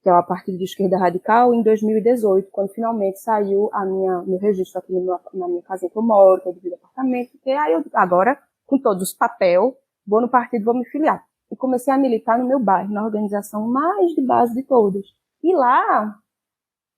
que é o partido de esquerda radical, em 2018, quando finalmente saiu meu registro aqui na minha casa que eu moro, que eu divido apartamento, porque aí eu, agora, com todos os papéis, vou no partido, vou me filiar. E comecei a militar no meu bairro, na organização mais de base de todas. E lá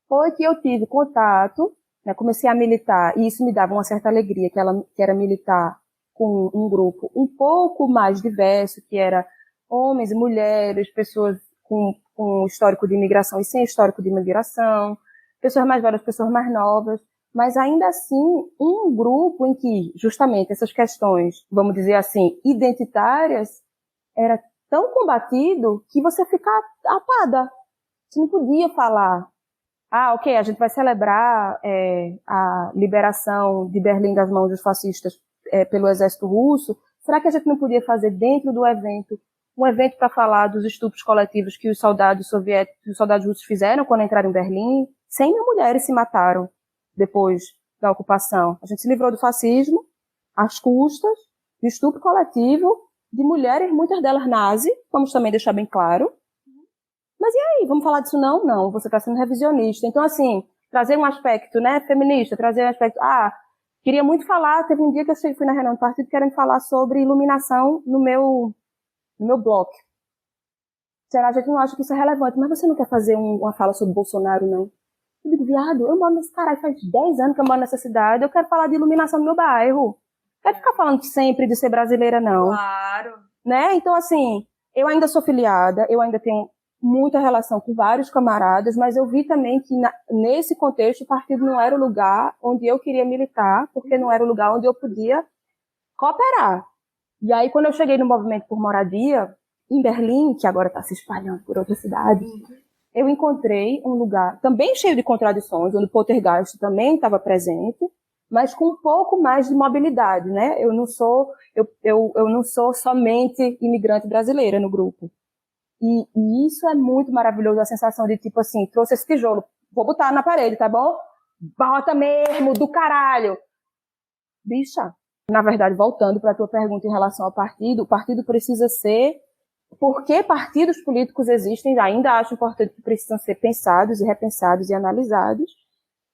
foi que eu tive contato, né, comecei a militar, e isso me dava uma certa alegria, que era militar com um grupo um pouco mais diverso, que era homens e mulheres, pessoas com com histórico de imigração e sem histórico de imigração, pessoas mais velhas, pessoas mais novas, mas ainda assim um grupo em que justamente essas questões, vamos dizer assim, identitárias, era tão combatido que você fica apada. Você não podia falar, ok, a gente vai celebrar a liberação de Berlim das mãos dos fascistas pelo exército russo. Será que a gente não podia fazer dentro do evento um evento para falar dos estupros coletivos que os soldados soviéticos, os soldados russos fizeram quando entraram em Berlim? 100 mil mulheres se mataram depois da ocupação. A gente se livrou do fascismo às custas do estupro coletivo de mulheres, muitas delas nazi, vamos também deixar bem claro. Mas e aí, vamos falar disso não? Não, você está sendo revisionista. Então, assim, trazer um aspecto, né, feminista, trazer um aspecto... queria muito falar, teve um dia que eu fui na reunião do partido querendo falar sobre iluminação no meu bloco. Será que a gente não acha que isso é relevante? Mas você não quer fazer uma fala sobre Bolsonaro, não? Eu digo, viado, eu moro nesse caralho, faz 10 anos que eu moro nessa cidade, eu quero falar de iluminação no meu bairro. Não quero ficar falando sempre de ser brasileira, não. Claro. Né? Então, assim, eu ainda sou filiada, eu ainda tenho muita relação com vários camaradas, mas eu vi também que nesse contexto o partido não era o lugar onde eu queria militar, porque não era o lugar onde eu podia cooperar. E aí, quando eu cheguei no Movimento por Moradia, em Berlim, que agora está se espalhando por outras cidades, eu encontrei um lugar também cheio de contradições, onde o Poltergeist também estava presente, mas com um pouco mais de mobilidade, né? Eu não sou somente imigrante brasileira no grupo. E isso é muito maravilhoso, a sensação de, tipo assim, trouxe esse tijolo, vou botar na parede, tá bom? Bota mesmo, do caralho! Bicha, na verdade, voltando para a tua pergunta em relação ao partido, o partido precisa ser... Porque partidos políticos existem, ainda acho importante que precisam ser pensados e repensados e analisados,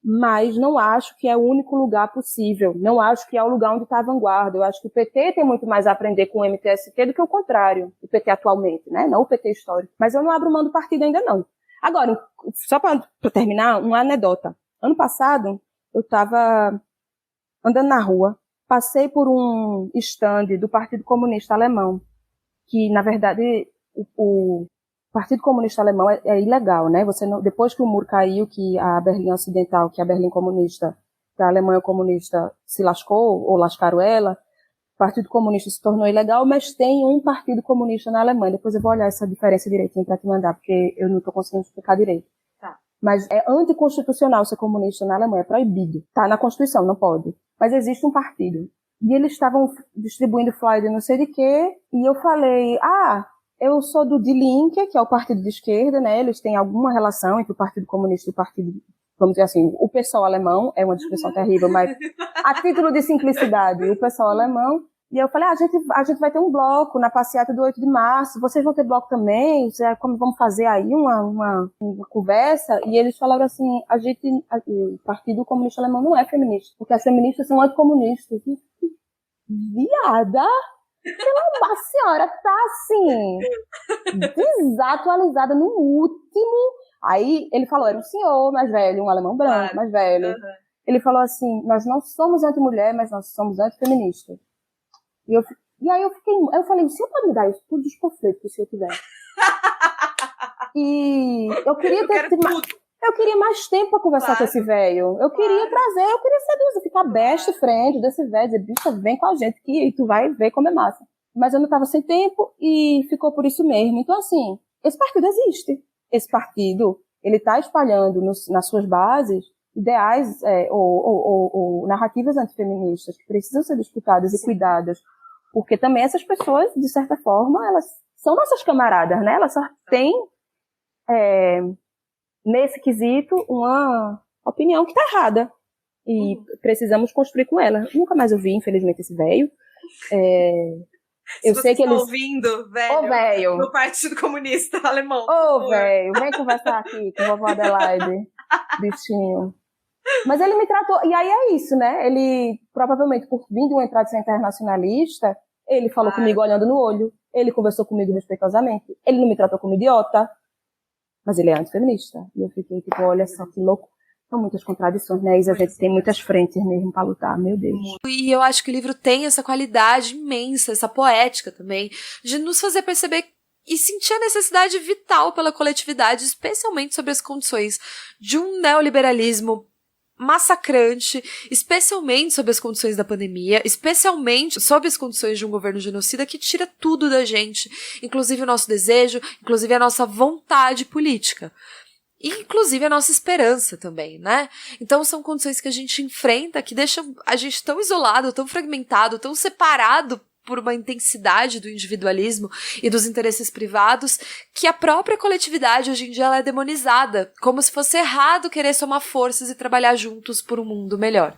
mas não acho que é o único lugar possível. Não acho que é o lugar onde está a vanguarda. Eu acho que o PT tem muito mais a aprender com o MTST do que o contrário, o PT atualmente, né? Não o PT histórico. Mas eu não abro mão do partido ainda não. Agora, só para terminar, uma anedota. Ano passado, eu estava andando na rua, passei por um stand do Partido Comunista Alemão, que, na verdade, o Partido Comunista Alemão é ilegal, né? Você não, depois que o muro caiu, que a Berlim Ocidental, que a Berlim comunista, que a Alemanha comunista se lascou, ou lascaram ela, o Partido Comunista se tornou ilegal, mas tem um Partido Comunista na Alemanha. Depois eu vou olhar essa diferença direitinho para te mandar, porque eu não estou conseguindo explicar direito. Tá. Mas é anticonstitucional ser comunista na Alemanha, é proibido. Tá na Constituição, não pode. Mas existe um partido. E eles estavam distribuindo flyer não sei de quê, e eu falei, eu sou do Die Linke, que é o partido de esquerda, né? Eles têm alguma relação entre o Partido Comunista e o Partido, vamos dizer assim, o PSOL alemão, é uma descrição terrível, mas a título de simplicidade, o PSOL alemão. E eu falei, a gente vai ter um bloco na passeata do 8 de março, vocês vão ter bloco também? Como vamos fazer aí uma conversa? E eles falaram assim, o Partido Comunista Alemão não é feminista, porque as feministas são anticomunistas. Viada, a senhora tá assim, desatualizada no último. Aí ele falou, era um senhor mais velho, um alemão branco mais velho. Uhum. Ele falou assim, nós não somos anti-mulher, mas nós somos antifeministas. E aí eu falei, o senhor pode me dar isso tudo dos panfletos que o senhor tiver? E eu queria eu queria mais tempo pra conversar com esse velho. Eu queria seduzir, ficar besta frente desse velho, dizer, bicha, vem com a gente que tu vai ver como é massa. Mas eu não tava sem tempo e ficou por isso mesmo. Então, assim, esse partido existe. Esse partido, ele tá espalhando nas suas bases ideais ou narrativas antifeministas que precisam ser disputadas e cuidadas. Porque também essas pessoas, de certa forma, elas são nossas camaradas, né? Elas só têm... nesse quesito, uma opinião que tá errada. E precisamos construir com ela. Nunca mais ouvi, infelizmente, esse velho. Eu sei que eles... ouvindo, velho, velho, no Partido Comunista Alemão. Velho, vem conversar aqui com a vovó Adelaide, bichinho. Mas ele me tratou... E aí é isso, né? Ele, provavelmente, por vir de uma entrada internacionalista, ele falou comigo olhando no olho. Ele conversou comigo respeitosamente. Ele não me tratou como idiota. Mas ele é antifeminista. E eu fiquei tipo, olha só que louco. São muitas contradições, né? E a gente tem muitas frentes mesmo pra lutar, meu Deus. E eu acho que o livro tem essa qualidade imensa, essa poética também, de nos fazer perceber e senti a necessidade vital pela coletividade, especialmente sobre as condições de um neoliberalismo massacrante, especialmente sobre as condições da pandemia, especialmente sobre as condições de um governo genocida que tira tudo da gente, inclusive o nosso desejo, inclusive a nossa vontade política. E inclusive a nossa esperança também, né? Então são condições que a gente enfrenta, que deixam a gente tão isolado, tão fragmentado, tão separado por uma intensidade do individualismo e dos interesses privados, que a própria coletividade hoje em dia ela é demonizada, como se fosse errado querer somar forças e trabalhar juntos por um mundo melhor.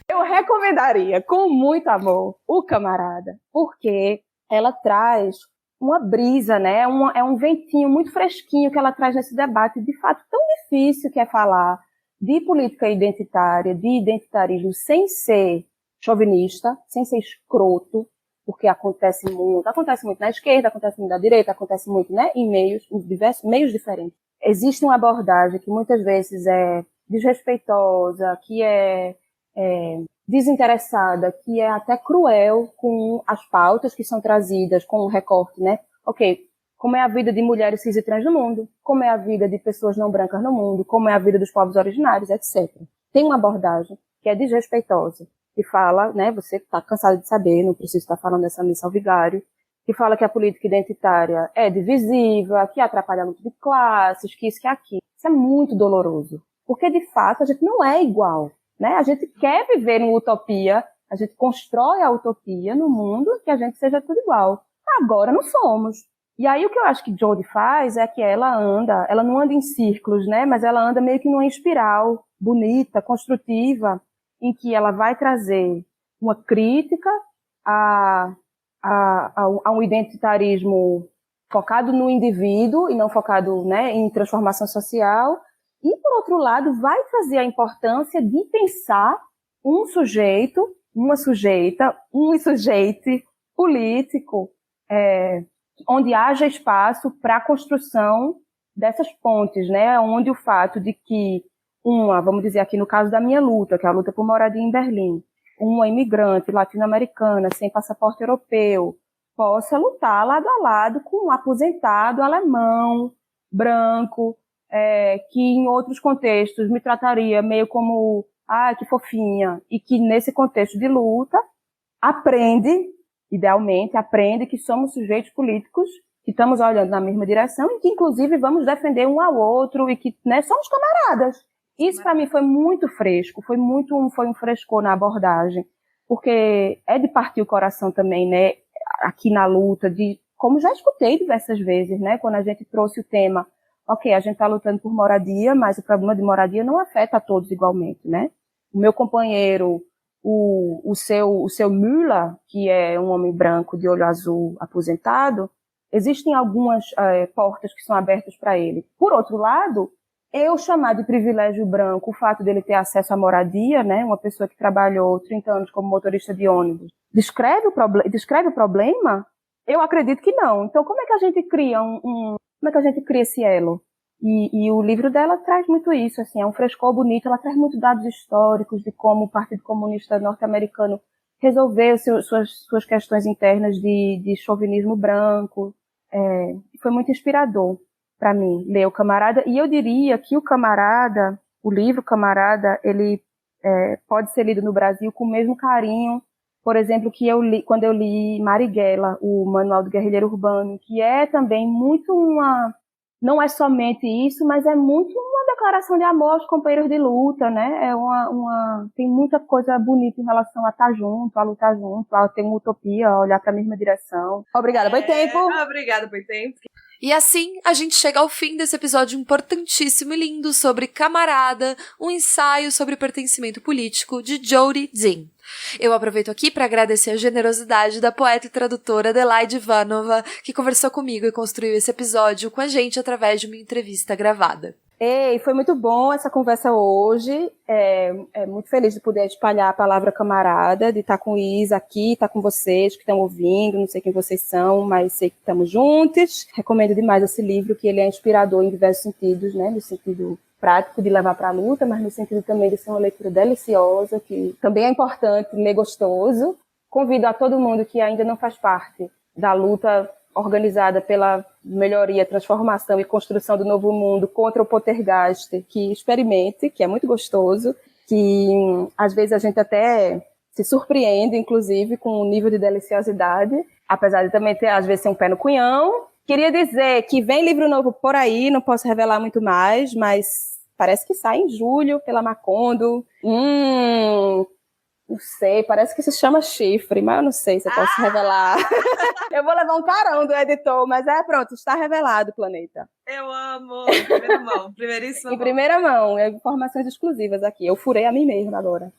Eu recomendaria, com muito amor, o Camarada, porque ela traz uma brisa, né? É um ventinho muito fresquinho que ela traz nesse debate, de fato, tão difícil que é falar de política identitária, de identitarismo, sem ser chauvinista, sem ser escroto, porque acontece muito na esquerda, acontece muito na direita, acontece muito, né, em diversos meios diferentes. Existe uma abordagem que muitas vezes é desrespeitosa, que é desinteressada, que é até cruel com as pautas que são trazidas, com o recorte, né? Ok, como é a vida de mulheres cis e trans no mundo, como é a vida de pessoas não brancas no mundo, como é a vida dos povos originários, etc. Tem uma abordagem que é desrespeitosa, que fala, né, você está cansado de saber, não preciso estar falando dessa missa ao vigário, que fala que a política identitária é divisiva, que atrapalha a luta de classes, que isso, que aquilo. Isso é muito doloroso, porque de fato a gente não é igual, né? A gente quer viver numa utopia, a gente constrói a utopia no mundo que a gente seja tudo igual. Agora não somos. E aí o que eu acho que Jodie faz é que ela não anda em círculos, né? Mas ela anda meio que numa espiral bonita, construtiva, em que ela vai trazer uma crítica a um identitarismo focado no indivíduo e não focado, né, em transformação social. E, por outro lado, vai trazer a importância de pensar um sujeito, uma sujeita, um sujeite político, onde haja espaço para a construção dessas pontes, né, onde o fato de que vamos dizer aqui no caso da minha luta, que é a luta por moradia em Berlim, uma imigrante latino-americana sem passaporte europeu possa lutar lado a lado com um aposentado alemão, branco, que em outros contextos me trataria meio como, que fofinha, e que nesse contexto de luta idealmente aprende que somos sujeitos políticos, que estamos olhando na mesma direção e que inclusive vamos defender um ao outro e que, né, somos camaradas. Isso para mim foi muito fresco, foi um frescor na abordagem, porque é de partir o coração também, né, aqui na luta, de como já escutei diversas vezes, né, quando a gente trouxe o tema, ok, a gente está lutando por moradia, mas o problema de moradia não afeta a todos igualmente, né? O meu companheiro, o seu Müller, que é um homem branco de olho azul aposentado, existem algumas portas que são abertas para ele. Por outro lado, eu chamar de privilégio branco o fato dele ter acesso à moradia, né, uma pessoa que trabalhou 30 anos como motorista de ônibus, descreve o problema? Eu acredito que não. Então, como é que a gente cria como é que a gente cria esse elo? E o livro dela traz muito isso, assim, é um frescor bonito, ela traz muitos dados históricos de como o Partido Comunista norte-americano resolveu suas questões internas de chauvinismo branco. Foi muito inspirador para mim ler o Camarada, e eu diria que o livro Camarada, ele pode ser lido no Brasil com o mesmo carinho, por exemplo, que eu li quando eu li Marighella, o Manual do Guerrilheiro Urbano, que é também muito não é somente isso, mas é muito uma declaração de amor aos companheiros de luta, né? Tem muita coisa bonita em relação a estar junto, a lutar junto, a ter uma utopia, a olhar para a mesma direção. Obrigada, foi tempo. Obrigada, foi tempo. E assim, a gente chega ao fim desse episódio importantíssimo e lindo sobre Camarada, um ensaio sobre pertencimento político de Jodie Dean. Eu aproveito aqui para agradecer a generosidade da poeta e tradutora Adelaide Ivanova, que conversou comigo e construiu esse episódio com a gente através de uma entrevista gravada. Foi muito bom essa conversa hoje. Muito feliz de poder espalhar a palavra camarada, de estar com o Isa aqui, estar com vocês que estão ouvindo, não sei quem vocês são, mas sei que estamos juntos. Recomendo demais esse livro, que ele é inspirador em diversos sentidos, né? No sentido prático de levar para a luta, mas no sentido também de ser uma leitura deliciosa, que também é importante ler gostoso. Convido a todo mundo que ainda não faz parte da luta organizada pela melhoria, transformação e construção do novo mundo contra o poltergeist, que experimente, que é muito gostoso, que às vezes a gente até se surpreende, inclusive, com o nível de deliciosidade, apesar de também ter, às vezes, ser um pé no cunhão. Queria dizer que vem livro novo por aí, não posso revelar muito mais, mas parece que sai em julho pela Macondo. Não sei, parece que se chama Chifre, mas eu não sei se eu posso revelar. Eu vou levar um carão do editor, mas pronto, está revelado, Planeta. Eu amo! Primeira mão, primeiríssima mão. Em primeira mão, informações exclusivas aqui. Eu furei a mim mesma agora.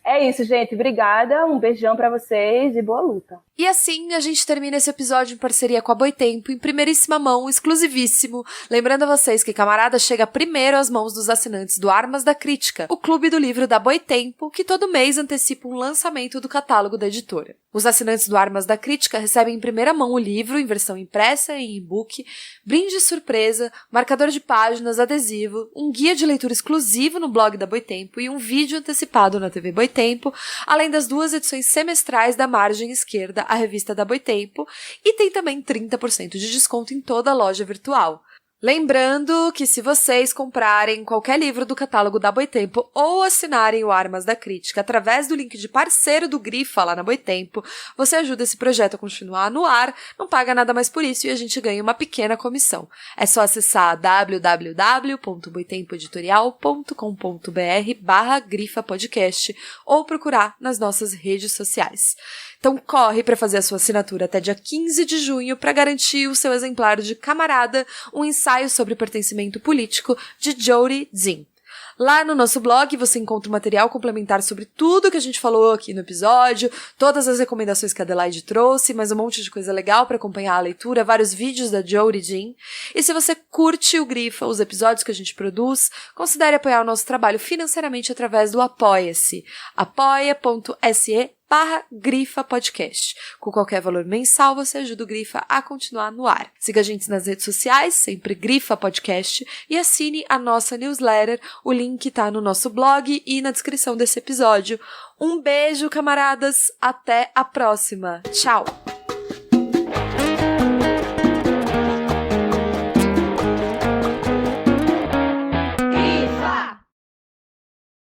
É isso, gente. Obrigada. Um beijão pra vocês e boa luta. E assim a gente termina esse episódio em parceria com a Boitempo, em primeiríssima mão, exclusivíssimo. Lembrando a vocês que Camarada chega primeiro às mãos dos assinantes do Armas da Crítica, o clube do livro da Boitempo, que todo mês antecipa um lançamento do catálogo da editora. Os assinantes do Armas da Crítica recebem em primeira mão o livro em versão impressa e em e-book, brinde surpresa, marcador de páginas, adesivo, um guia de leitura exclusivo no blog da Boitempo e um vídeo antecipado na TV Boitempo, além das 2 edições semestrais da Margem Esquerda, a revista da Boitempo, e tem também 30% de desconto em toda a loja virtual. Lembrando que se vocês comprarem qualquer livro do catálogo da Boitempo ou assinarem o Armas da Crítica através do link de parceiro do Grifa lá na Boitempo, você ajuda esse projeto a continuar no ar, não paga nada mais por isso e a gente ganha uma pequena comissão. É só acessar www.boitempoeditorial.com.br/Grifa Podcast ou procurar nas nossas redes sociais. Então corre para fazer a sua assinatura até dia 15 de junho para garantir o seu exemplar de Camarada, um ensaio sobre pertencimento político de Jody Zinn. Lá no nosso blog você encontra material complementar sobre tudo que a gente falou aqui no episódio, todas as recomendações que a Adelaide trouxe, mais um monte de coisa legal para acompanhar a leitura, vários vídeos da Jody Zinn. E se você curte o Grifa, os episódios que a gente produz, considere apoiar o nosso trabalho financeiramente através do Apoia-se, apoia.se/Grifa Podcast. Com qualquer valor mensal, você ajuda o Grifa a continuar no ar. Siga a gente nas redes sociais, sempre Grifa Podcast, e assine a nossa newsletter. O link tá no nosso blog e na descrição desse episódio. Um beijo, camaradas. Até a próxima. Tchau!